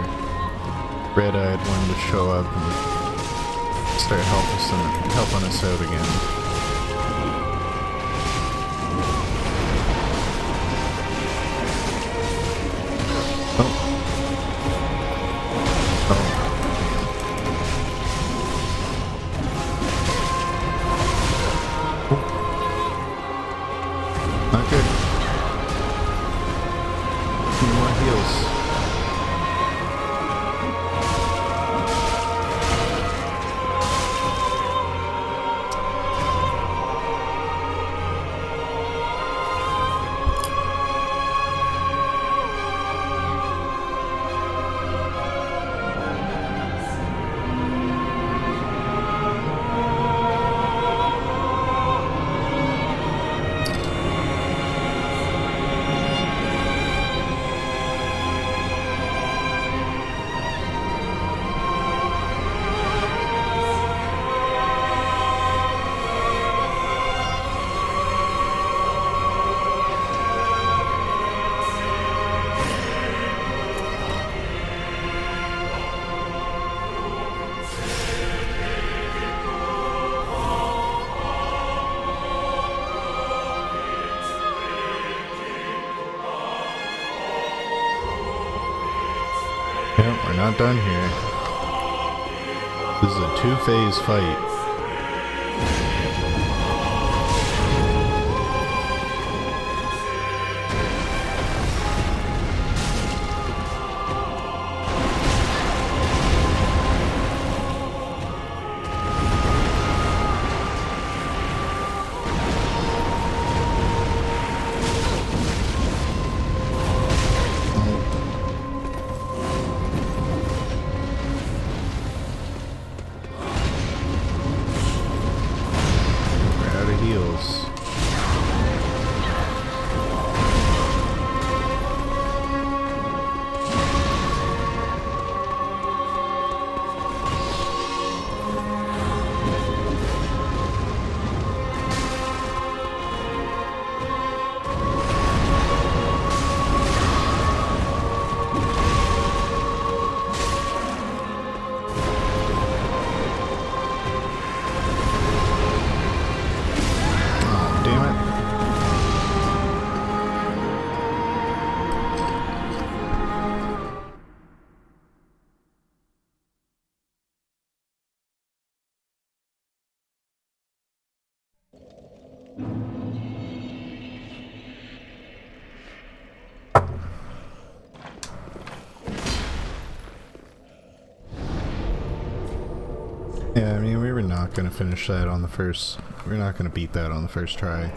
red-eyed one to show up and start helping us out again. Oh. Not good. Need more heals. Yep, we're not done here. This is a two-phase fight. Yeah, I mean, we were not going to finish that on the first... We're not going to beat that on the first try.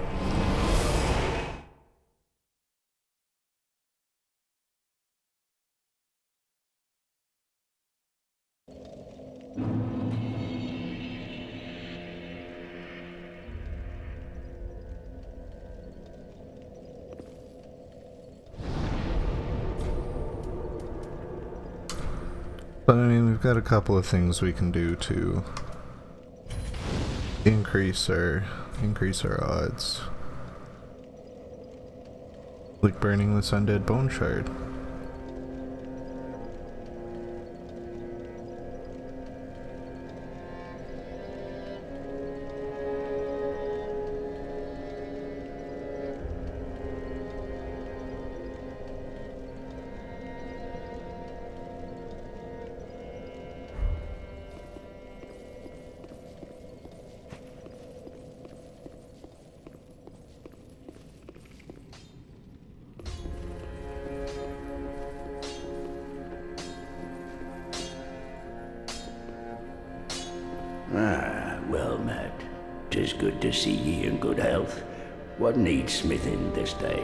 But I mean, we've got a couple of things we can do to increase our odds. Like burning this undead bone shard. Well, Matt, 'tis good to see ye in good health. What needs smithing this day?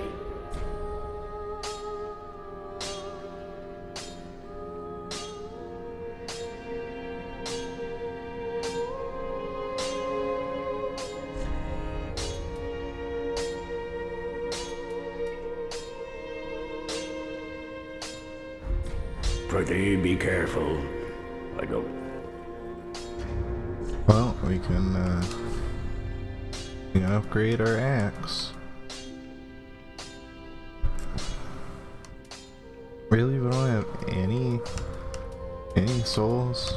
Prithee, be careful. I don't... Well, we can upgrade our axe. Really, we don't have any souls?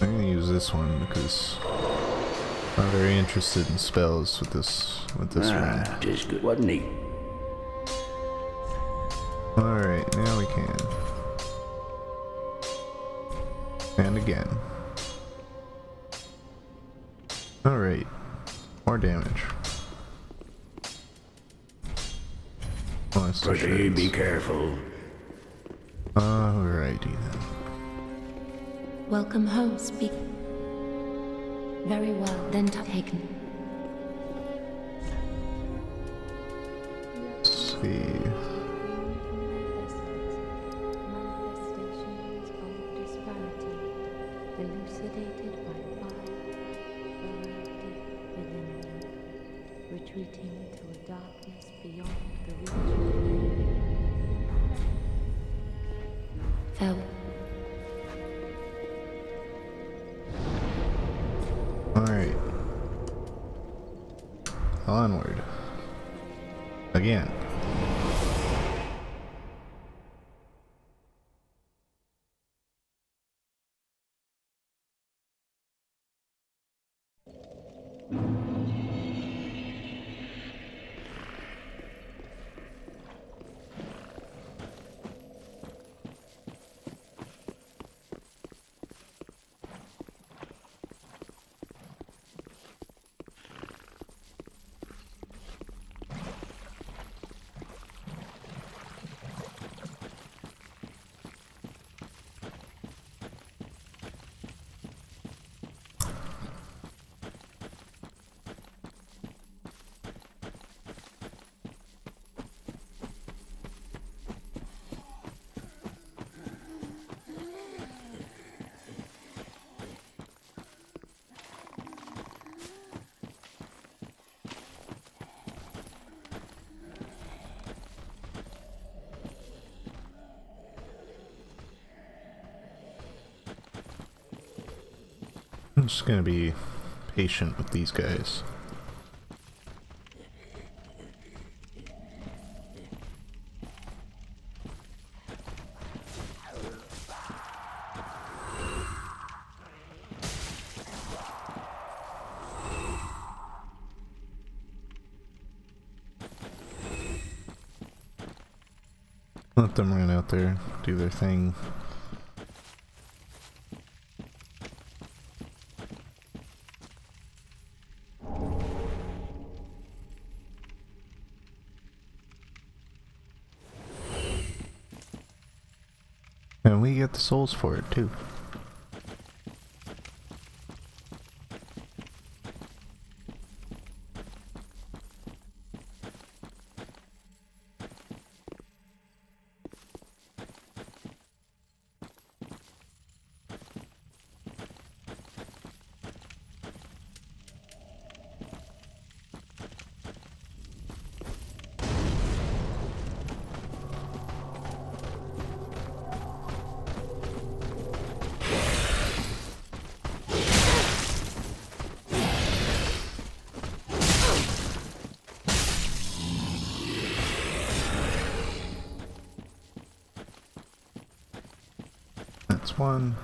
I'm gonna use this one because I'm not very interested in spells with this one. 'Tis good. What need? Alright, now we can. And again. Alright. More damage. Oh, it's the Prithee, shards. be careful. Alrighty then. Welcome home, speak. Very well, then taken. Let's see. Manifestations of disparity, elucidated by fire, buried deep within them, retreating to a darkness beyond the reach of man. Farewell. Alright. Onward. Again. I'm just gonna be patient with these guys. Let them run out there, do their thing. And we get the souls for it too. That's one.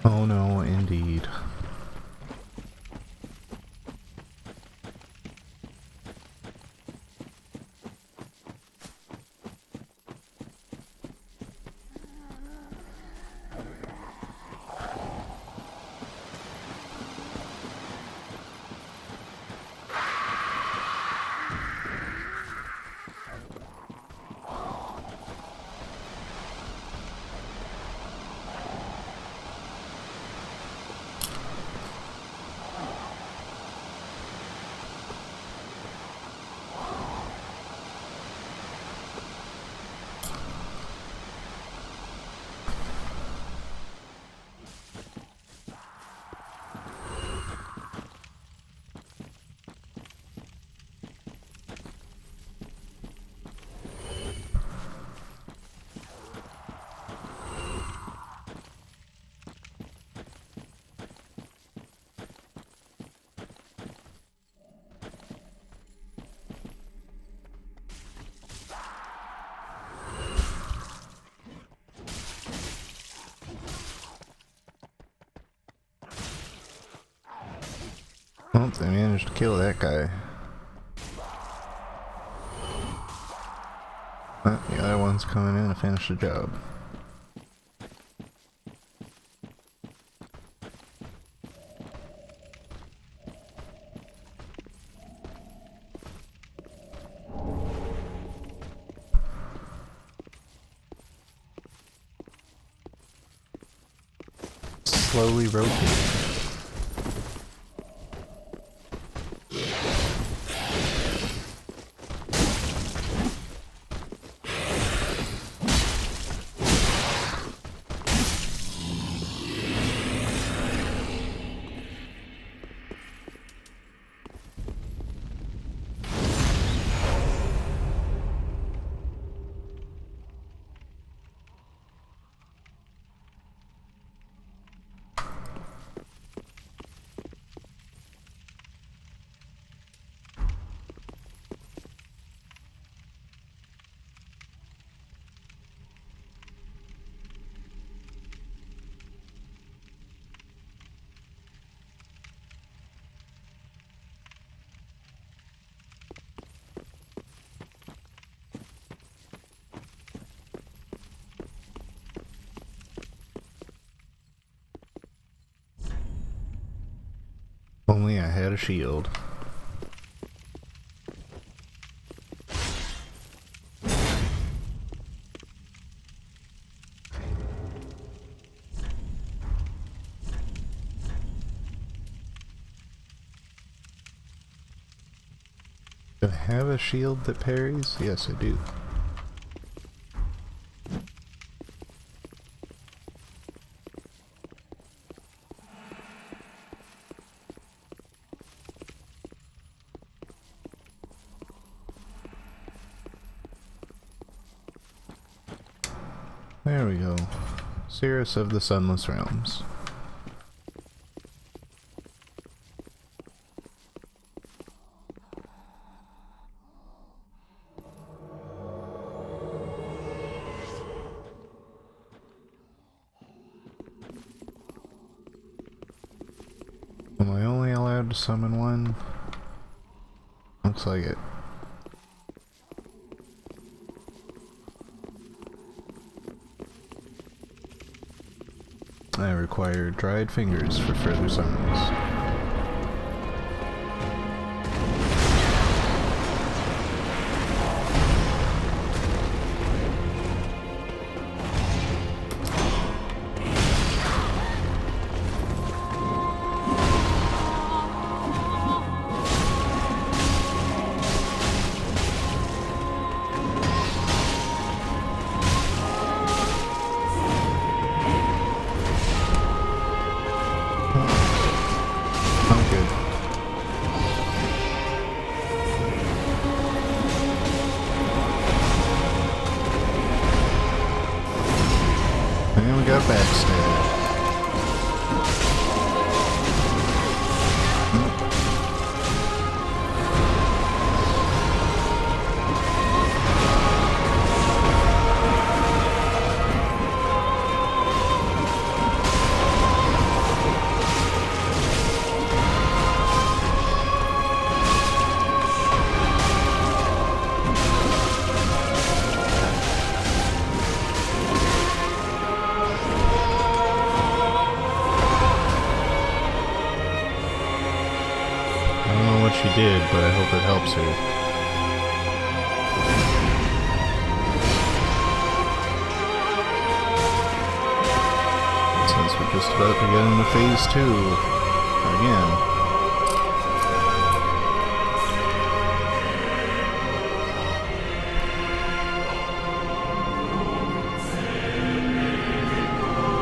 Oh no, indeed. Well, they managed to kill that guy. But the other one's coming in to finish the job. Slowly rotate. Only I had a shield. Do I have a shield that parries? Yes, I do. There we go. Cirrus of the Sunless Realms. Am I only allowed to summon one? Looks like it. I require dried fingers for further summons. And we got backstab. She did, but I hope it helps her. Since we're just about to get into phase 2 again.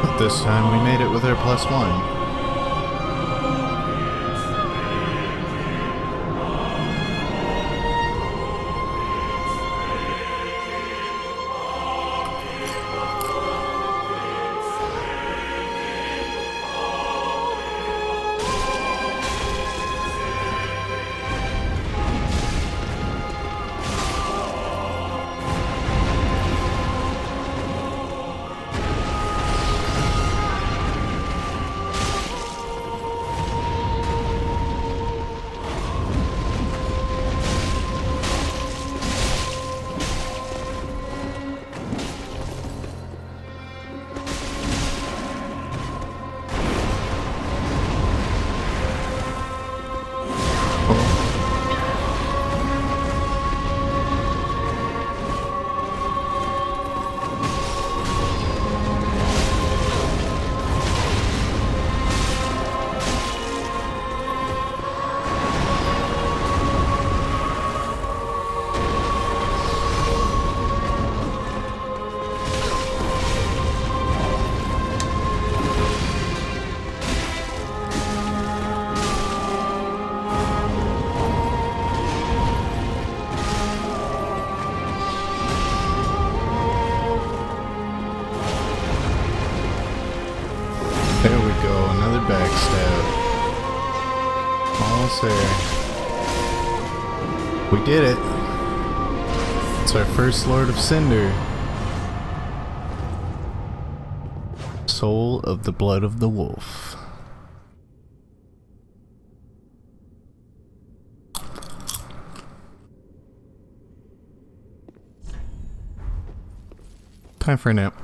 But this time we made it with our +1. There we go, another backstab. Almost there. We did it. It's our first Lord of Cinder. Soul of the Blood of the Wolf. Time for a nap.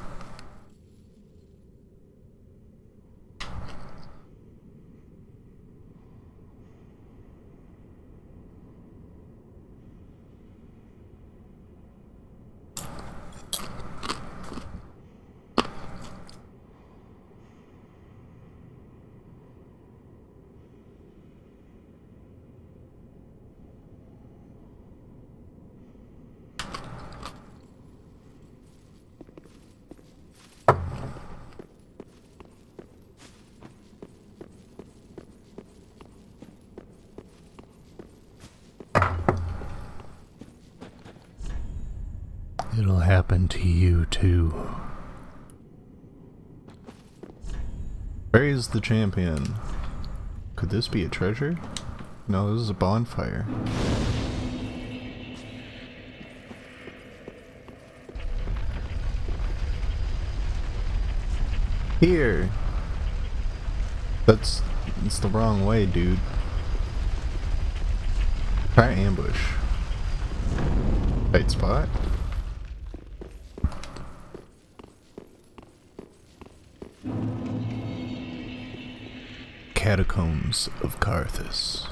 It'll happen to you too. Praise the champion. Could this be a treasure? No, this is a bonfire. Here! It's the wrong way, dude. Try ambush. Tight spot. Catacombs of Carthus.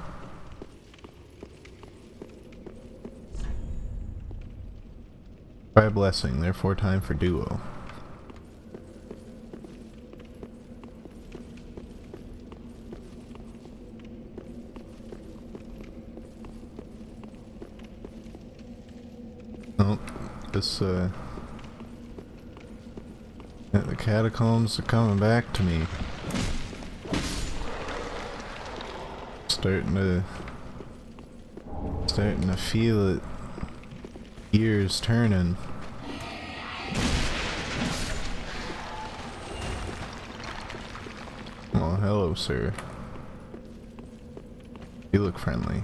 Try a blessing, therefore time for duo. Oh, this the catacombs are coming back to me. Starting to feel it. Gears turning. hello, sir. You look friendly.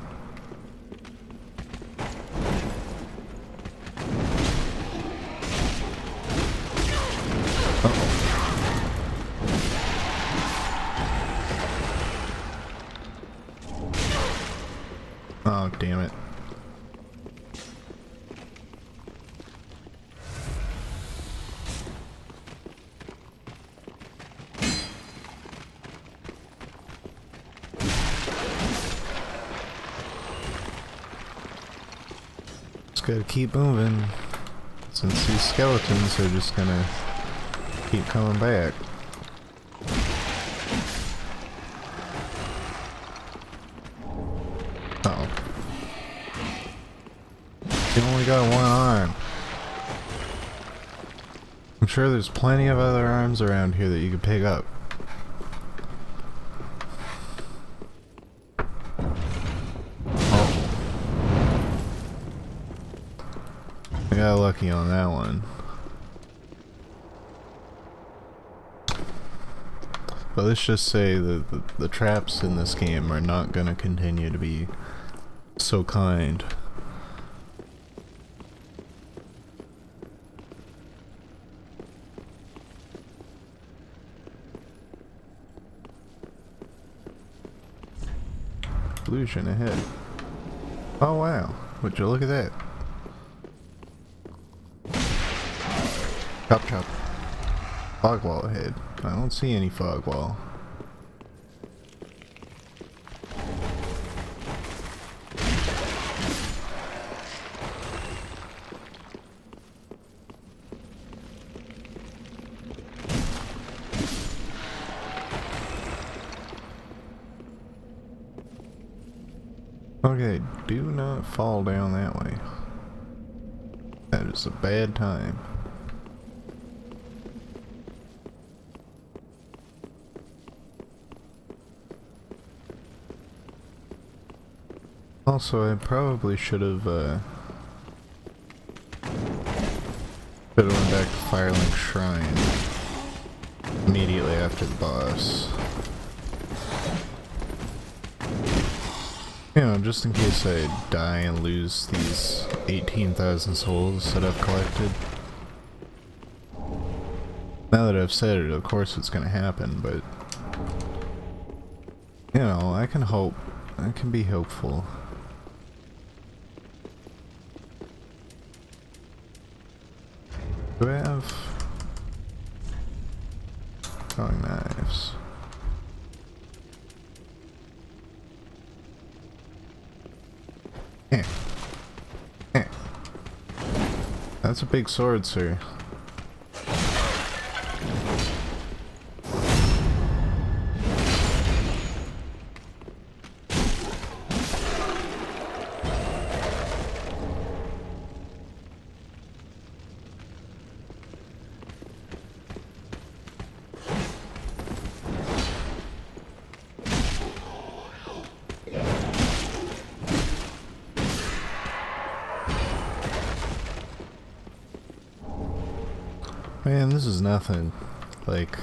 Oh, damn it. Just gotta keep moving, since these skeletons are just gonna keep coming back. Uh-oh. You only got one arm. I'm sure there's plenty of other arms around here that you could pick up. I got lucky on that one. But let's just say that the traps in this game are not gonna continue to be so kind. Illusion ahead. Oh wow, would you look at that? Chop chop. Fog wall ahead. I don't see any fog wall. Okay, do not fall down that way. That is a bad time. Also, I probably should have went back to Firelink Shrine immediately after the boss. You know, just in case I die and lose these 18,000 souls that I've collected. Now that I've said it, of course it's gonna happen, but you know, I can hope. I can be hopeful. Do I have throwing knives? That's a big sword, sir. Man, this is nothing. Like,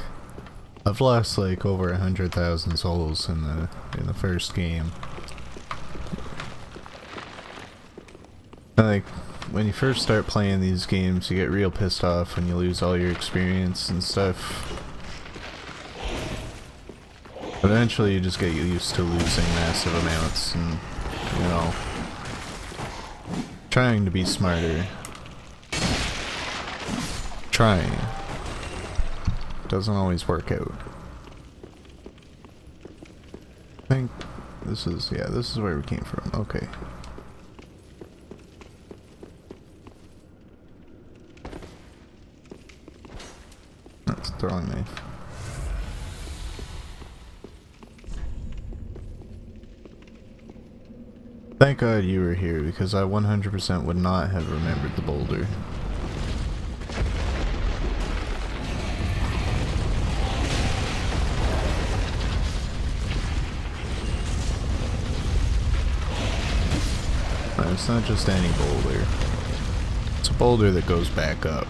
I've lost like over 100,000 souls in the first game. Like, when you first start playing these games, you get real pissed off when you lose all your experience and stuff. But eventually you just get used to losing massive amounts and, you know, trying to be smarter. Trying. Doesn't always work out. I think this is, yeah, this is where we came from. Okay. That's a throwing knife. Thank God you were here, because I 100% would not have remembered the boulder. It's not just any boulder. It's a boulder that goes back up.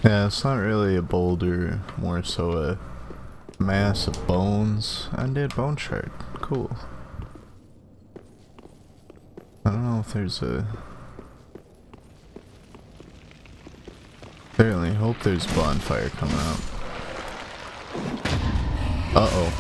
Yeah, it's not really a boulder, more so a mass of bones. Undead bone shard. Cool. I don't know if there's a... Certainly hope there's a bonfire coming up. Uh-oh.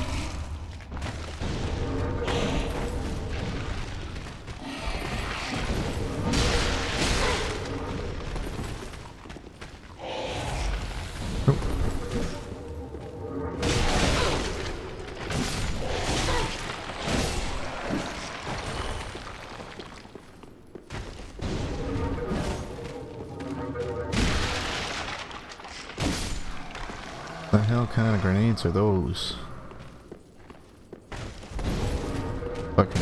What the hell kind of grenades are those? Fucking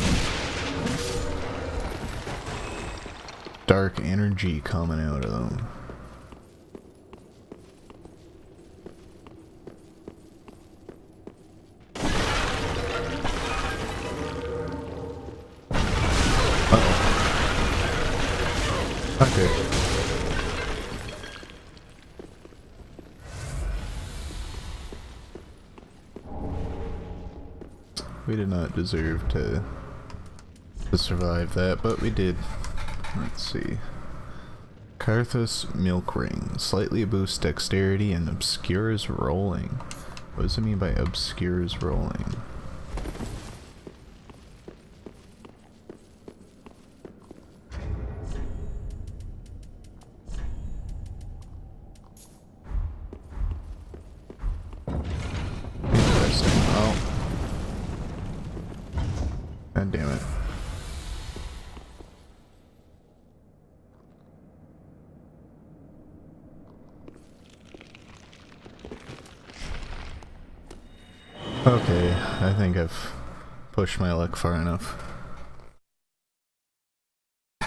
dark energy coming out of them. Uh-oh. Okay. We did not deserve to survive that, but we did. Let's see. Karthus Milk Ring. Slightly boosts dexterity and obscures rolling. What does it mean by obscures rolling? Interesting. Oh. God damn it. Okay, I think I've pushed my luck far enough.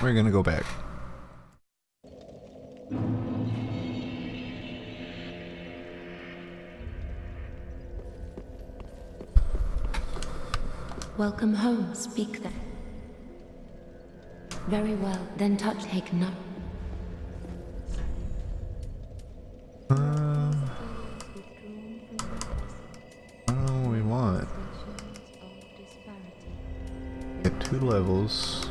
We're gonna go back. Welcome home, speak then. Very well, then touch take no. I don't know what we want. Get 2 levels.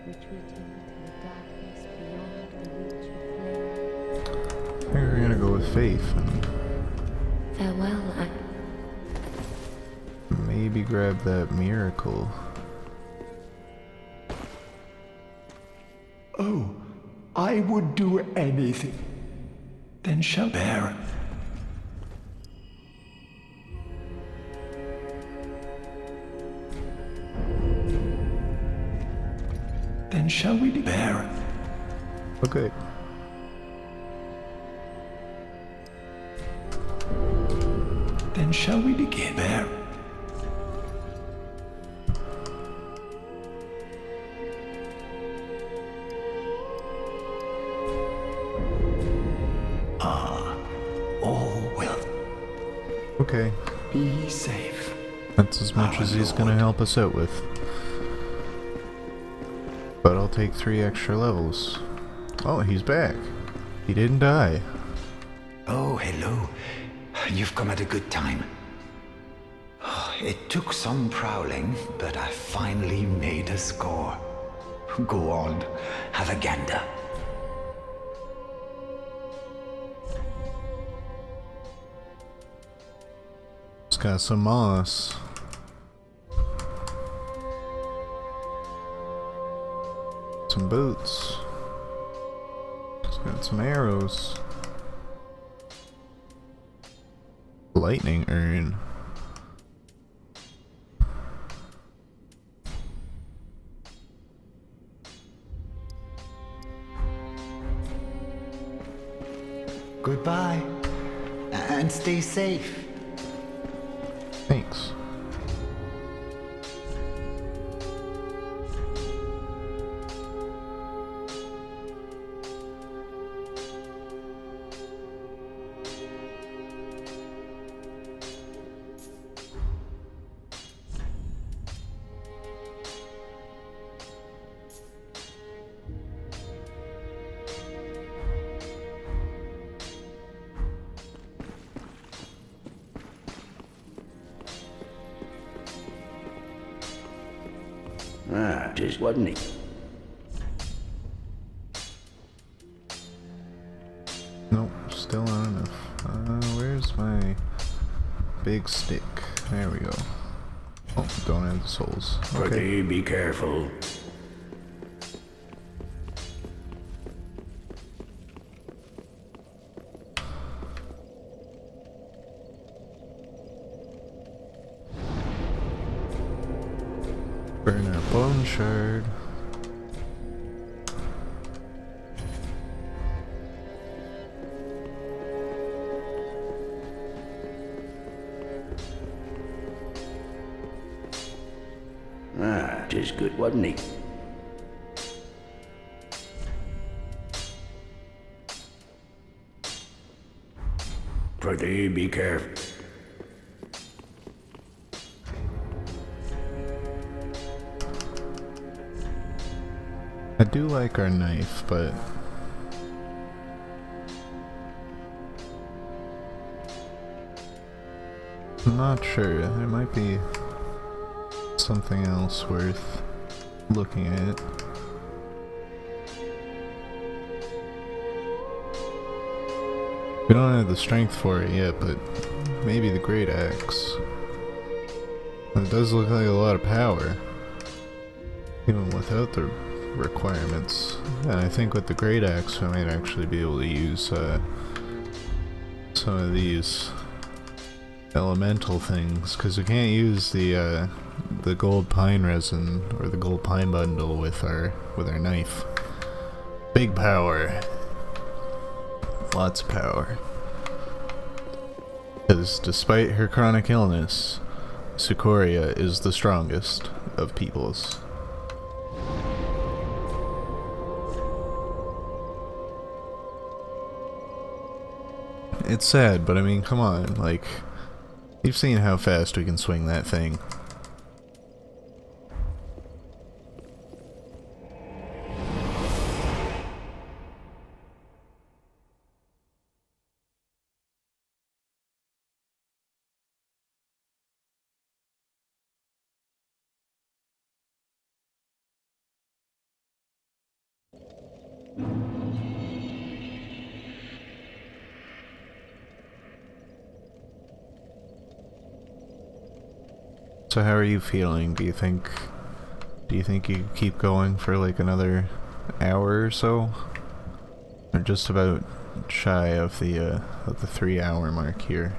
I think we're gonna go with faith and Farewell, maybe grab that miracle. Oh, I would do anything. Then shall bear. Then shall we bear? Okay. Then shall we begin? Bear. All will Okay. be safe. That's as much as he's gonna help us out with. But I'll take 3 extra levels. Oh, he's back. He didn't die. Oh, hello. You've come at a good time. It took some prowling, but I finally made a score. Go on, have a gander. It's got some moss. Some boots. It's got some arrows. Lightning urn. Goodbye, and stay safe. Thanks. Ah, just wasn't he? Nope, still not enough. Where's my big stick? There we go. Oh, don't have the souls. Okay. Pretty, be careful. Burn our bone shard. Ah, just good, wasn't he? Pretty, be careful. I do like our knife, but I'm not sure. There might be something else worth looking at. We don't have the strength for it yet, but maybe the great axe. It does look like a lot of power, even without the requirements. And I think with the great axe we might actually be able to use some of these elemental things, because we can't use the gold pine resin or the gold pine bundle with our knife. Big power. Lots of power. Because despite her chronic illness, Sukoria is the strongest of peoples. It's sad, but I mean, come on, like, you've seen how fast we can swing that thing. So how are you feeling? Do you think you could keep going for like another hour or so? Or just about shy of the 3-hour mark here?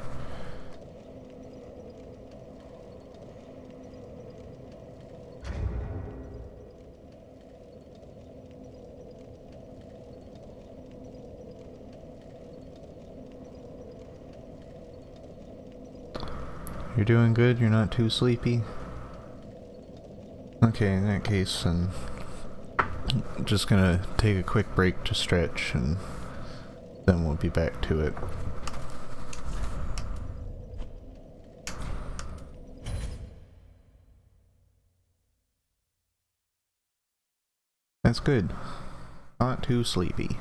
You're doing good? You're not too sleepy? Okay, in that case, I'm just gonna take a quick break to stretch, and then we'll be back to it. That's good. Not too sleepy.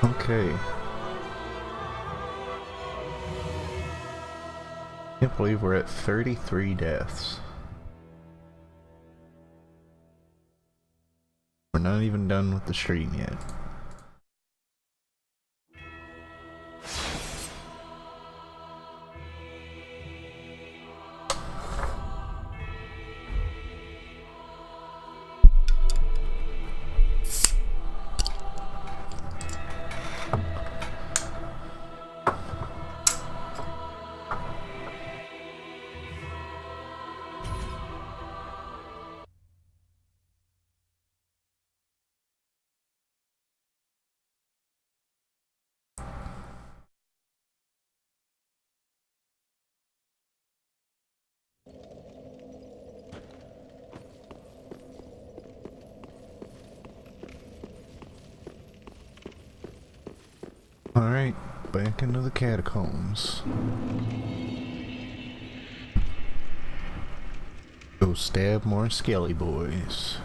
Okay. Can't believe we're at 33 deaths. We're not even done with the stream yet. Alright, back into the catacombs. Go stab more skelly boys.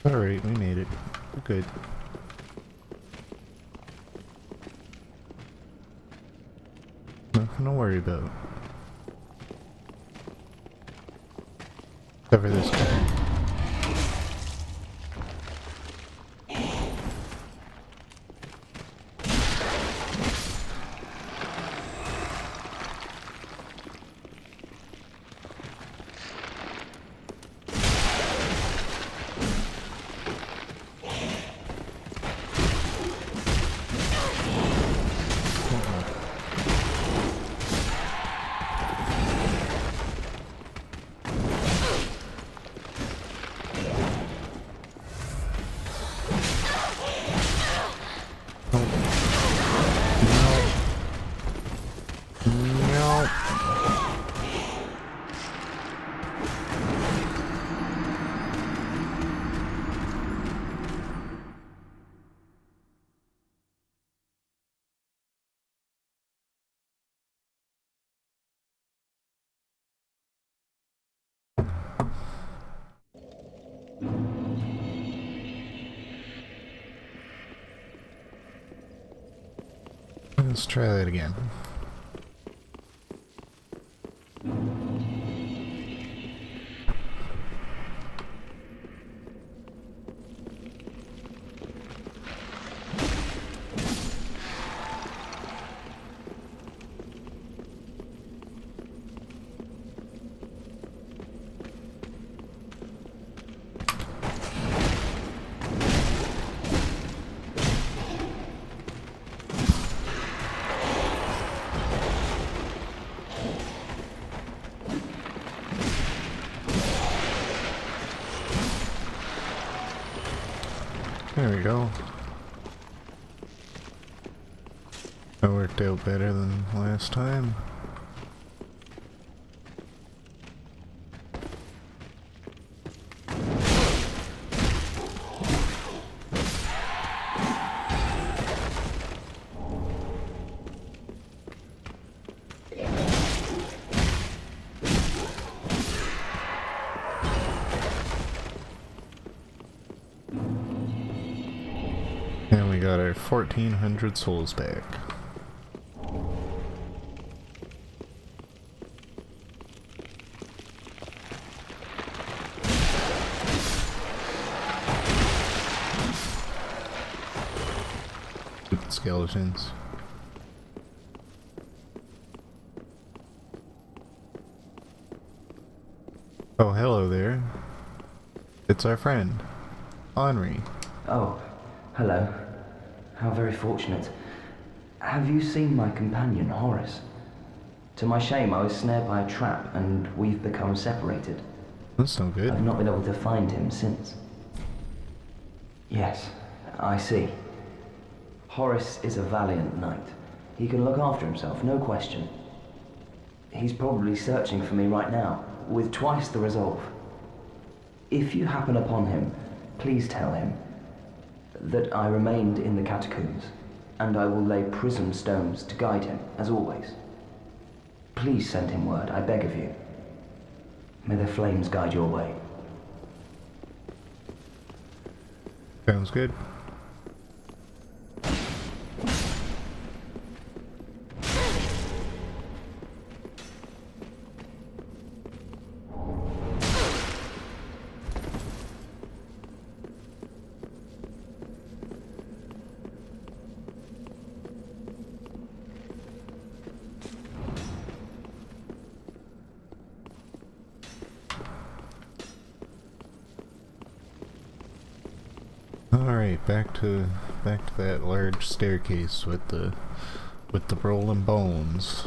Alright, we made it. We're good. Nothing to worry about. Cover this guy. Let's try that again. There we go. That worked out better than last time. And we got our 1400 souls back. Stupid skeletons. Oh, hello there. It's our friend, Henri. Oh, hello. How very fortunate. Have you seen my companion, Horace? To my shame, I was snared by a trap, and we've become separated. That's no good. I've not been able to find him since. Yes, I see. Horace is a valiant knight. He can look after himself, no question. He's probably searching for me right now, with twice the resolve. If you happen upon him, please tell him that I remained in the catacombs, and I will lay prism stones to guide him, as always. Please send him word, I beg of you. May the flames guide your way. Sounds good. Alright, back to that large staircase with the rolling bones.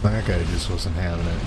That guy just wasn't having it.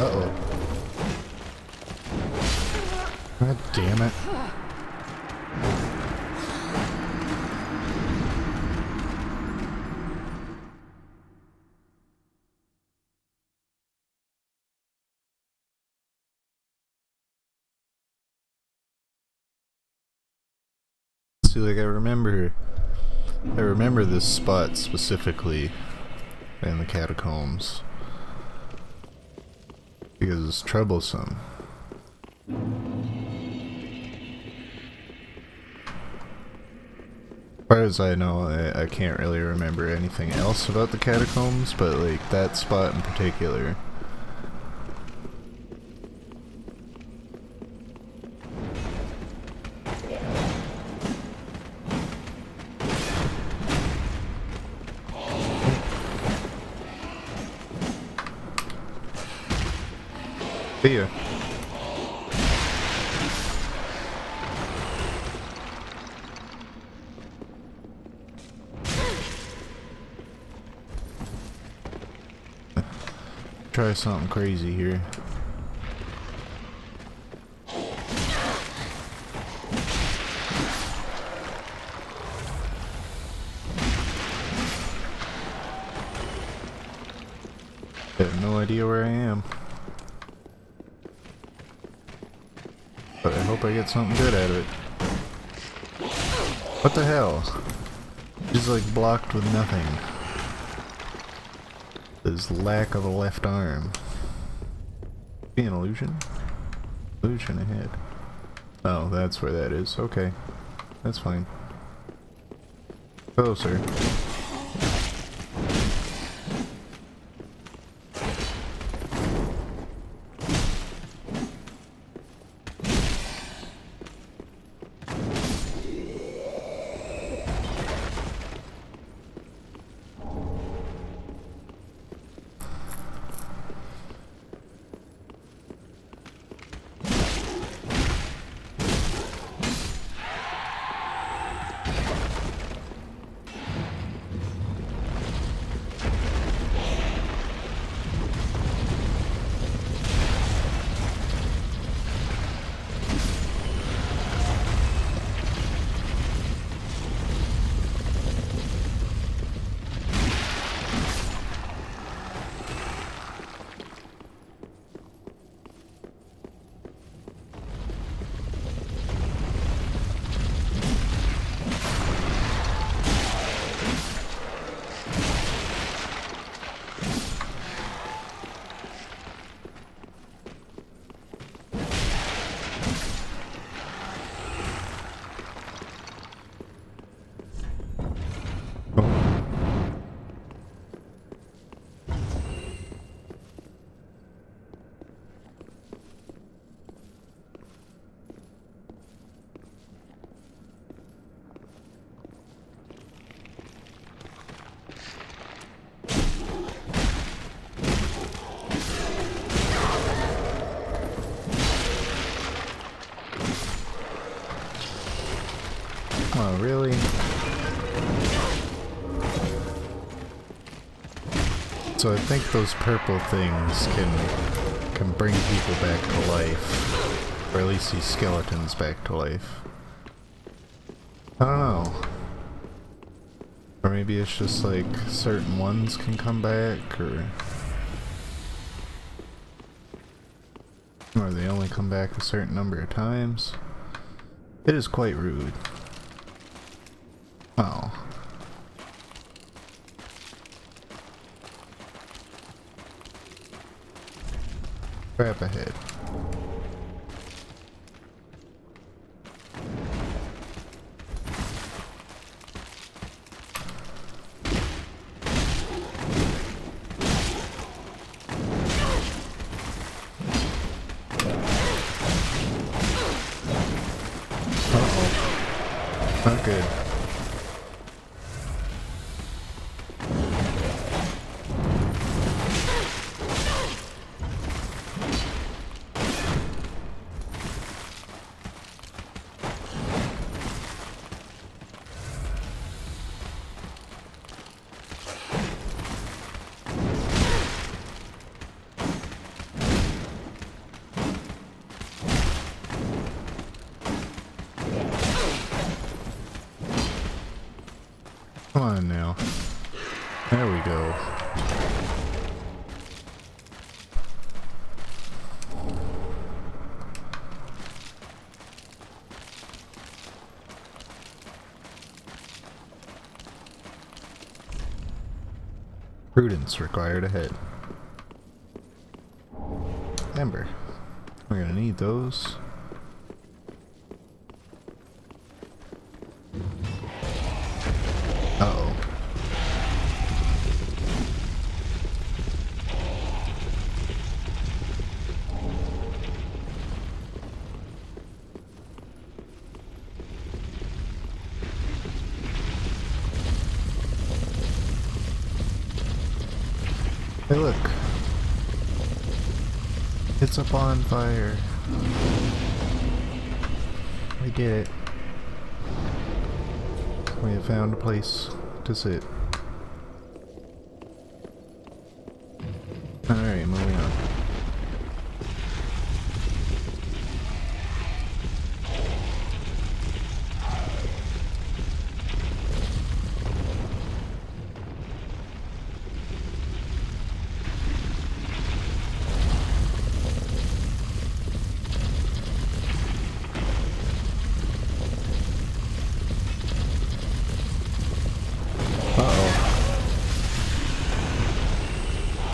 Uh-oh. God damn it. See, like, I remember this spot specifically in the catacombs because it's troublesome. As far as I know, I can't really remember anything else about the catacombs, but like that spot in particular. See ya. Try something crazy here. I have no idea where I am. But I hope I get something good out of it. What the hell? She's like blocked with nothing. There's lack of a left arm. Be an illusion? Illusion ahead. Oh, that's where that is. Okay. That's fine. Closer. Oh, really? So I think those purple things can bring people back to life. Or at least these skeletons back to life. I don't know. Or maybe it's just like certain ones can come back, or they only come back a certain number of times. It is quite rude. Oh. Crap ahead. Not good. Come on now. There we go. Prudence required ahead. Ember. We're gonna need those. Uh-oh. Hey, look. It's a bonfire. We did it. We have found a place to sit. Alright, moving on.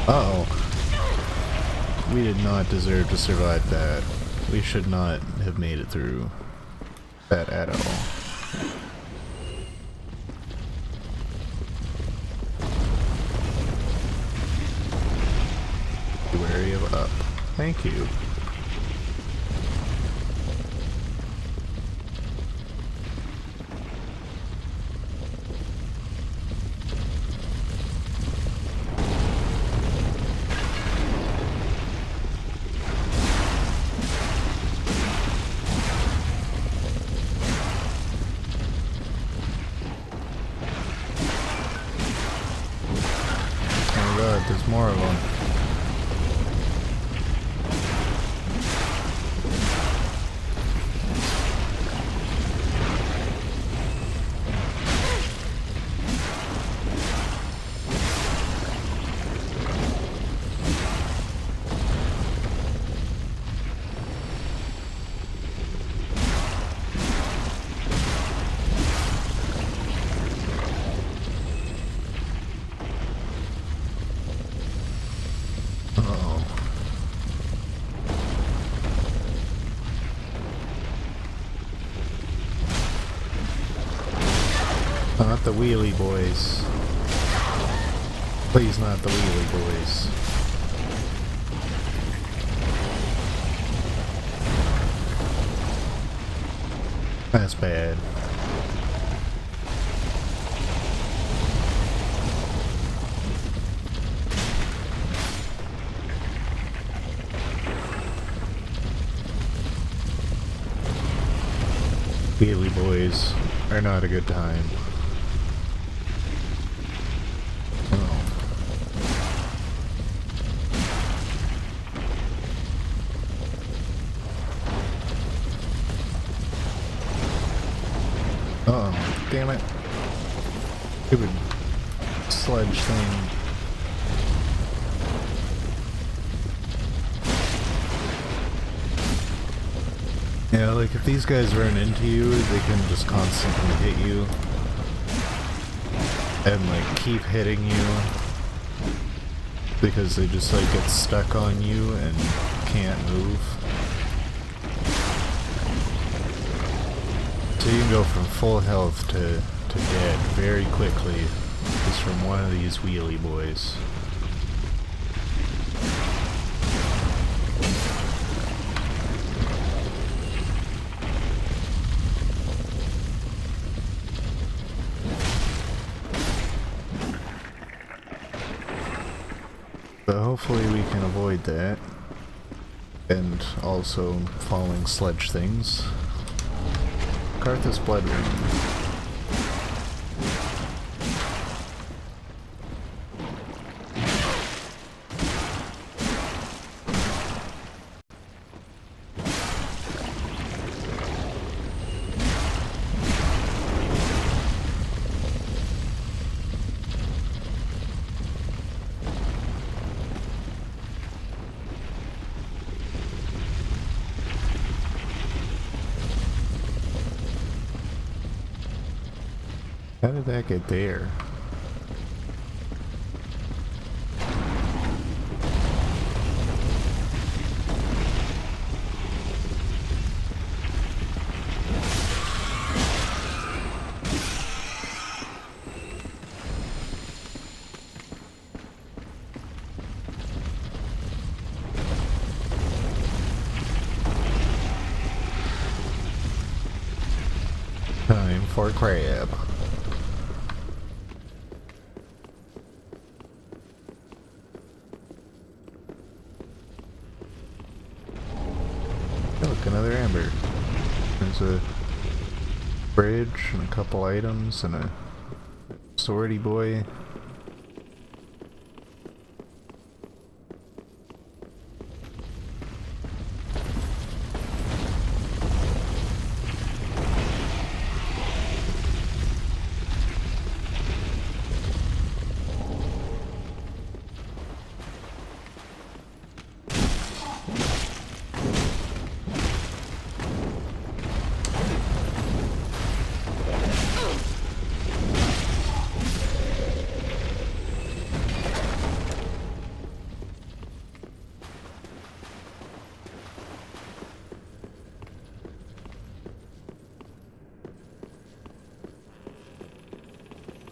Uh-oh. We did not deserve to survive that. We should not have made it through that at all. Be wary of up. Thank you. There's more of them. Not the wheelie boys. Please, not the wheelie boys. That's bad. Wheelie boys are not a good time. Oh. Oh, damn it. Stupid sledge thing. Yeah, like if these guys run into you, they can just constantly hit you. And like keep hitting you. Because they just like get stuck on you and can't move. So you can go from full health to dead very quickly. Just from one of these wheelie boys. But hopefully we can avoid that. And also falling sledge things. Carthus Blood Ring. How did that get there? Time for crab. Look, another amber. There's a bridge and a couple items and a swordy boy.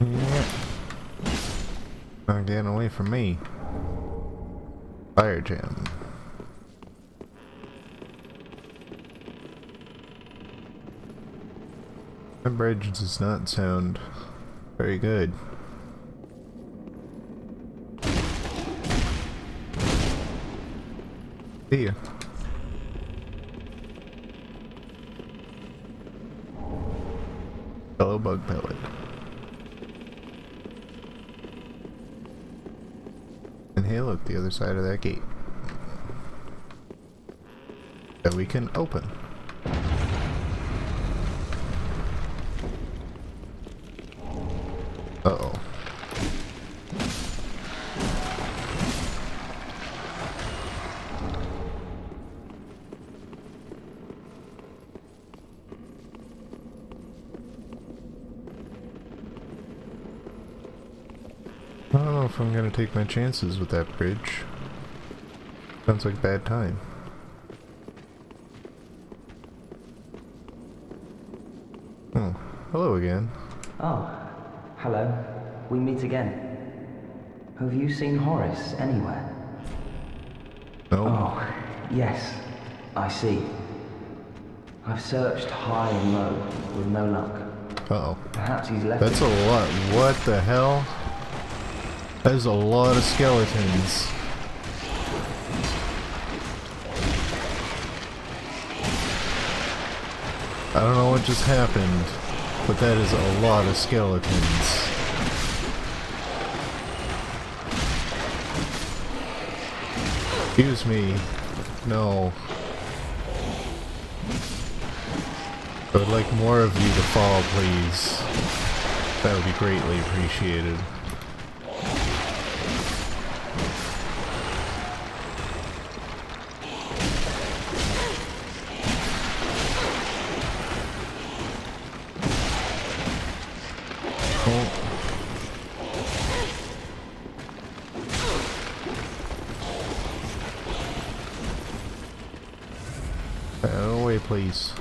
Yep. Not getting away from me. Fire gem. That bridge does not sound very good. See ya. Fellow bug pellet. And hey, look, the other side of that gate that we can open. Uh-oh. I don't know if I'm gonna take my chances with that bridge. Sounds like a bad time. Oh, hello again. Oh, hello. We meet again. Have you seen Horace anywhere? No. Oh, yes. I see. I've searched high and low with no luck. Uh-oh. Perhaps he's left. That's a lot. What the hell? That is a lot of skeletons. I don't know what just happened, But that is a lot of skeletons. Excuse me. No. I would like more of you to fall, please. That would be greatly appreciated. Away, please.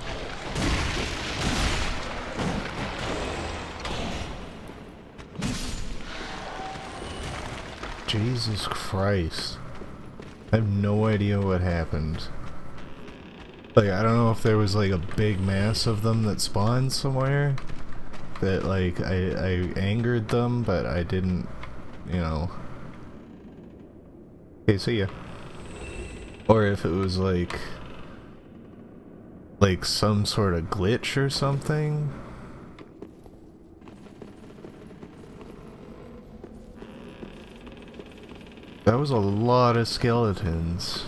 Jesus Christ. I have no idea what happened. Like, I don't know if there was like a big mass of them that spawned somewhere. That like, I angered them, but I didn't, you know. Okay, see ya. Or if it was like some sort of glitch or something. That was a lot of skeletons.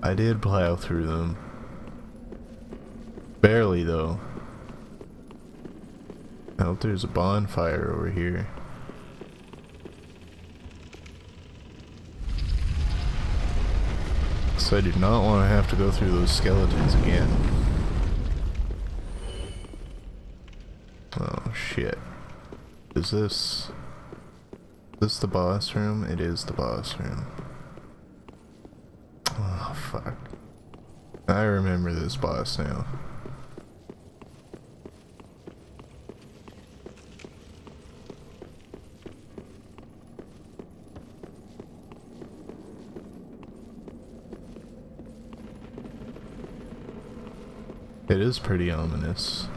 I did plow through them. Barely though. I hope there's a bonfire over here. So I do not want to have to go through those skeletons again. Oh shit. Is this the boss room? It is the boss room. Oh fuck. I remember this boss now. It is pretty ominous.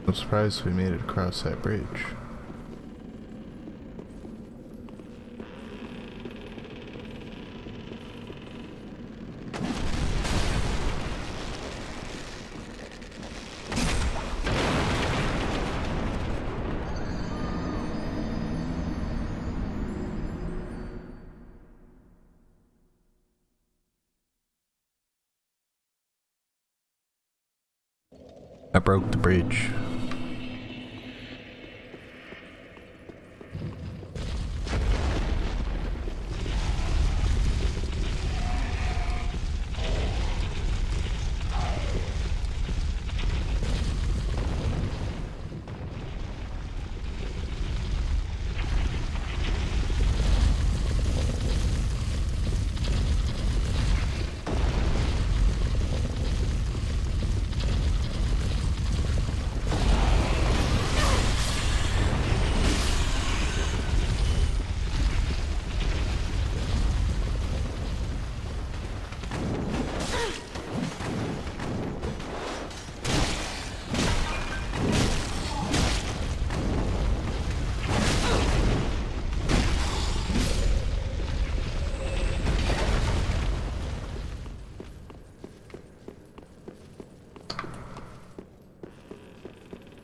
I'm surprised we made it across that bridge. I broke the bridge.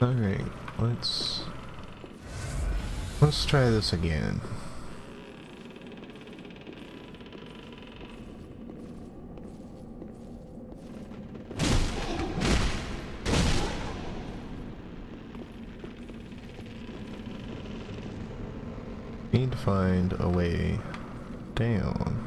Alright, let's try this again. Need to find a way down.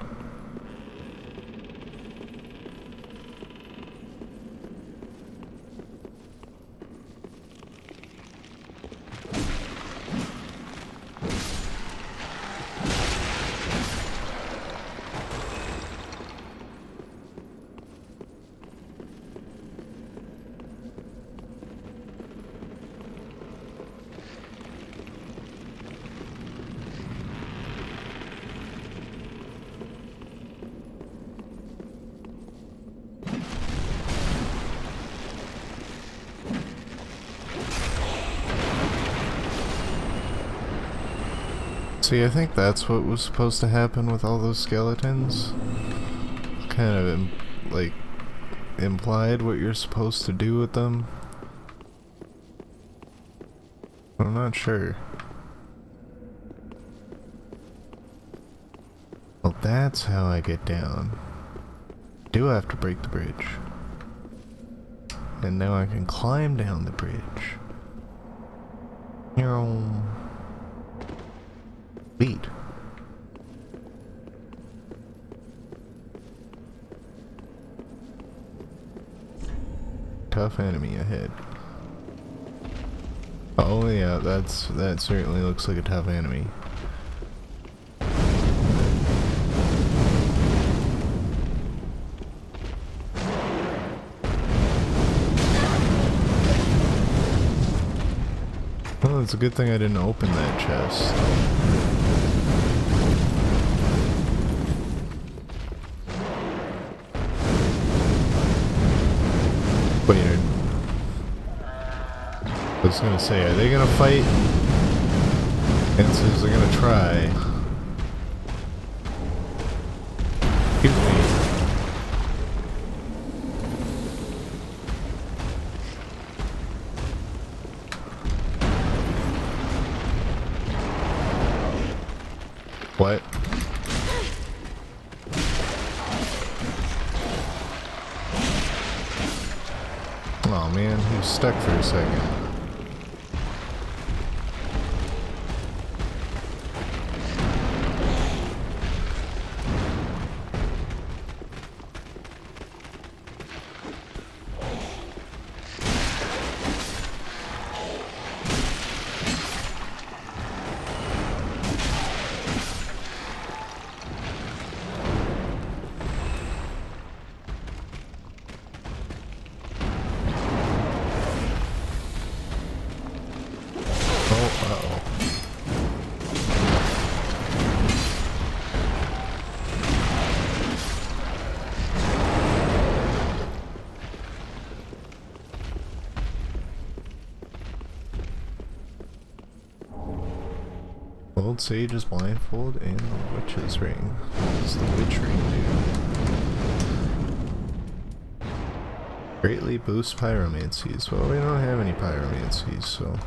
See, I think that's what was supposed to happen with all those skeletons. kind of like implied what you're supposed to do with them. I'm not sure. Well, that's how I get down. Do have to break the bridge. And now I can climb down the bridge. Beat. Tough enemy ahead. Oh yeah, that certainly looks like a tough enemy. Well, it's a good thing I didn't open that chest. Wait, I was gonna say, are they gonna fight? And says they're gonna try. Excuse me. What? Oh man, he was stuck for a second. Old Sage is blindfold and the Witch's Ring. What does the Witch Ring do? Greatly boosts pyromancies. Well, we don't have any pyromancies, so...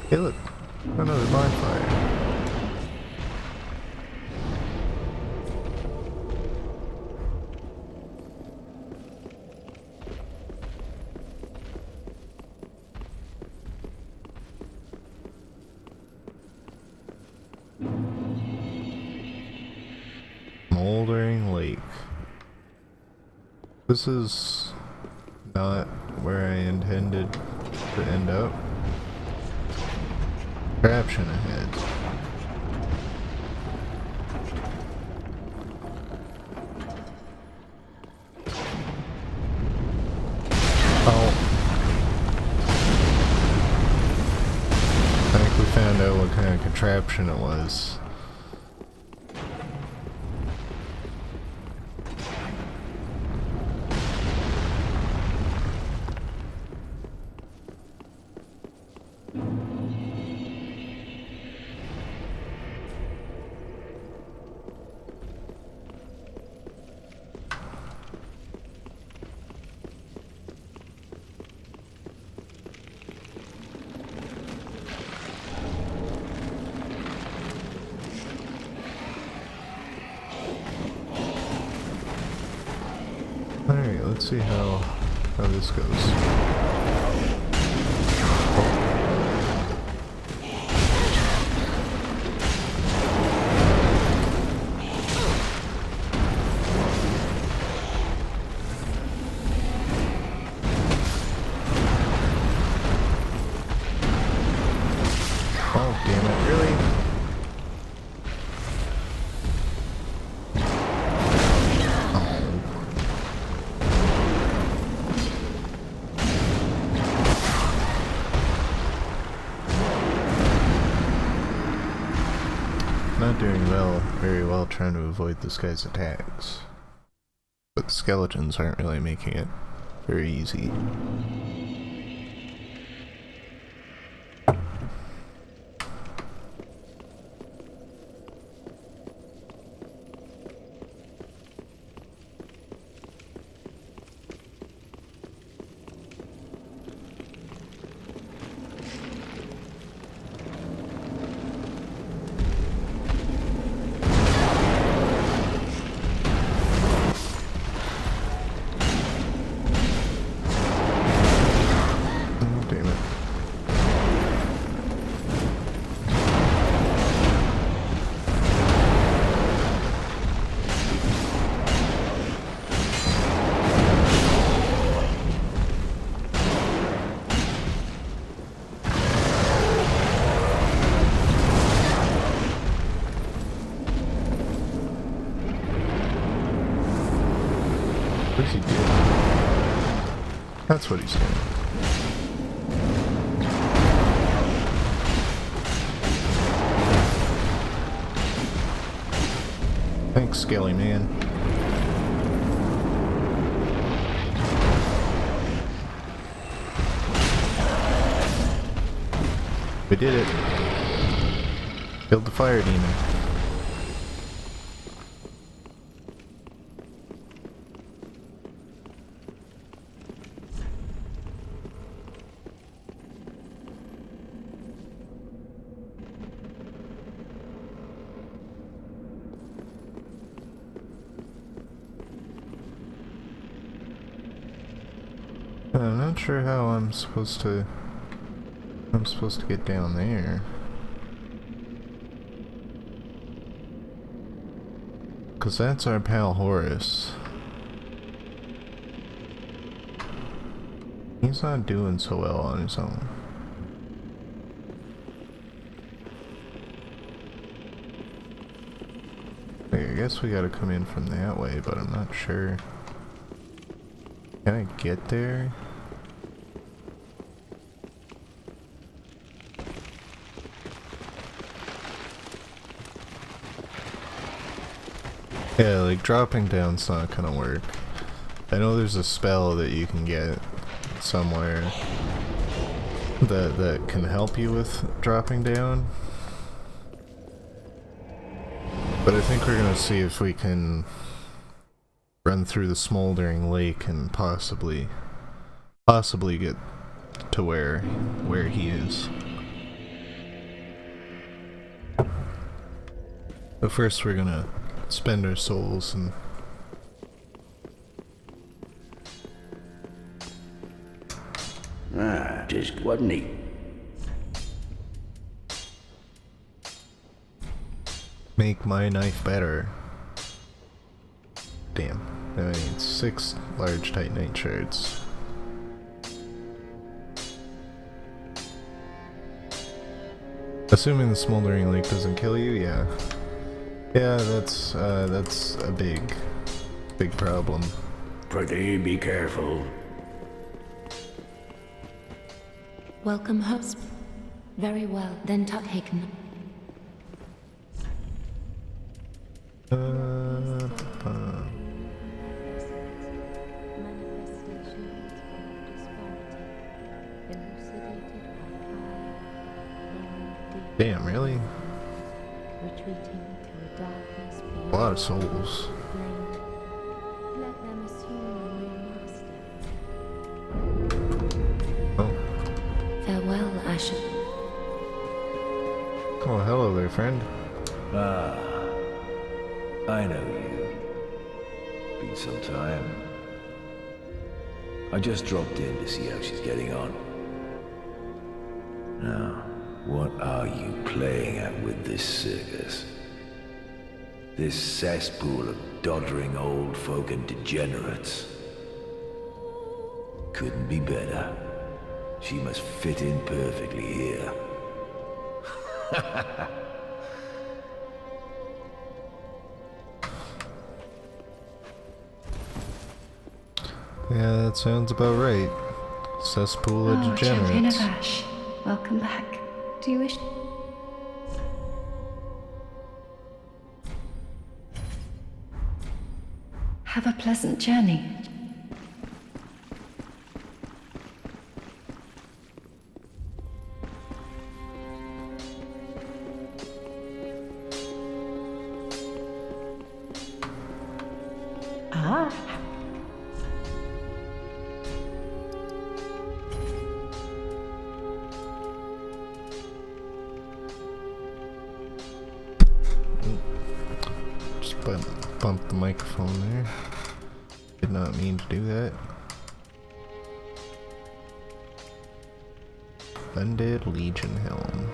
Hey look! Another bonfire. Moldering Lake. This is not where I intended to end up. Contraption ahead. Oh. I think we found out what kind of contraption it was. Alright, let's see how this goes. Oh, damn it, really? Not doing very well trying to avoid this guy's attacks. But the skeletons aren't really making it very easy. What's he doing? That's what he's doing. Thanks, Skelly Man. We did it. Killed the fire demon. I'm not sure how I'm supposed to get down there. Cause that's our pal Horace. He's not doing so well on his own. I guess we gotta come in from that way, but I'm not sure. Can I get there? Yeah, like dropping down's not gonna work. I know there's a spell that you can get somewhere that can help you with dropping down. But I think we're gonna see if we can run through the smoldering lake and possibly get to where he is. But first we're gonna spend our souls and Just wasn't he? make my knife better. Damn. I need 6 large titanite shards. Assuming the smoldering lake doesn't kill you, yeah. Yeah, that's a big problem. Pretty be careful. Welcome, host. Very well, then Tuthaken. Manifestations of disparity, elucidated by Damn, really? retreating to a darkness beyond A lot of souls. blade. Let them assume a new master. Oh. Farewell, Asher. Oh, hello there, friend. Ah, I know you. Been some time. I just dropped in to see how she's getting on. Now, what are you playing at with this circus? This cesspool of doddering old folk and degenerates? Couldn't be better. She must fit in perfectly here. Yeah, that sounds about right. Cesspool of Champion of degenerates. Ash, welcome back. Do you wish... Have a pleasant journey. Ah. Just bump the microphone there. Did not mean to do that. Undead Legion Helm.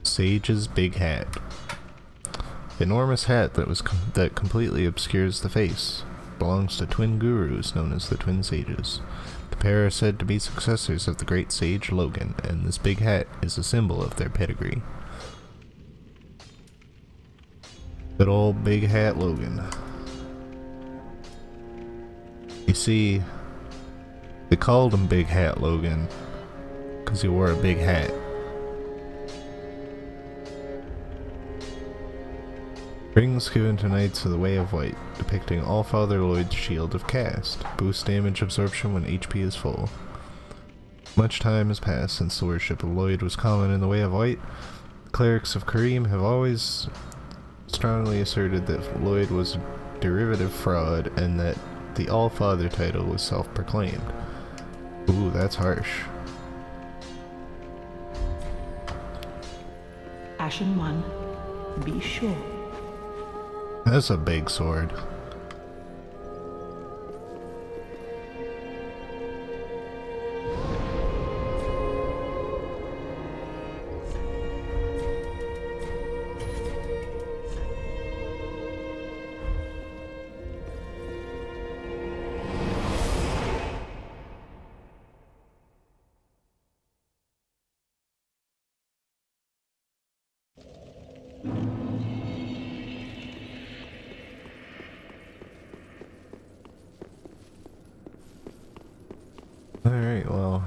Sage's big hat. enormous hat that completely obscures the face belongs to twin gurus known as the Twin Sages. The pair are said to be successors of the great sage Logan, and this big hat is a symbol of their pedigree. Good old Big Hat Logan. You see, they called him Big Hat Logan because he wore a big hat. Rings given to Knights of the Way of White, depicting Allfather Lloyd's Shield of Cast. Boost damage absorption when HP is full. Much time has passed since the worship of Lloyd was common in the Way of White. The clerics of Kareem have always strongly asserted that Lloyd was a derivative fraud and that the Allfather title was self-proclaimed. Ooh, that's harsh. Ashen One, be sure. That's a big sword. Alright, well,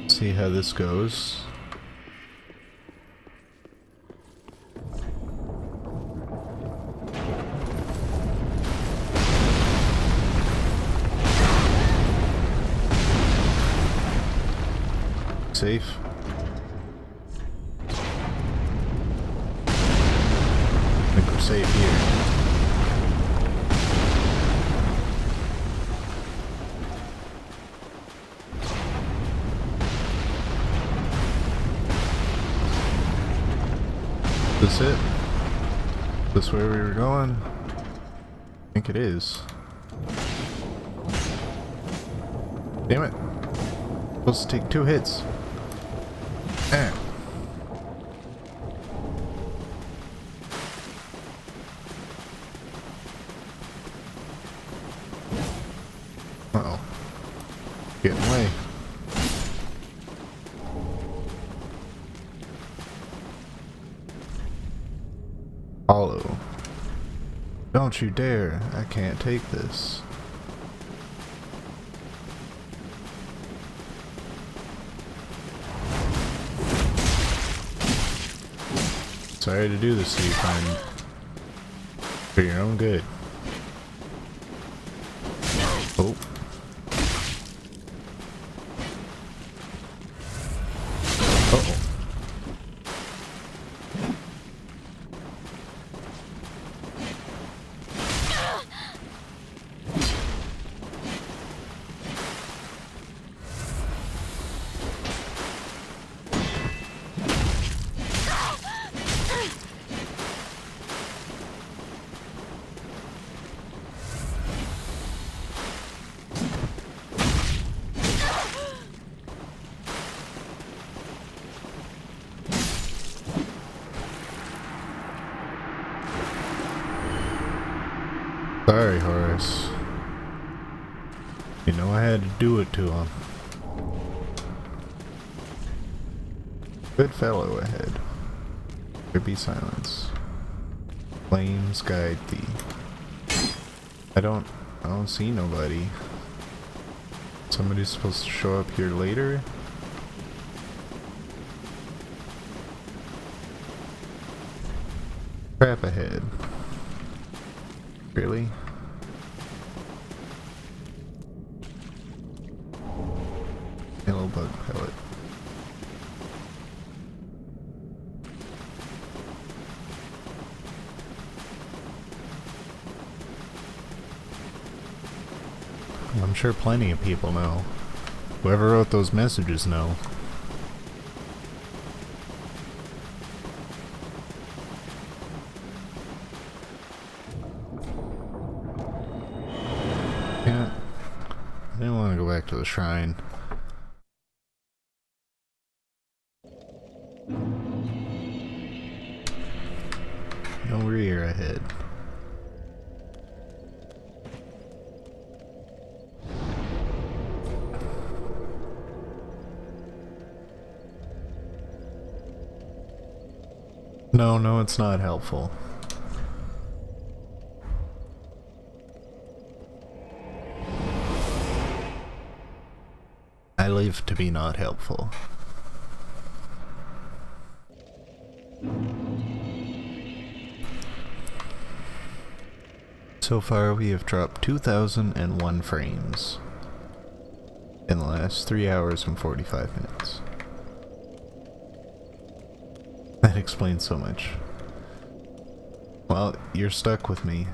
see how this goes. Safe. I think we're safe here. Is this it? Is this where we were going? I think it is. Damn it. Supposed to take 2 hits. Ah. Uh-oh. Getting away. Hollow. Don't you dare. I can't take this. Sorry to do this to you, friend. For your own good. Oh. Uh-oh. Sorry, Horace. You know I had to do it to him. Good fellow ahead. There be silence. Flames guide thee. I don't see nobody. Somebody's supposed to show up here later? Crap ahead. Really? Yellow bug pellet. I'm sure plenty of people know. Whoever wrote those messages know. Yeah, I didn't want to go back to the shrine. ahead. No, it's not helpful. I live to be not helpful. So far we have dropped 2001 frames in the last 3 hours and 45 minutes. That explains so much. Well, you're stuck with me.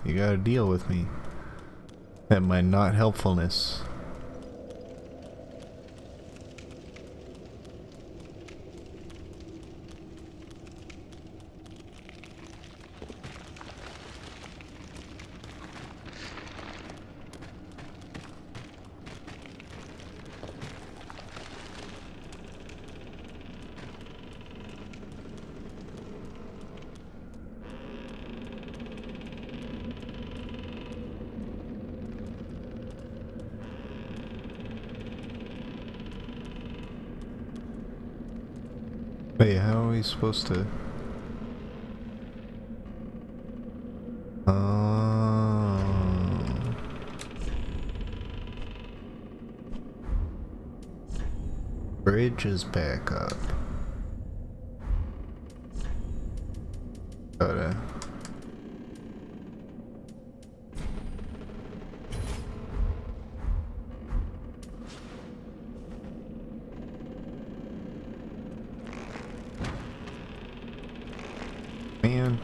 You gotta deal with me. And my not helpfulness. Wait, how are we supposed to... Bridge is back up. Gotta... Man.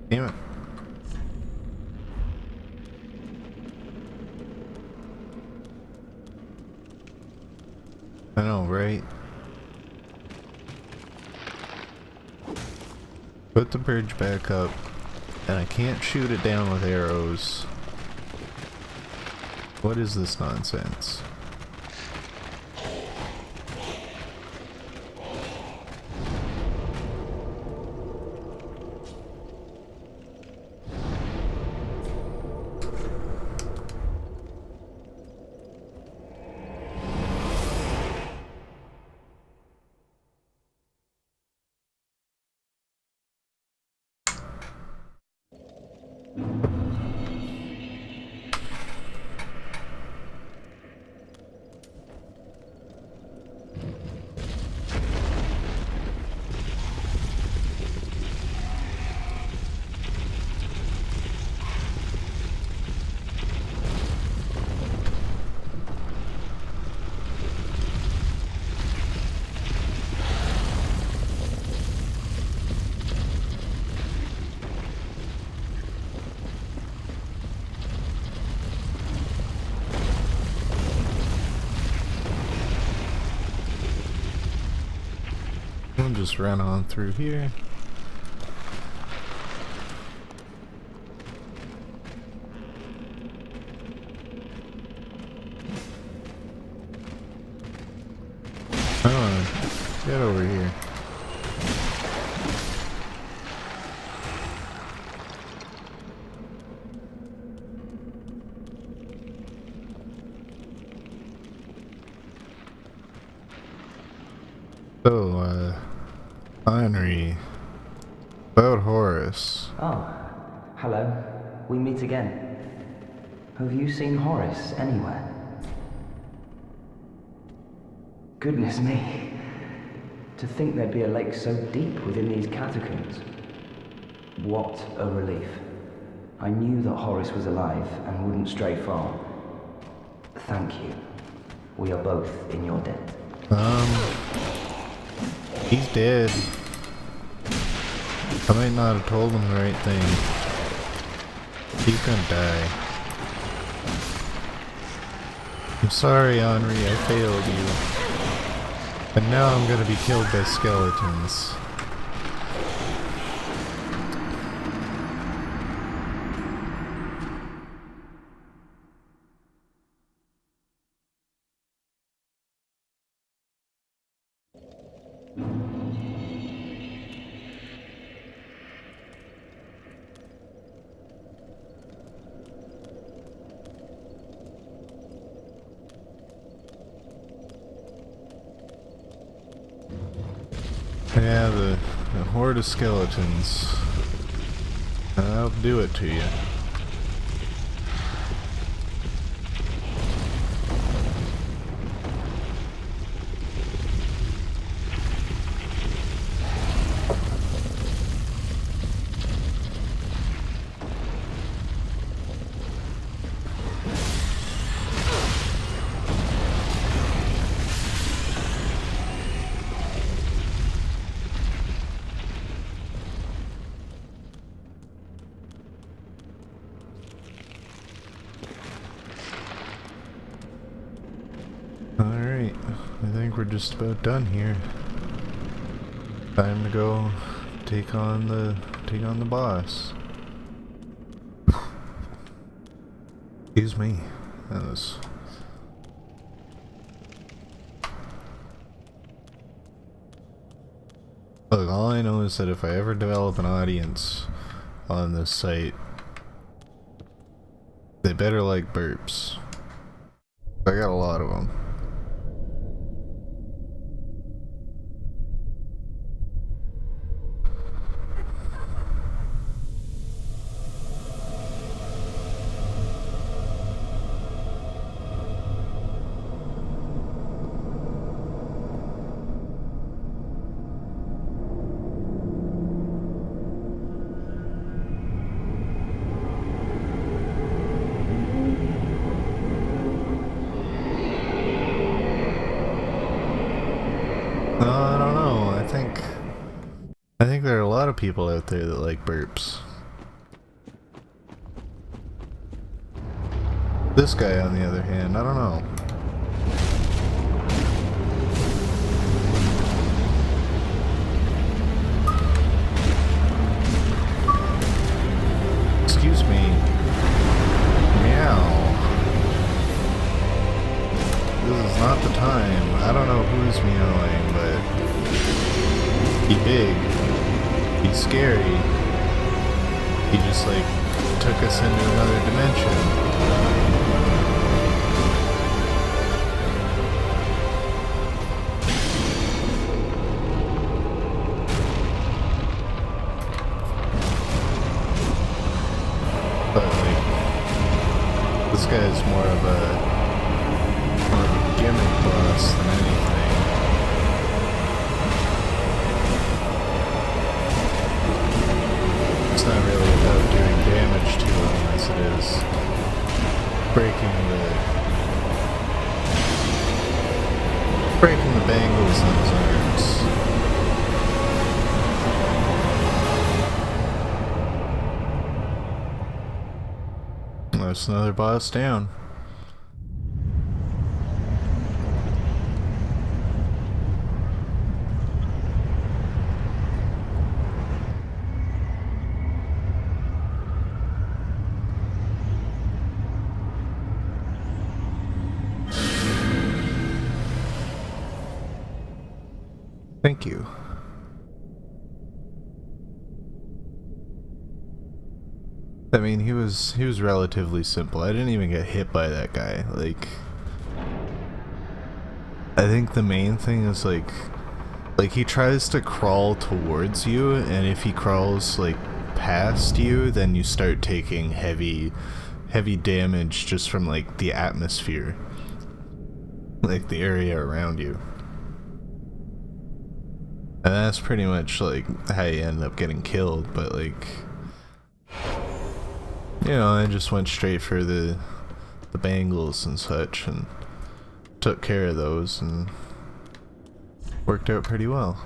Damn it. I know, right? Put the bridge back up, and I can't shoot it down with arrows. What is this nonsense? We'll just run on through here. Come on, get over here. So, Henry, about Horace. Oh, hello. We meet again. Have you seen Horace anywhere? Goodness me. To think there'd be a lake so deep within these catacombs. What a relief. I knew that Horace was alive and wouldn't stray far. Thank you. We are both in your debt. He's dead. I might not have told him the right thing. He's gonna die. I'm sorry, Henri, I failed you. And now I'm gonna be killed by skeletons. Yeah, the horde of skeletons. I'll do it to you. Alright, I think we're just about done here. Time to go take on the boss. Excuse me. That was... Look, all I know is that if I ever develop an audience on this site, they better like burps. I got a lot of them. I don't know. I think there are a lot of people out there that like burps. This guy, on the other hand, I don't know. Excuse me. Meow. This is not the time. I don't know who's meowing, but he big. He's scary. He just like took us into another dimension. But like, this guy's more of a gimmick boss than anything. It's not really about doing damage to him as it is breaking the bangles on his arms. That's another boss down. Thank you. I mean, he was relatively simple. I didn't even get hit by that guy. Like, I think the main thing is like he tries to crawl towards you, and if he crawls like past you, then you start taking heavy damage just from like the atmosphere, like the area around you. And that's pretty much like how you end up getting killed, but like, you know, I just went straight for the bangles and such and took care of those and worked out pretty well.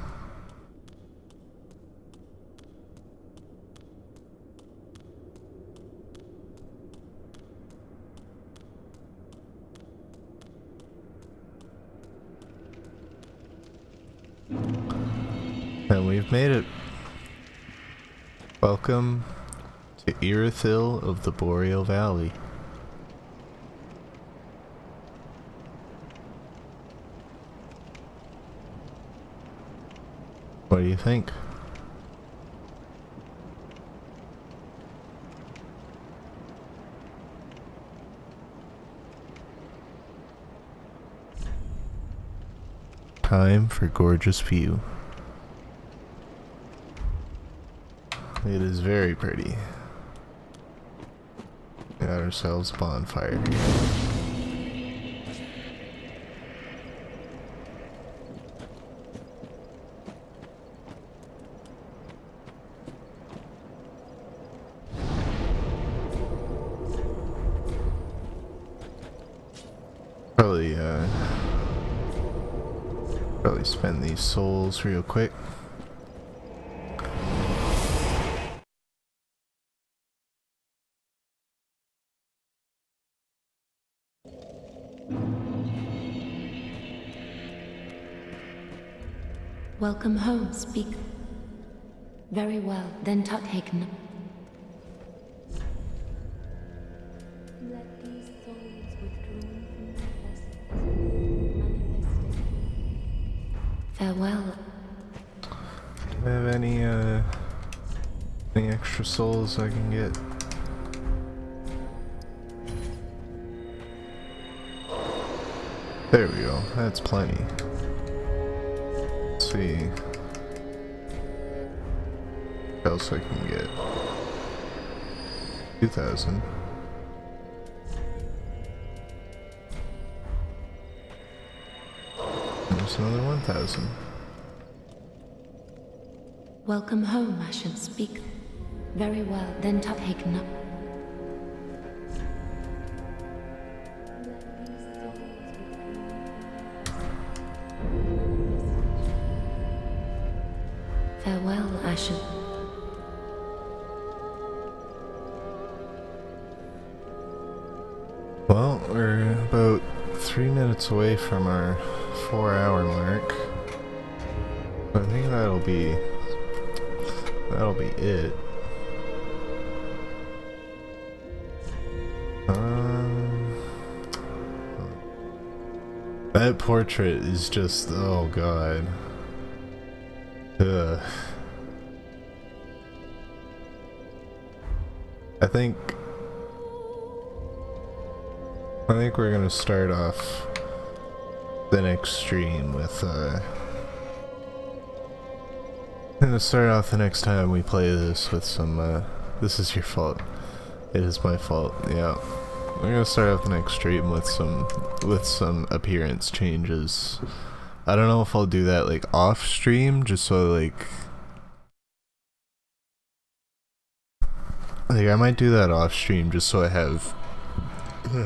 And we've made it. Welcome to Irithyll of the Boreal Valley. What do you think? Time for gorgeous view. It is very pretty. Got ourselves a bonfire. Probably spend these souls real quick. Welcome home, speak. Very well, then Tuthaken. Let these souls withdrawn from their vessels manifest. Farewell. Do I have any extra souls I can get? There we go, that's plenty. Let's see what else I can get. 2,000. There's another 1,000. Welcome home, Ashen, speak. Very well, then Tuthaken. Farewell, Ashen. Well, we're about 3 minutes away from our 4-hour mark. I think that'll be it. That portrait is just, oh god. Ugh. I think we're gonna start off the next stream with the next time we play this with some this is your fault. It is my fault, yeah. We're gonna start off the next stream with some appearance changes. I don't know if I'll do that like off stream, just so like I might do that off stream just so I have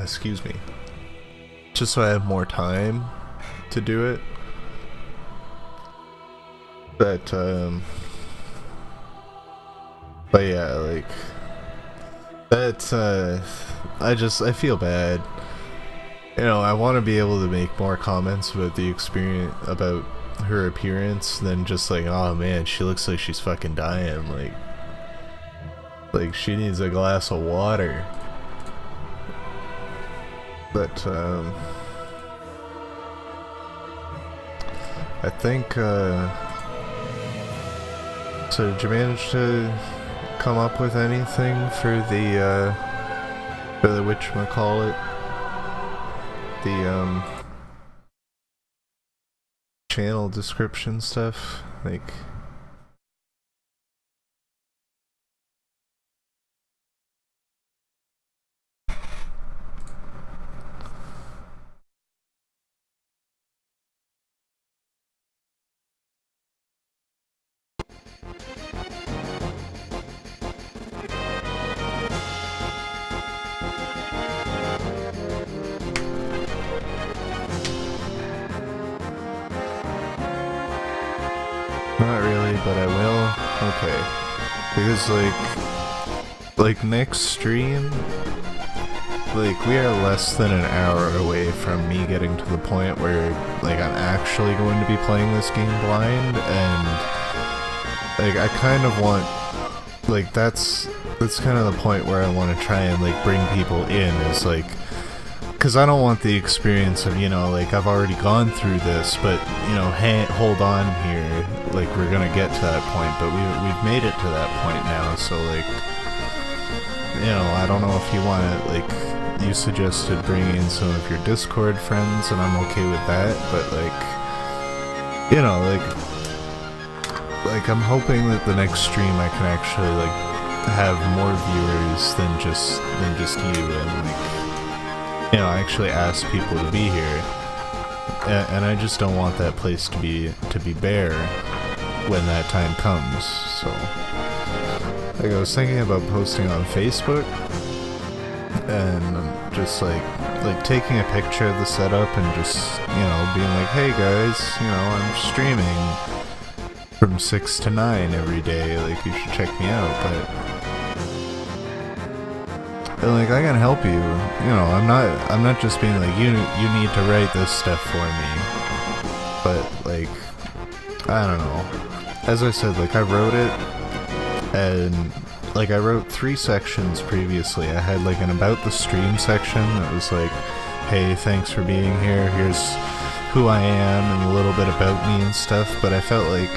excuse me. Just so I have more time to do it. But yeah, like that I feel bad. You know, I want to be able to make more comments about the experience, about her appearance, than just like, oh man, she looks like she's fucking dying, like she needs a glass of water. But I think so did you manage to come up with anything for the whatchamacallit, the channel description stuff, like not really, but I will. Okay. Because like next stream, like we are less than an hour away from me getting to the point where like I'm actually going to be playing this game blind, and like I kind of want, like that's kind of the point where I want to try and like bring people in, is like, because I don't want the experience of, you know, like I've already gone through this, but you know, hold on here, like we're gonna get to that point, but we've made it to that point now, so like, you know, I don't know if you want to, like, you suggested bringing in some of your Discord friends, and I'm okay with that, but like, you know, like like, I'm hoping that the next stream I can actually, like, have more viewers than just you, and, like, you know, actually ask people to be here. And I just don't want that place to be bare when that time comes. So, like, I was thinking about posting on Facebook and just like taking a picture of the setup and just, you know, being like, hey guys, you know, I'm streaming from 6 to 9 every day, like, you should check me out. But like, I can help you, you know, I'm not just being like, you need to write this stuff for me. But like, I don't know, as I said, like, I wrote it, and like, I wrote 3 sections previously. I had like an about the stream section that was like, hey, thanks for being here, here's who I am and a little bit about me and stuff. But I felt like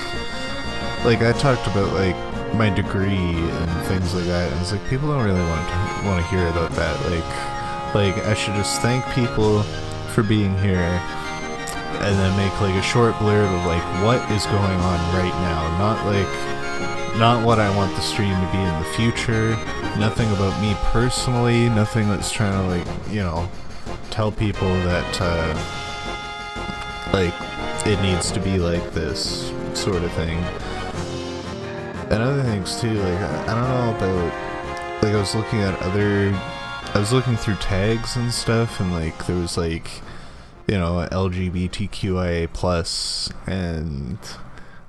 I talked about like my degree and things like that, and it's like, people don't really want to hear about that. Like I should just thank people for being here, and then make like a short blurb of like what is going on right now, not what I want the stream to be in the future, nothing about me personally, nothing that's trying to, like, you know, tell people that like it needs to be like this sort of thing. And other things too, like, I don't know about, like, I was looking through tags and stuff, and like there was like, you know, LGBTQIA plus and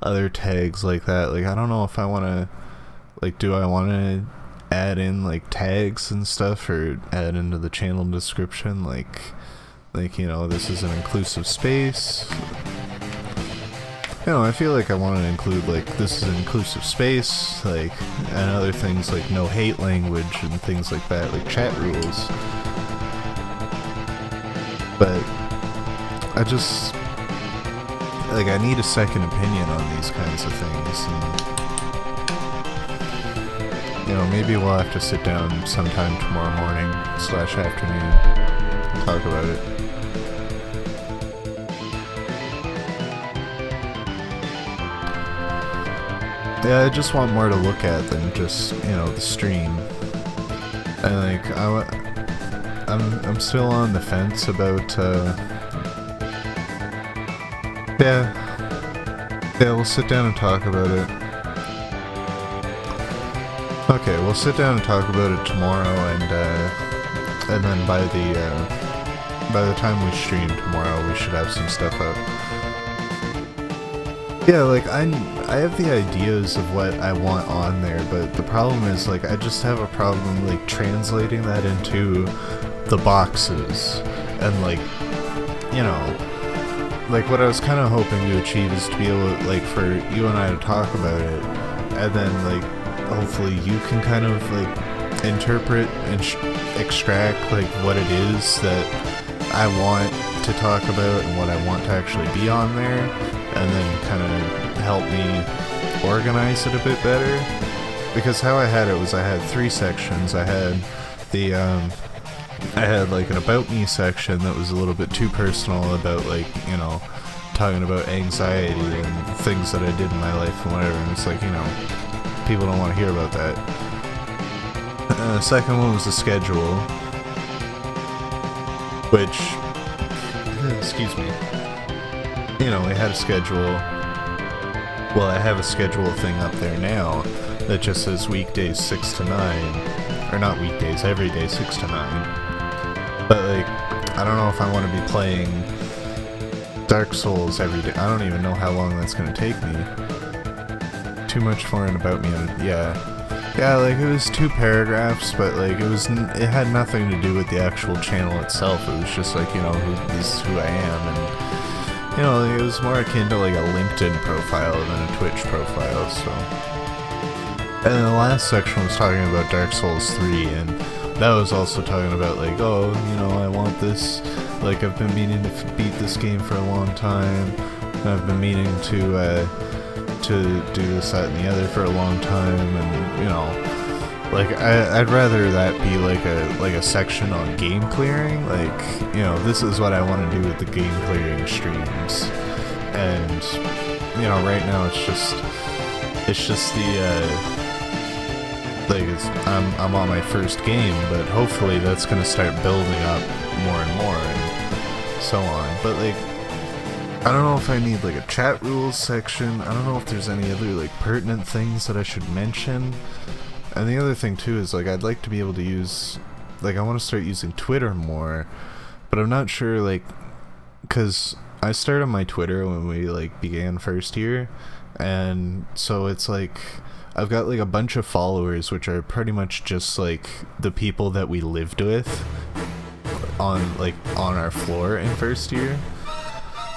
other tags like that. Like, I don't know if I want to, like, do I want to add in like tags and stuff, or add into the channel description like, you know, this is an inclusive space. You know, I feel like I want to include, like, this is an inclusive space, like, and other things like no hate language and things like that, like chat rules. But I just, like, I need a second opinion on these kinds of things, and, you know, maybe we'll have to sit down sometime tomorrow morning / afternoon and talk about it. Yeah, I just want more to look at than just, you know, the stream. And like, I'm still on the fence about, yeah, we'll sit down and talk about it. Okay, we'll sit down and talk about it tomorrow, and then by the time we stream tomorrow, we should have some stuff up. Yeah, like, I have the ideas of what I want on there, but the problem is, like, I just have a problem, like, translating that into the boxes, and, like, you know, like, what I was kind of hoping to achieve is to be able to, like, for you and I to talk about it, and then, like, hopefully you can kind of, like, interpret and extract, like, what it is that I want to talk about and what I want to actually be on there, and then kind of help me organize it a bit better. Because how I had it was, I had 3 sections. I had the I had like an about me section that was a little bit too personal, about, like, you know, talking about anxiety and things that I did in my life and whatever, and it's like, you know, people don't want to hear about that. And the second one was the schedule, which, excuse me, you know, we had a schedule. Well, I have a schedule thing up there now that just says weekdays 6 to 9, or not weekdays, every day 6 to 9. But, like, I don't know if I want to be playing Dark Souls every day. I don't even know how long that's going to take me. Too much for and about me. Yeah, like, it was 2 paragraphs, but, like, it had nothing to do with the actual channel itself. It was just like, you know, this is who I am, and, you know, it was more akin to, like, a LinkedIn profile than a Twitch profile, so. And then the last section was talking about Dark Souls 3, and that was also talking about, like, oh, you know, I want this, like, I've been meaning to beat this game for a long time, I've been meaning to do this, that, and the other for a long time, and, you know, like, I'd rather that be like a section on game clearing, like, you know, this is what I want to do with the game clearing streams, and, you know, right now it's just, It's just like I'm on my first game, but hopefully that's gonna start building up more and more and so on. But like, I don't know if I need like a chat rules section. I don't know if there's any other like pertinent things that I should mention. And the other thing too is like I'd like to be able to use, like I want to start using Twitter more, but I'm not sure, like, because I started my Twitter when we like began first year, and so it's like I've got like a bunch of followers which are pretty much just like the people that we lived with on our floor in first year.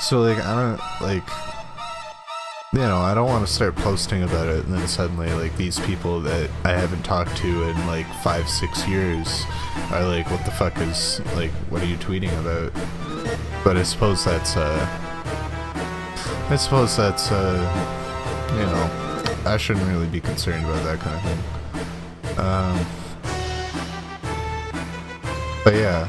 So like I don't like, you know, I don't want to start posting about it and then suddenly like these people that I haven't talked to in like 5-6 years are like, what the fuck is, like, what are you tweeting about? But I suppose that's you know, I shouldn't really be concerned about that kind of thing. But yeah,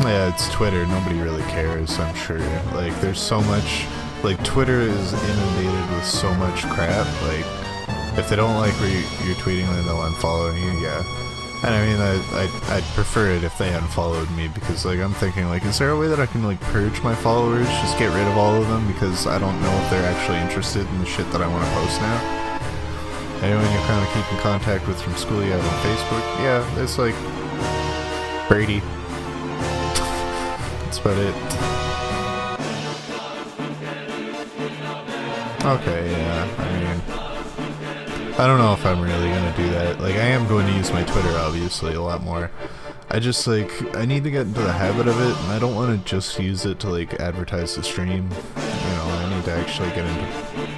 yeah, it's Twitter. Nobody really cares, I'm sure. Like, there's so much, like, Twitter is inundated with so much crap. Like, if they don't like what you're tweeting, then they'll unfollow you, yeah. And I mean, I'd prefer it if they unfollowed me, because, like, I'm thinking, like, is there a way that I can, like, purge my followers? Just get rid of all of them, because I don't know if they're actually interested in the shit that I want to post now. Anyone you kind of keep in contact with from school you have on Facebook? Yeah, it's like Brady. That's about it. Okay, yeah, I mean, I don't know if I'm really gonna do that. Like, I am going to use my Twitter, obviously, a lot more. I just, like, I need to get into the habit of it, and I don't want to just use it to, like, advertise the stream. You know, I need to actually get into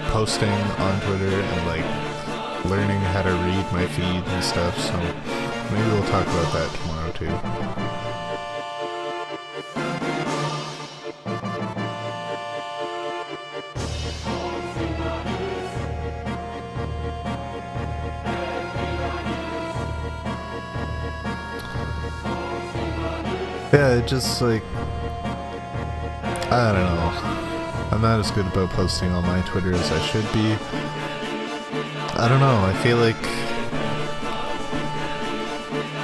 posting on Twitter and, like, learning how to read my feed and stuff, so maybe we'll talk about that tomorrow, too. Yeah, it just, like, I don't know. I'm not as good about posting on my Twitter as I should be. I don't know, I feel like,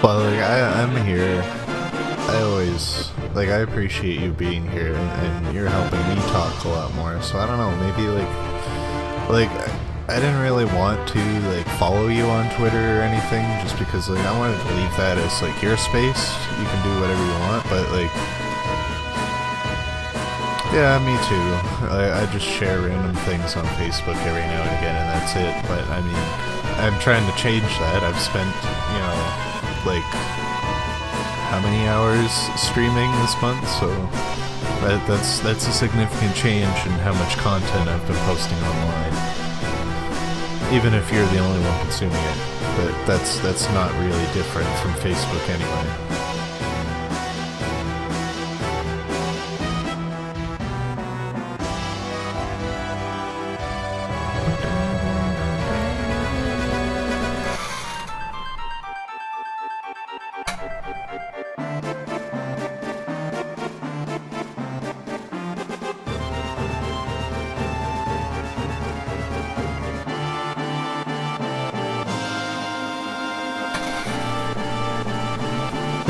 well, like, I'm here. I always, like, I appreciate you being here, and you're helping me talk a lot more, so I don't know, maybe, like, I didn't really want to, like, follow you on Twitter or anything, just because, like, I wanted to leave that as, like, your space. You can do whatever you want, but, like, yeah, me too. I just share random things on Facebook every now and again, and that's it. But, I mean, I'm trying to change that. I've spent, you know, like, how many hours streaming this month? So that's a significant change in how much content I've been posting online. Even if you're the only one consuming it, but that's not really different from Facebook anyway.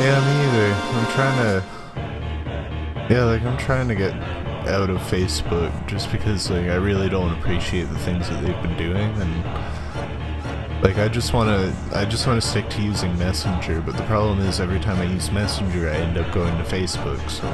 Yeah, me either. I'm trying to get out of Facebook just because, like, I really don't appreciate the things that they've been doing, and, like, I just want to stick to using Messenger, but the problem is every time I use Messenger I end up going to Facebook, so...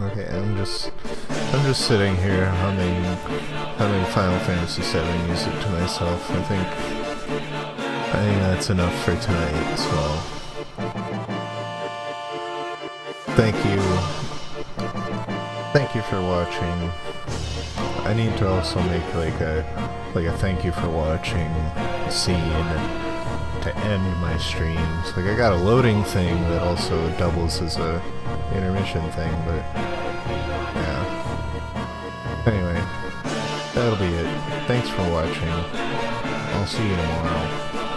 Okay, I'm just sitting here humming Final Fantasy VII music to myself. I think I think that's enough for tonight, so thank you for watching. I need to also make like a thank you for watching scene to end my streams. Like I got a loading thing that also doubles as a intermission thing, but yeah. Anyway, that'll be it. Thanks for watching. I'll see you tomorrow.